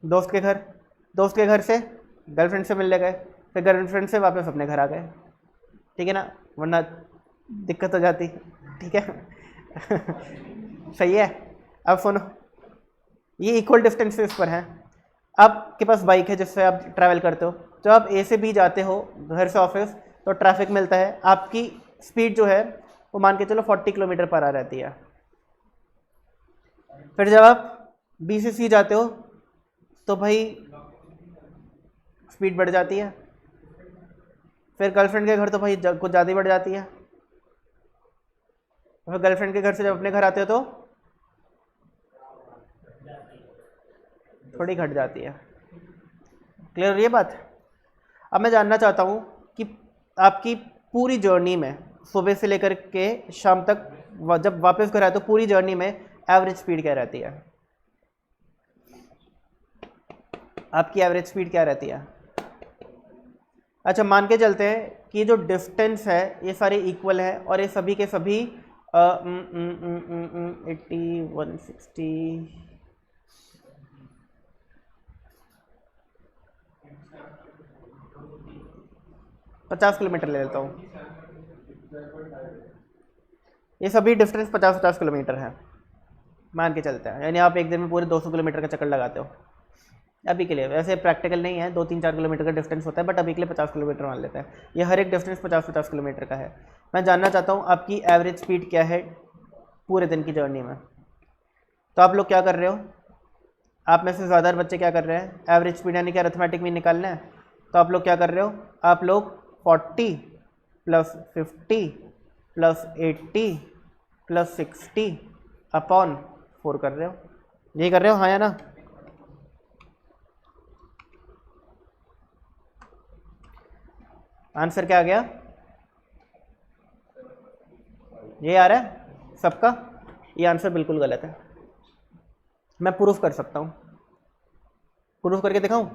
दोस्त के घर, दोस्त के घर से गर्लफ्रेंड से मिलने गए, फिर गर्लफ्रेंड से वापस अपने घर आ गए, ठीक है ना, वरना दिक्कत हो जाती, ठीक है। सही है। अब सुनो, ये इक्वल डिस्टेंसेस पर हैं। आपके पास बाइक है जिससे आप ट्रैवल करते हो, जब आप ए से बी जाते हो घर से ऑफिस तो ट्रैफिक मिलता है, आपकी स्पीड जो है वो मान के चलो 40 किलोमीटर पर आ रहती है। फिर जब आप बी से सी जाते हो तो भाई स्पीड बढ़ जाती है, फिर गर्लफ्रेंड के घर तो भाई कुछ ज़्यादा ही बढ़ जाती है, फिर गर्लफ्रेंड के घर से जब अपने घर आते हो तो थोड़ी घट जाती है। क्लियर ये बात। अब मैं जानना चाहता हूँ कि आपकी पूरी जर्नी में सुबह से लेकर के शाम तक जब वापस घर आए तो पूरी जर्नी में एवरेज स्पीड क्या रहती है, आपकी एवरेज स्पीड क्या रहती है। अच्छा, मान के चलते हैं कि जो डिस्टेंस है ये सारे इक्वल है और ये सभी के सभी 80 160 50 किलोमीटर ले लेता हूँ, ये सभी डिस्टेंस 50-50 किलोमीटर है मान के चलते हैं। यानी आप एक दिन में पूरे 200 किलोमीटर का चक्कर लगाते हो अभी के लिए। वैसे प्रैक्टिकल नहीं है, 2-3-4 किलोमीटर का डिस्टेंस होता है, बट अभी के लिए 50 किलोमीटर मान लेते हैं। ये हर एक डिस्टेंस 50-50 किलोमीटर का है। मैं जानना चाहता हूँ आपकी एवरेज स्पीड क्या है पूरे दिन की जर्नी में। तो आप लोग क्या कर रहे हो, आप में से ज़्यादातर बच्चे क्या कर रहे हैं, एवरेज स्पीड यानी कि अरिथमेटिक मीन निकालना है, तो आप लोग क्या कर रहे हो, आप लोग 40 प्लस 50 प्लस 80 प्लस 60 अपॉन 4 कर रहे हो, यही कर रहे हो हाँ या ना? आंसर क्या आ गया? ये आ रहा है सबका? ये आंसर बिल्कुल गलत है। मैं प्रूफ कर सकता हूँ, प्रूफ करके दिखाऊं?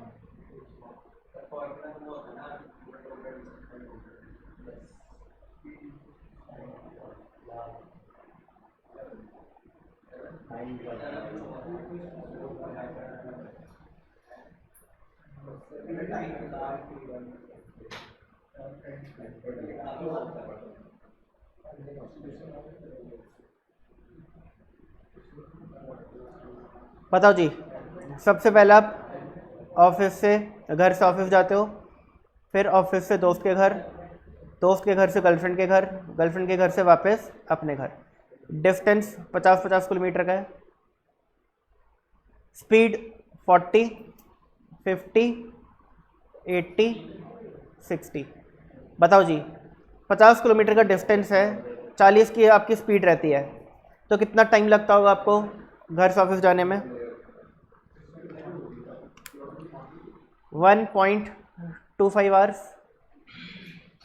बताओ जी, सबसे पहले आप ऑफिस से, घर से ऑफिस जाते हो, फिर ऑफिस से दोस्त के घर, दोस्त के घर से गर्लफ्रेंड के घर, गर्लफ्रेंड के घर से वापस अपने घर। डिस्टेंस 50-50 किलोमीटर का है। स्पीड 40, 50, 80, 60। बताओ जी, 50 किलोमीटर का डिस्टेंस है, 40 की आपकी स्पीड रहती है, तो कितना टाइम लगता होगा आपको घर से ऑफिस जाने में? 1.25 आवर्स,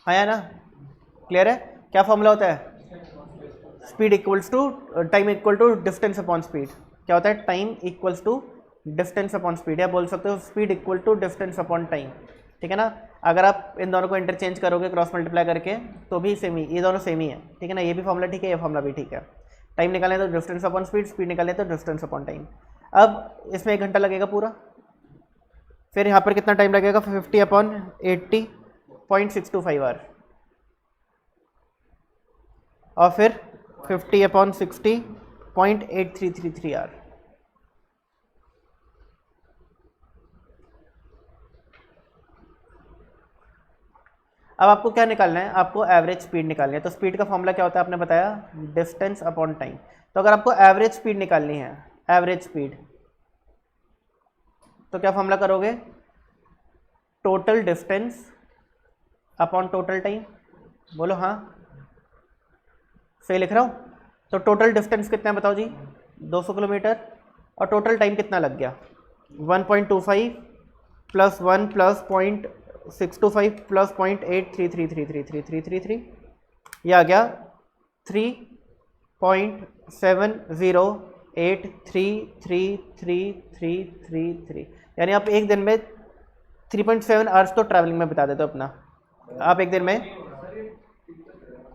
हाँ या ना? क्लियर है? क्या फॉर्मूला होता है? Speed equals to time equal to distance upon speed. क्या होता है? Time equals to distance upon speed, या बोल सकते हो speed equal to distance upon time. ठीक है ना? अगर आप इन दोनों को इंटरचेंज करोगे क्रॉस मल्टीप्लाई करके तो भी सेम ही, ये दोनों सेम ही है। ठीक है ना? ये भी फॉर्मूला ठीक है, ये फॉर्मूला भी ठीक है। टाइम निकालें तो डिस्टेंस अपॉन स्पीड, स्पीड निकालें तो डिस्टेंस अपॉन टाइम। अब इसमें 1 घंटा लगेगा पूरा। फिर यहाँ पर कितना टाइम लगेगा? 50 अपॉन 80, 0.625 आवर। और फिर 50 अपॉन 60, 0.8333 आवर। अब आपको क्या निकालना है? आपको एवरेज स्पीड निकालनी है। तो स्पीड का फॉर्मूला क्या होता है आपने बताया? Distance upon time. तो अगर आपको एवरेज स्पीड निकालनी है, एवरेज स्पीड, तो क्या फॉर्मूला करोगे? Total distance upon total time. बोलो हाँ, सही लिख रहा हूँ? तो टोटल डिस्टेंस कितना है बताओ जी? 200 किलोमीटर। और टोटल टाइम कितना लग गया? 1.25 प्लस 1 प्लस 0.625 प्लस 0.83333333, ये आ गया 3.70833333, यानी आप एक दिन में 3.7 आवर्स तो ट्रैवलिंग में बिता देते हो अपना। आप एक दिन में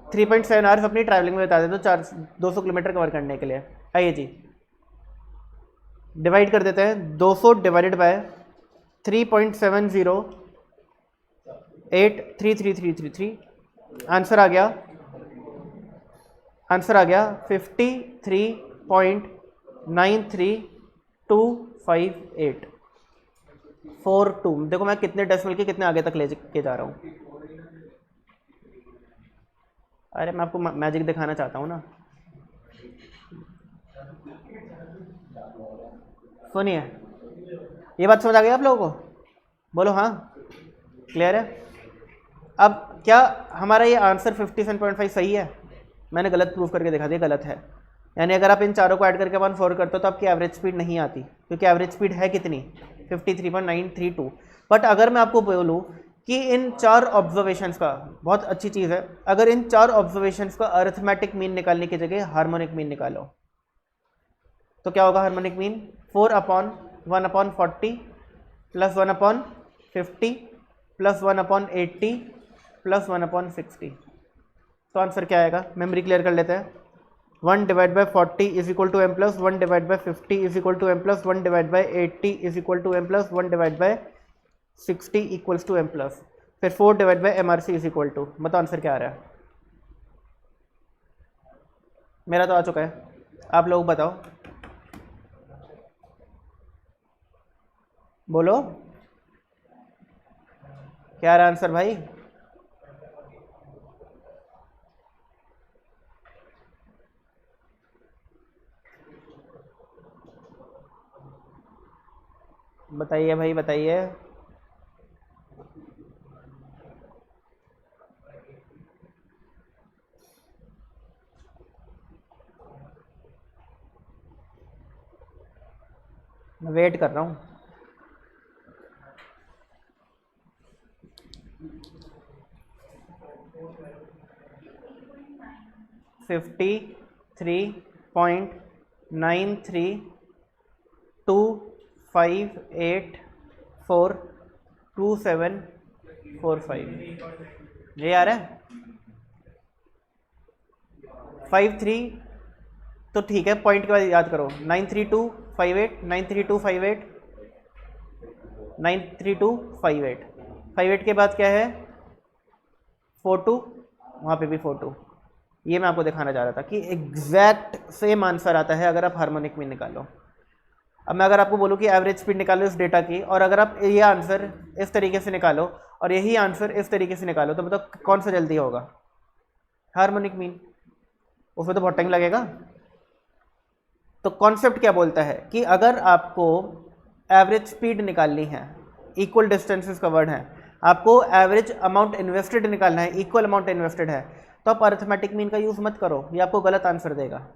3.7 आवर्स अपनी ट्रैवलिंग में बता देते हो 200 किलोमीटर कवर करने के लिए। आइए जी, डिवाइड कर देते हैं। 200 डिवाइडेड बाय 3.70833333, आंसर आ गया, आंसर आ गया 53.93258 42। देखो मैं कितने डेसिमल के कितने आगे तक ले के जा रहा हूँ। अरे मैं आपको मैजिक दिखाना चाहता हूँ ना। सुनिए, ये बात समझ आ गई आप लोगों को? बोलो हाँ, क्लियर है? अब क्या हमारा ये आंसर 57.5 सही है? मैंने गलत प्रूफ करके दिखा दिया, गलत है। यानी अगर आप इन चारों को ऐड करके 1/4 करते हो तो आपकी एवरेज स्पीड नहीं आती, क्योंकि एवरेज स्पीड है कितनी? 53.932। बट अगर मैं आपको बोलूँ कि इन 4 ऑब्जर्वेशंस का, बहुत अच्छी चीज़ है, अगर इन 4 ऑब्जर्वेशंस का अरिथमेटिक मीन निकालने की जगह हार्मोनिक मीन निकालो तो क्या होगा? Harmonic mean 4/1/40 plus 1/50 plus 1/80 plus 1/60। तो आंसर क्या आएगा? मेमोरी क्लियर कर लेते हैं। 1 divide by 40 is equal to M plus 1 divide by 50 is equal to M plus 1 divide by 80 is equal to M plus 1 divide by 60 equals to M plus, फिर 4 divide by M R C is equal to, बताओ answer क्या आ रहा है? मेरा तो आ चुका है, आप लोग बताओ, बोलो क्या रहा आंसर भाई? बताइए भाई, बताइए। मैं वेट कर रहा हूँ। $53.93,258,42745 ये आ रहा है 53 तो ठीक है, पॉइंट के बाद याद करो 93258 93258 93258 58 के बाद क्या है 42, वहाँ पे भी 42। ये मैं आपको दिखाना चाह रहा था कि एग्जैक्ट सेम आंसर आता है अगर आप हार्मोनिक मीन निकालो। अब मैं अगर आपको बोलूँ कि एवरेज स्पीड निकालो इस डेटा की, और अगर आप ये आंसर इस तरीके से निकालो और यही आंसर इस तरीके से निकालो, तो बताओ कौन सा जल्दी होगा? Harmonic mean. उसमें तो बहुत टाइम लगेगा। तो कॉन्सेप्ट क्या बोलता है कि अगर आपको एवरेज स्पीड निकालनी है, इक्वल डिस्टेंसेस कवर्ड है, आपको एवरेज अमाउंट इन्वेस्टेड निकालना है, इक्वल अमाउंट इन्वेस्टेड है, तो आप अरिथमेटिक मीन का यूज़ मत करो, ये आपको गलत आंसर देगा।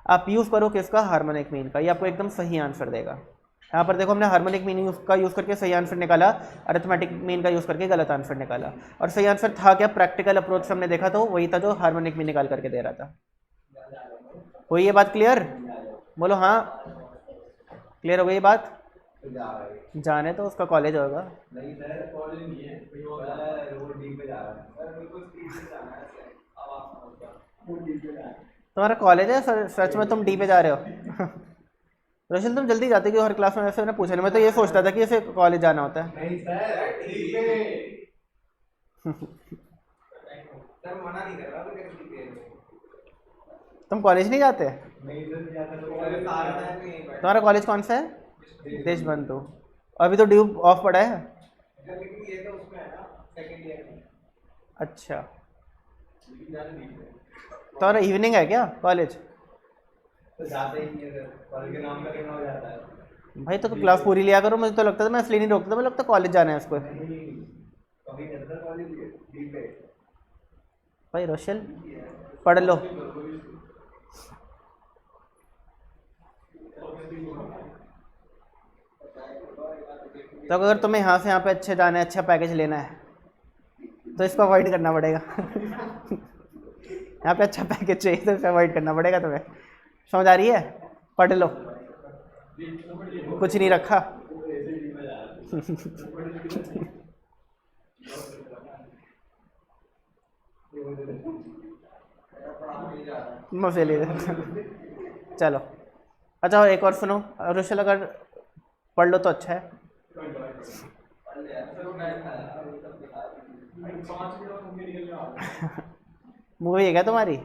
आप यूज़ करो किसका? हार्मोनिक मीन का, ये आपको एकदम सही आंसर देगा। यहाँ पर देखो हमने हार्मोनिक मीन का यूज़ करके सही आंसर निकाला, अरिथमेटिक मीन का यूज़ करके गलत आंसर निकाला। और सही आंसर था क्या? प्रैक्टिकल अप्रोच से हमने देखा तो वही था जो हार्मोनिक मीन निकाल करके दे रहा था। हुई ये बात क्लियर? बोलो हाँ, क्लियर हो गई ये बात? जाने तो उसका कॉलेज होगा। नहीं सर, कॉलेज नहीं है, वो डी पे जा रहा है सर, बिल्कुल स्पीड से जाना है सर। अब आप समझ गए, वो डी पे जा रहा है। तुम्हारा कॉलेज है सर? सच में तुम डी पे जा रहे हो? रोशन तुम जल्दी जाते क्यों हर क्लास में? वैसे मैंने पूछा नहीं, मैं तो ये सोचता था कि इसे कॉलेज जाना होता है। नहीं सर, डी पे सर मना नहीं कर रहा तो कैसे डी पे? तुम कॉलेज नहीं जाते? नहीं सर, जाता तो कॉलेज सारा टाइम नहीं है। तुम्हारा कॉलेज कौन सा है? देशबंधु। अभी तो ड्यू ऑफ पड़ा है। लेकिन ये तो उसमें है ना, सेकंड ईयर में। अच्छा, तुम्हारा इवनिंग है क्या कॉलेज? तो जाते ही नहीं है सर, कॉलेज के नाम का कहना हो जाता है। भाई तो क्लास पूरी लिया करो। मुझे तो लगता था, मैं इसलिए नहीं रोकता था, मुझे लगता कॉलेज जाना है उसको। नहीं, कभी जाता कॉलेज डी पे। भाई रोशन पढ़ लो। तो अगर तुम्हें यहाँ से यहाँ पे अच्छे जाना है, अच्छा पैकेज लेना है, तो इसको अवॉइड करना पड़ेगा। यहाँ पे अच्छा पैकेज चाहिए तो इसे अवॉइड करना पड़ेगा तुम्हें। समझ आ रही है? पढ़ लो, कुछ नहीं रखा। मजे ले चलो। अच्छा एक और सुनो रुशल, अगर पढ़ लो तो अच्छा है। मूवी है क्या तुम्हारी?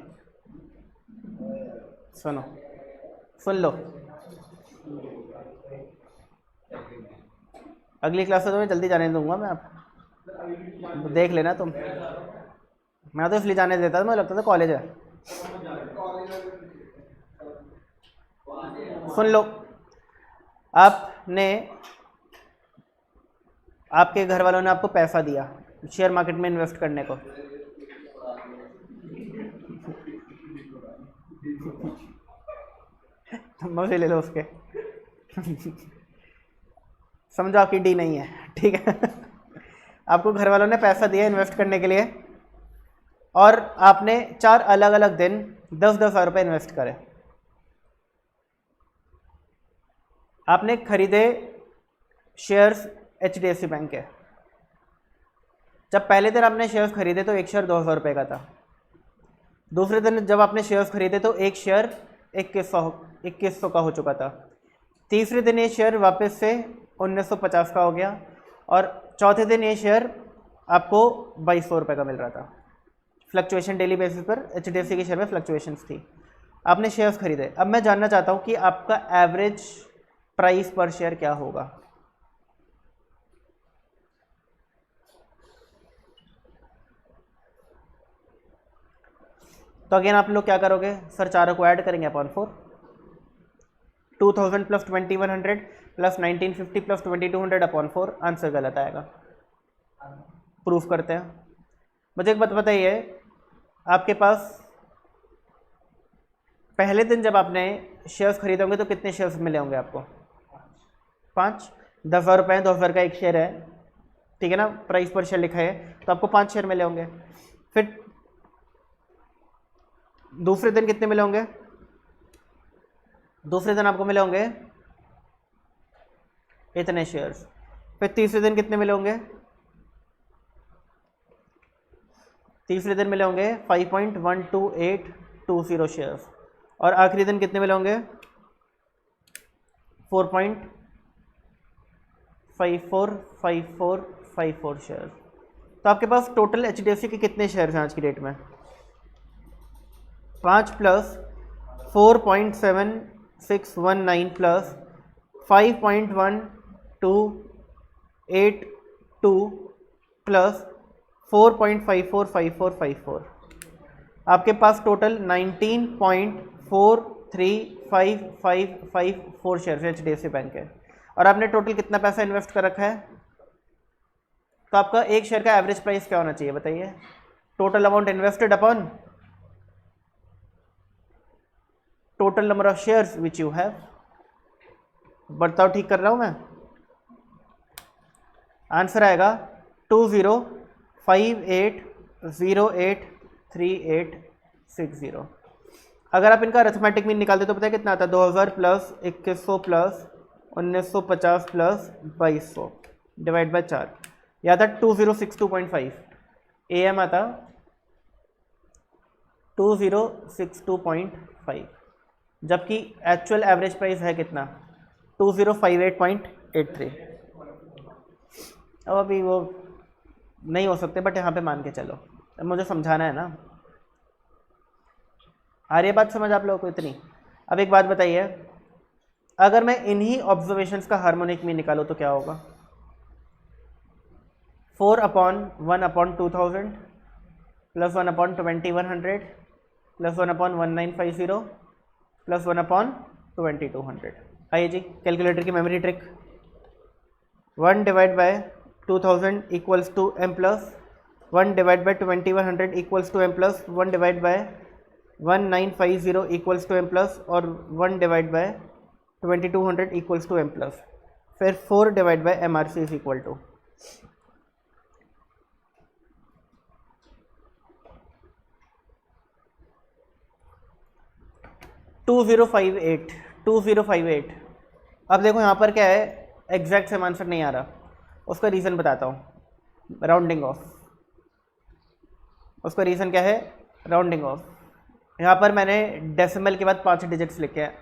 सुनो, सुन लो। अगली क्लास से तुम्हें जल्दी जाने दूंगा मैं। आप देख लेना तुम। मैं तो इसलिए जाने देता था, मुझे लगता था कॉलेज है। सुन लो, आपने, आपके घर वालों ने आपको पैसा दिया शेयर मार्केट में इन्वेस्ट करने को। मजे ले लो उसके। समझो आपकी डी नहीं है, ठीक है। आपको घर वालों ने पैसा दिया इन्वेस्ट करने के लिए, और आपने 4 अलग अलग दिन 10-10 हज़ार रुपये इन्वेस्ट करे। आपने खरीदे शेयर्स HDFC बैंक के। जब पहले दिन आपने शेयर्स खरीदे तो एक शेयर 2,000 रुपये का था। दूसरे दिन जब आपने शेयर्स खरीदे तो एक शेयर 2100 का हो चुका था। तीसरे दिन ये शेयर वापस से 1950 का हो गया, और चौथे दिन ये शेयर आपको 2200 रुपये का मिल रहा था। फ्लक्चुएशन डेली बेसिस पर HDFC के शेयर में फ्लक्चुएशंस थी। आपने शेयर्स खरीदे। अब मैं जानना चाहता हूँ कि आपका एवरेज प्राइस पर शेयर क्या होगा। तो अगेन आप लोग क्या करोगे सर? चारों को ऐड करेंगे upon 4। 2000 plus 2100 plus 1950 plus 2200 upon 4। Answer गलत आएगा। प्रूफ करते हैं। मुझे एक बात बताइए, आपके पास पहले दिन जब आपने शेयर्स खरीदे होंगे तो कितने शेयर्स मिले होंगे आपको? 5, 10,000 रुपये हैं, 2,000 का एक शेयर है, ठीक है ना, प्राइस पर शेयर लिखा है, तो आपको 5 शेयर मिले होंगे। फिर दूसरे दिन कितने मिले होंगे? दूसरे दिन आपको मिले होंगे इतने शेयर्स। फिर तीसरे दिन कितने मिले होंगे? तीसरे दिन मिले होंगे 5.12820 शेयर्स। और आखिरी दिन कितने मिले होंगे? 4.545454 शेयर। तो आपके पास टोटल HDFC के कितने शेयर हैं आज की डेट में? 5 प्लस 4.7619 प्लस 5.1282 प्लस 4.545454, आपके पास टोटल 19.435554 शेयर HDFC बैंक है। और आपने टोटल कितना पैसा इन्वेस्ट कर रखा है? तो आपका एक शेयर का एवरेज प्राइस क्या होना चाहिए बताइए? Total amount invested upon total number of shares which you have. बताओ ठीक कर रहा हूं मैं? आंसर आएगा 2058083860। अगर आप इनका अरिथमेटिक मीन निकालते तो पता है कितना आता है? 2000 plus 2100 plus 1950 plus 2200 divide by 4, यह आता 2062.5। AM आता 2062.5, जबकि एक्चुअल एवरेज प्राइस है कितना? 2058.83। अब अभी वो नहीं हो सकते, बट यहाँ पे मान के चलो, अब मुझे समझाना है ना। आ रही है बात समझ आप लोगों को इतनी? अब एक बात बताइए, अगर मैं इन्हीं ऑब्जर्वेशंस का हार्मोनिक मीन निकालूँ तो क्या होगा? 4/1/2000 प्लस 1/2100 प्लस 1/1950 प्लस 1/2200। आइए जी, कैलकुलेटर की memory trick. 1 divide by 2000 equals to m plus 1 divide by 2100 equals to m plus 1 divide by 1950 equals to m plus और 1 divide by 2200 equals to m plus. फिर 4 divide by MRC is equal to 2058। अब देखो यहाँ पर क्या है, exact same answer नहीं आ रहा, उसका रीज़न बताता हूँ, राउंडिंग ऑफ। उसका रीज़न क्या है? Rounding off. यहाँ पर मैंने डेसिमल के बाद 5 डिजिट्स लिखे हैं,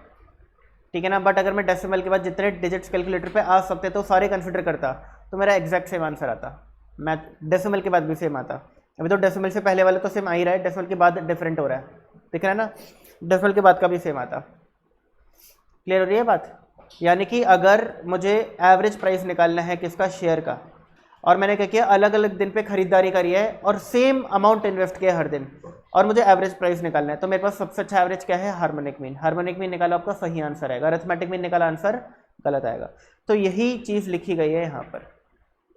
ठीक है ना, बट अगर मैं डेसिमल के बाद जितने डिजिट्स कैलकुलेटर पे आ सकते तो सारे कंसिडर करता तो मेरा एग्जैक्ट सेम आंसर आता। मैं डेसिमल के बाद भी सेम आता। अभी तो डेसिमल से पहले वाले तो सेम आ ही रहा है, डेसिमल के बाद डिफरेंट हो रहा है, दिख रहा है ना, डेसिमल के बाद का भी सेम आता। क्लियर हो रही है बात? यानी कि अगर मुझे एवरेज प्राइस निकालना है किसका? शेयर का, और मैंने क्या किया, अलग अलग दिन पे खरीदारी करी है और सेम अमाउंट इन्वेस्ट किया हर दिन, और मुझे एवरेज प्राइस निकालना है, तो मेरे पास सबसे अच्छा एवरेज क्या है? Harmonic mean. हार्मोनिक मीन निकाला आपका सही आंसर आएगा, अरिथमेटिक मीन निकाला आंसर गलत आएगा। तो यही चीज़ लिखी गई है यहाँ पर,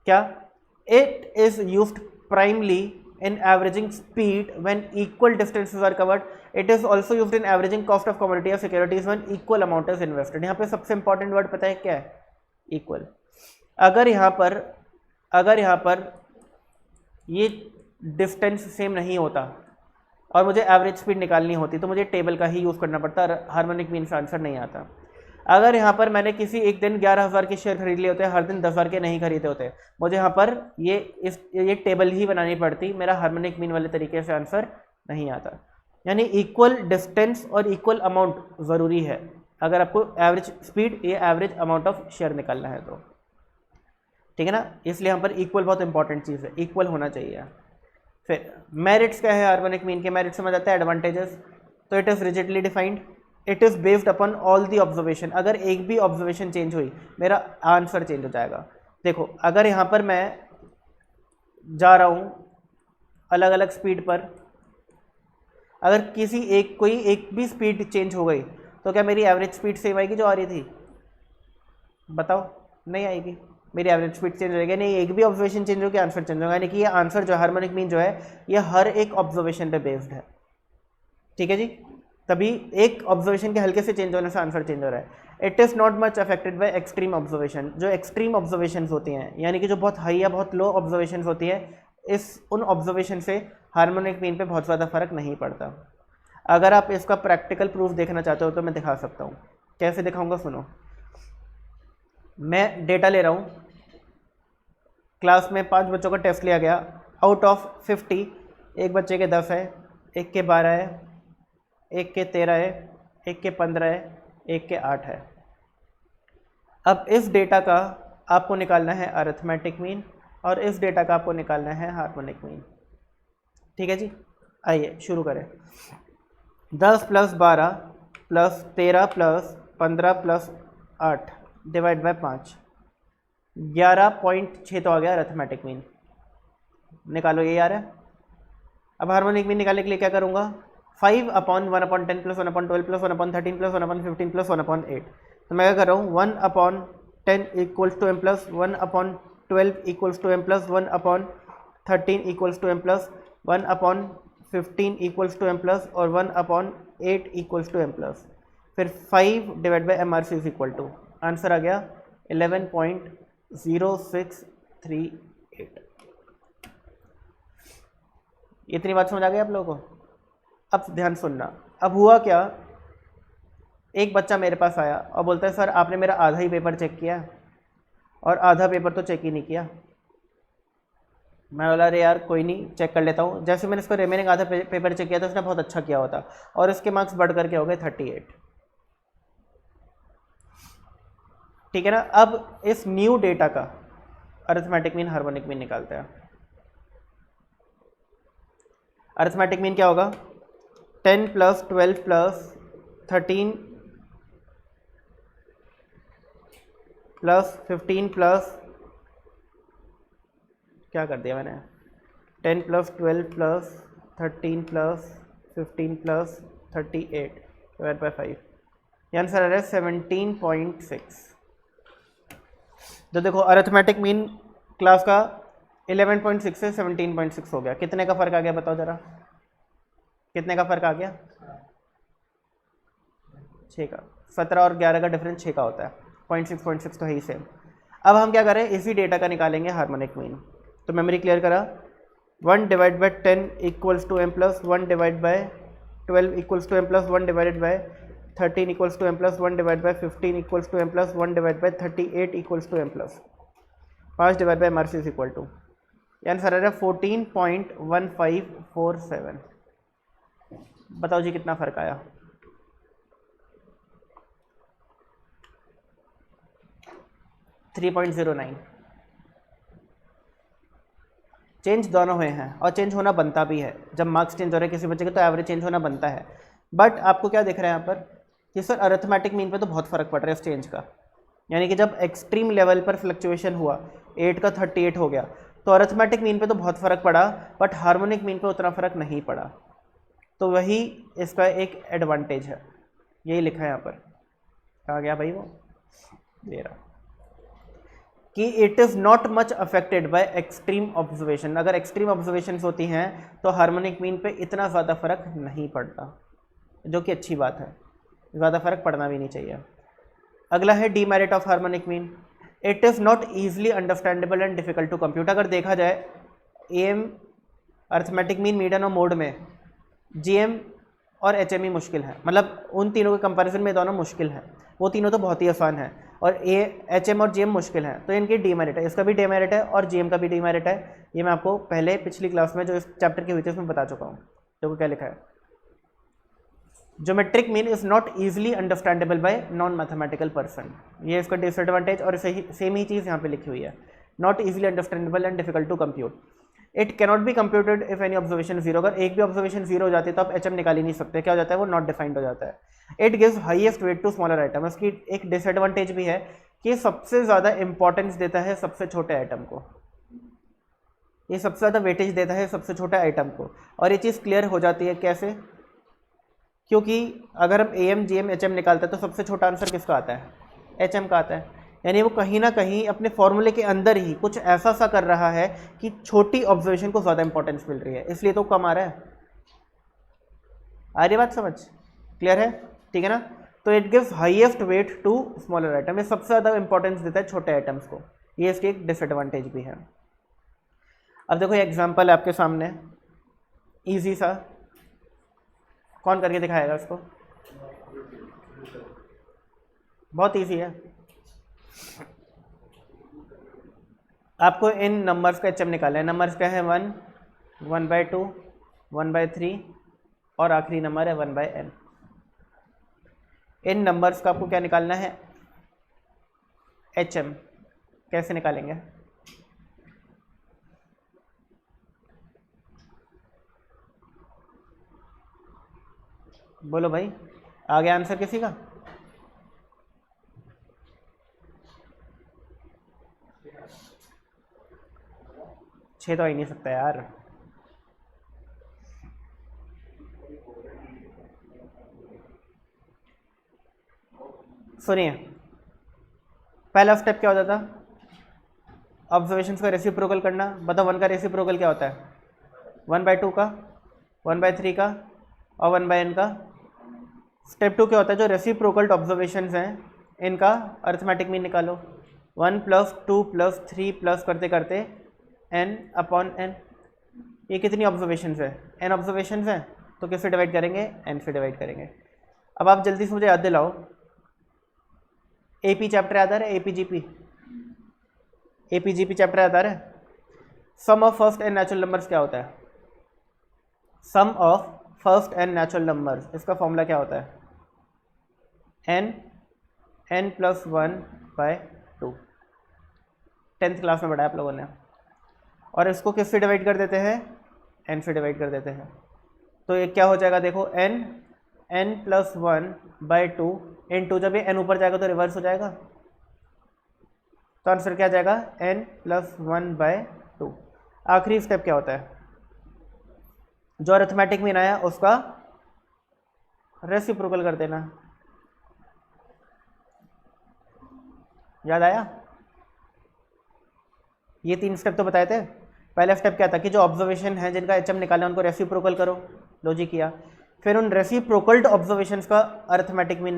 क्या? It is used primarily in averaging speed when equal distances are covered. It is also used in averaging cost of commodity or securities when equal amount is invested. यहाँ पे सबसे इंपॉर्टेंट वर्ड पता है क्या है? इक्वल। अगर यहाँ पर ये डिस्टेंस सेम नहीं होता और मुझे एवरेज स्पीड निकालनी होती तो मुझे टेबल का ही यूज़ करना पड़ता, हार्मोनिक मीन से आंसर नहीं आता। अगर यहाँ पर मैंने किसी एक दिन 11,000 के शेयर खरीद लिए होते, हर दिन 10,000 के नहीं खरीदे होते, मुझे यहाँ पर ये टेबल ही बनानी पड़ती, मेरा हार्मोनिक मीन वाले तरीके से आंसर नहीं आता। यानी इक्वल डिस्टेंस और इक्वल अमाउंट ज़रूरी है अगर आपको एवरेज स्पीड या एवरेज अमाउंट ऑफ शेयर निकालना है तो, ठीक है ना। इसलिए यहाँ पर इक्वल बहुत इंपॉर्टेंट चीज़ है, इक्वल होना चाहिए। फिर मेरिट्स क्या है हार्मोनिक मीन के? मेरिट समझ आता है, एडवांटेजेस। तो it is rigidly defined, it is based upon all the observation. अगर एक भी ऑब्जर्वेशन चेंज हुई मेरा आंसर चेंज हो जाएगा। देखो अगर यहाँ पर मैं जा रहा हूँ अलग अलग स्पीड पर, अगर कोई एक भी स्पीड चेंज हो गई तो क्या मेरी एवरेज स्पीड सेम आएगी जो आ रही थी? बताओ, नहीं आएगी, मेरी एवरेज स्पीड चेंज हो जाएगी। नहीं, एक भी ऑब्जर्वेशन चेंज होगी आंसर चेंज होगा। यानी कि ये आंसर जो हार्मोनिक मीन जो है ये हर एक ऑब्जर्वेशन पे बेस्ड है, ठीक है जी। तभी एक ऑब्जर्वेशन के हल्के से चेंज होने से आंसर चेंज हो रहा है। It is not much affected by extreme observation, जो एक्सट्रीम ऑब्जर्वेशंस होती हैं यानी कि जो बहुत हाई या बहुत लो ऑब्जर्वेशंस होती है, उन ऑब्जर्वेशन से हार्मोनिक मीन पे बहुत ज़्यादा फर्क नहीं पड़ता। अगर आप इसका प्रैक्टिकल प्रूफ देखना चाहते हो तो मैं दिखा सकता हूँ। कैसे दिखाऊंगा सुनो। मैं डेटा ले रहा हूँ, क्लास में 5 बच्चों का टेस्ट लिया गया, आउट ऑफ 50 एक बच्चे के 10 है, एक के 12 है, एक के 13 है, एक के 15 है, एक के 8 है। अब इस डेटा का आपको निकालना है अरिथमेटिक मीन और इस डेटा का आपको निकालना है हार्मोनिक मीन। ठीक है जी, आइए शुरू करें। 10 + 12 + 13 + 15 + 8 डिवाइड बाय 5, 11.6 तो आ गया अरिथमेटिक मीन। निकालो, ये आ रहा है। अब हार्मोनिक मीन निकालने के लिए क्या करूँगा, 5/1/10 + 1/12 + 1/13 + 1/15 + 1/8। तो मैं क्या कर रहा हूँ, 1/10 = m + 1/12 = m + 1/13 = m + 1/15 = m + और 1/8 = m +, फिर 5/MRC = आंसर आ गया 11.0638। इतनी बात समझ आ गई आप लोगों को। अब ध्यान सुनना। अब हुआ क्या, एक बच्चा मेरे पास आया और बोलता है सर आपने मेरा आधा ही पेपर चेक किया और आधा पेपर तो चेक ही नहीं किया। मैं बोला अरे यार कोई नहीं, चेक कर लेता हूँ। जैसे मैंने इसको रिमेनिंग आधा पेपर चेक किया था, उसने बहुत अच्छा किया होता और इसके मार्क्स बढ़ करके हो गए 38। ठीक है ना। अब इस न्यू डेटा का अरिथमेटिक मीन हार्मोनिक मीन निकालते हैं। अरिथमेटिक मीन क्या होगा, 10 + 12 + 13 + 15 + क्या कर दिया मैंने, 10 + 12 + 13 + 15 + 38 डिवाइड बाय 5, ये आंसर आ रहा है 17.6। तो देखो अरिथमेटिक मीन क्लास का 11.6 से 17.6 हो गया। कितने का फ़र्क आ गया बताओ ज़रा, कितने का फ़र्क आ गया, 6 का। 17 और 11 का डिफरेंस 6 का होता है, 0.6 तो है ही सेम। अब हम क्या करें, इसी डेटा का निकालेंगे हार्मोनिक मीन। तो मेमोरी क्लियर करा, 1/10 = m + 1/12 = m + 1/13 = m + 1/15 = m + 1/38 = m + 5/MRC = answer आ रहा है 14.1547। बताओ जी कितना फ़र्क आया, 3.09। चेंज दोनों हुए हैं और चेंज होना बनता भी है। जब मार्क्स चेंज हो रहे हैं किसी बच्चे के तो एवरेज चेंज होना बनता है। बट आपको क्या दिख रहा है यहाँ पर कि सर अरिथमेटिक मीन पे तो बहुत फ़र्क पड़ रहा है इस चेंज का। यानी कि जब एक्सट्रीम लेवल पर फ्लक्चुएशन हुआ, 8 का 38 हो गया, तो अरिथमेटिक मीन पे तो बहुत फ़र्क पड़ा, बट हार्मोनिक मीन पे उतना फ़र्क नहीं पड़ा। तो वही इसका एक एडवांटेज है, यही लिखा है यहाँ पर। कहाँ गया भाई वो, दे रहा कि it is not much affected by extreme observation. अगर एक्सट्रीम ऑब्जर्वेशन होती हैं तो हार्मोनिक मीन पे इतना ज़्यादा फ़र्क नहीं पड़ता, जो कि अच्छी बात है। ज़्यादा फ़र्क पड़ना भी नहीं चाहिए। अगला है demerit of harmonic mean, it is not easily understandable and difficult to compute. अगर देखा जाए एम अरिथमेटिक मीन, मीडियन और मोड में जीएम और एचएमई मुश्किल है, मतलब उन तीनों के कंपैरिजन में दोनों मुश्किल हैं। वो तीनों तो बहुत ही आसान है और एचएम और जीएम मुश्किल हैं, तो इनकी डीमेरिट है। इसका भी डीमेरिट है और जीएम का भी डीमेरिट है। ये मैं आपको पहले पिछली क्लास में जो इस चैप्टर की हुई थी उसमें बता चुका हूँ। देखो क्या लिखा है, geometric mean is not easily understandable bye non mathematical person. ये इसका डिसएडवांटेज, और सेम ही चीज़ यहाँ पे लिखी हुई है, not easily understandable and difficult to compute. It cannot be computed if any observation zero. अगर एक भी ऑब्जर्वेशन जीरो हो जाती है तो आप एचएम निकाल ही नहीं सकते। क्या हो जाता है, वो नॉट डिफाइंड हो जाता है। It gives highest weight to smaller item. इसकी एक डिसएडवांटेज भी है कि सबसे ज़्यादा इंपॉर्टेंस देता है सबसे छोटे आइटम को। ये सबसे ज़्यादा वेटेज देता है सबसे छोटे आइटम को। और ये चीज़ क्लियर हो जाती है कैसे, क्योंकि अगर हम एम जीएम एचएम निकालते हैं तो सबसे छोटा आंसर किसका आता है, एचएम का आता है। यानी वो कहीं ना कहीं अपने फॉर्मूले के अंदर ही कुछ ऐसा सा कर रहा है कि छोटी ऑब्जर्वेशन को ज़्यादा इंपॉर्टेंस मिल रही है, इसलिए तो कम आ रहा है। आ रही बात समझ, क्लियर है, ठीक है ना। तो it gives highest weight to smaller item, ये सबसे ज़्यादा इंपॉर्टेंस देता है छोटे आइटम्स को, ये इसकी एक डिसएडवांटेज भी है। अब देखो ये एग्जाम्पल है आपके सामने, इजी सा, कौन करके दिखाएगा इसको? बहुत इजी है। आपको इन नंबर्स का एचएम निकालना है। नंबर्स क्या है? 1, 1/2, 1/3 और आखिरी नंबर है 1/n। इन नंबर्स का आपको क्या निकालना है? एचएम। कैसे निकालेंगे? बोलो भाई, आ गया आंसर किसी का? छः तो आ ही नहीं सकता यार। सुनिए, पहला स्टेप क्या होता था? ऑब्जर्वेशंस का रेसिप्रोकल करना। बताओ 1 का रेसिप्रोकल क्या होता है? 1/2 का, 1/3 का और 1/n का। स्टेप 2 क्या होता है? जो रेसिप्रोकल ऑब्जर्वेशंस हैं इनका अरिथमेटिक मीन निकालो। 1 + 2 + 3 प्लस करते करते n/n। ये कितनी ऑब्जर्वेशंस है? n ऑब्जर्वेशंस हैं, तो किससे डिवाइड करेंगे? n से डिवाइड करेंगे। अब आप जल्दी से मुझे याद दिलाओ, AP चैप्टर याद आ रहा है? APGP चैप्टर याद आ रहा है? Sum of first N natural numbers क्या होता है? Sum of first N natural numbers, इसका फॉर्मूला क्या होता है? n + 1/2। 10th क्लास में पढ़ा है आप लोगों ने। और इसको किससे डिवाइड कर देते हैं? n से डिवाइड कर देते हैं। तो ये क्या हो जाएगा? देखो n + 1/2 इंटू, जब ये n ऊपर जाएगा तो रिवर्स हो जाएगा, तो आंसर क्या जाएगा? n + 1/2। आखिरी स्टेप क्या होता है? जो अरिथमेटिक मीन आया उसका रेसिप्रोकल कर देना। याद आया? ये 3 स्टेप तो बताए थे। पहला स्टेप क्या था कि जो ऑब्जर्वेशन है जिनका एचएम निकाला उनको रेसिप्रोकल करो, लॉजिक किया। फिर उन रेसिप्रोकल्ड ऑब्जर्वेशंस का अरिथमेटिक मीन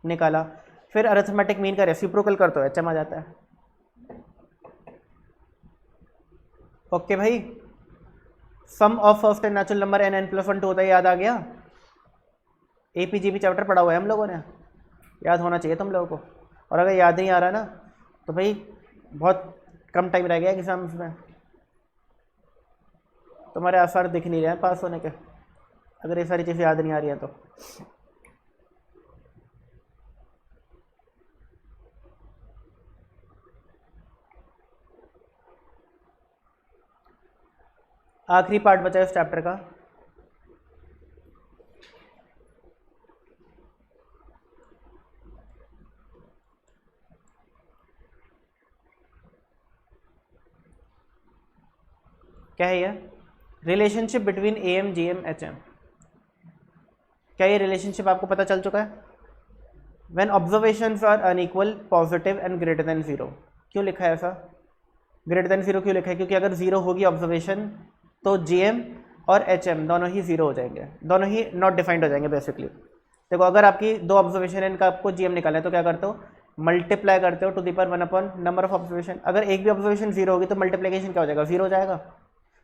निकाला। फिर अरिथमेटिक मीन का रेसिप्रोकल कर तो एचएम आ जाता है। ओके भाई, sum of first N natural number n + 1/2 होता है, याद आ गया? APGP चैप्टर पढ़ा हुआ है हम लोगों ने, याद होना चाहिए तुम लोगों को। और अगर याद नहीं आ रहा ना तो भाई बहुत कम टाइम रह गया एग्जाम्स में, तुम्हारे आसार दिख नहीं रहे हैं पास होने के, अगर ये सारी चीज़ें याद नहीं आ रही हैं तो। आखिरी पार्ट बचा है इस चैप्टर का, क्या है ये? Relationship between AM, GM, HM। क्या ये रिलेशनशिप आपको पता चल चुका है? When observations are unequal, positive and greater than 0। क्यों लिखा है ऐसा? ग्रेटर देन 0 क्यों लिखा है? क्योंकि अगर 0 होगी ऑब्जर्वेशन तो GM और HM दोनों ही 0 हो जाएंगे, दोनों ही नॉट डिफाइंड हो जाएंगे बेसिकली। देखो अगर आपकी 2 ऑब्जर्वेशन है, इनका आपको GM निकालना है तो क्या करते हो? मल्टीप्लाई करते हो to the power 1 number of observation. अगर एक भी ऑब्जर्वेशन 0 होगी तो मल्टीप्लिकेशन क्या हो जाएगा? 0 हो जाएगा।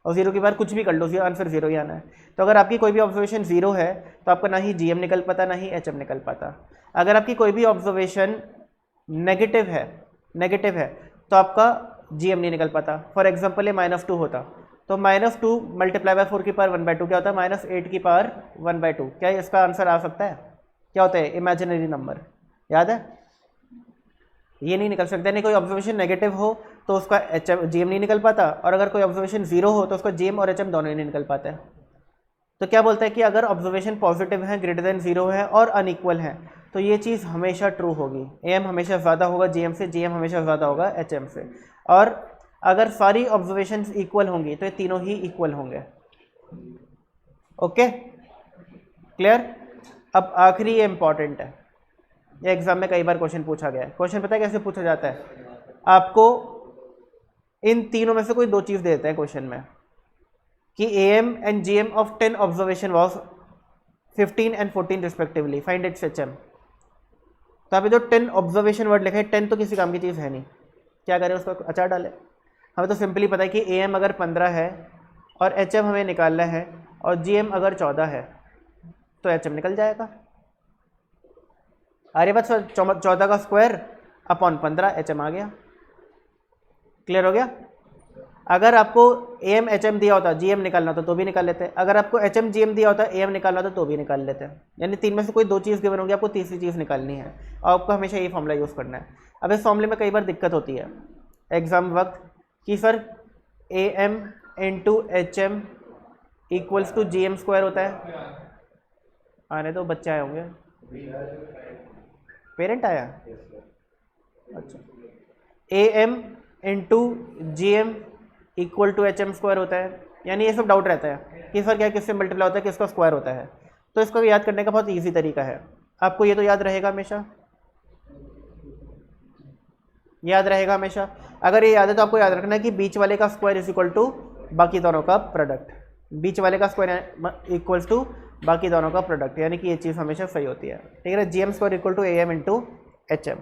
और 0 के बाद कुछ भी कर लो, आंसर 0 ही आना है। तो अगर आपकी कोई भी ऑब्जर्वेशन 0 है तो आपका ना ही GM निकल पाता ना ही HM निकल पाता। अगर आपकी कोई भी ऑब्जर्वेशन नेगेटिव है तो आपका GM नहीं निकल पाता। फॉर एग्जाम्पल ये -2 होता तो -2 × 4 की पावर 1/2 क्या होता है? -8 की पावर 1/2। क्या इसका आंसर आ सकता है? क्या होता है? इमेजिनरी नंबर, याद है? ये नहीं निकल सकता। नहीं, कोई ऑब्जर्वेशन नेगेटिव हो तो उसका GM नहीं निकल पाता, और अगर कोई ऑब्जर्वेशन 0 हो तो उसका GM और HM दोनों ही नहीं निकल पाते। तो क्या बोलता है कि अगर ऑब्जर्वेशन पॉजिटिव है, ग्रेटर देन 0 है और अनइक्वल है तो ये चीज़ हमेशा ट्रू होगी। AM हमेशा ज़्यादा होगा GM से, GM हमेशा ज़्यादा होगा HM से। और अगर सारी ऑब्जर्वेशंस इक्वल होंगी तो ये तीनों ही इक्वल होंगे। Okay, clear? अब आखिरी ये इंपॉर्टेंट है, ये एग्जाम में कई बार क्वेश्चन पूछा गया है। क्वेश्चन पता है कैसे पूछा जाता है? आपको इन तीनों में से कोई 2 चीज़ देते हैं क्वेश्चन में कि AM and GM of 10 observation was 15 and 14 respectively, find its HM। तो अभी जो 10 ऑब्जर्वेशन वर्ड लिखे हैं, 10 तो किसी काम की चीज़ है नहीं, क्या करें उसका अचार डालें। हमें तो सिंपली पता है कि AM अगर 15 है और HM हमें निकालना है और GM अगर 14 है तो HM निकल जाएगा। अरे बस 14 का स्क्वायर अपॉन 15, HM आ गया। क्लियर हो गया। अगर आपको AM HM दिया होता, GM निकालना होता तो भी निकाल लेते हैं। अगर आपको HM GM दिया होता, AM निकालना होता तो भी निकाल लेते हैं। यानी तीन में से कोई दो चीज़ गिवन होगी, आपको तीसरी चीज़ निकालनी है और आपको हमेशा ये फॉर्मूला यूज़ करना है। अब इस फॉर्मूले में कई बार दिक्कत होती है एग्ज़ाम वक्त कि sir AM into HM equals to GM square होता है। आने तो बच्चे आए होंगे, पेरेंट आया। अच्छा, AM into GM equal to HM square होता है। यानी ये सब डाउट रहता है कि सर क्या किससे मल्टीप्लाई होता है, किसका स्क्वायर होता है। तो इसको याद करने का बहुत इजी तरीका है, आपको ये तो याद रहेगा हमेशा, याद रहेगा हमेशा। अगर ये याद है तो आपको याद रखना है कि बीच वाले का स्क्वायर इज इक्वल टू बाकी दोनों का प्रोडक्ट, बीच वाले का स्क्वायर इक्वल्स टू बाकी दोनों का प्रोडक्ट, यानी कि ये चीज़ हमेशा सही होती है। ठीक है, GM square equal to AM into HM।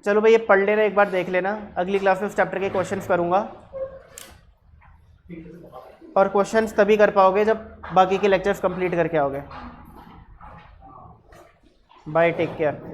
चलो भाई ये पढ़ लेना, एक बार देख लेना। अगली क्लास में इस चैप्टर के क्वेश्चंस करूँगा और क्वेश्चंस तभी कर पाओगे जब बाकी के लेक्चर्स कंप्लीट करके आओगे। Bye, take care.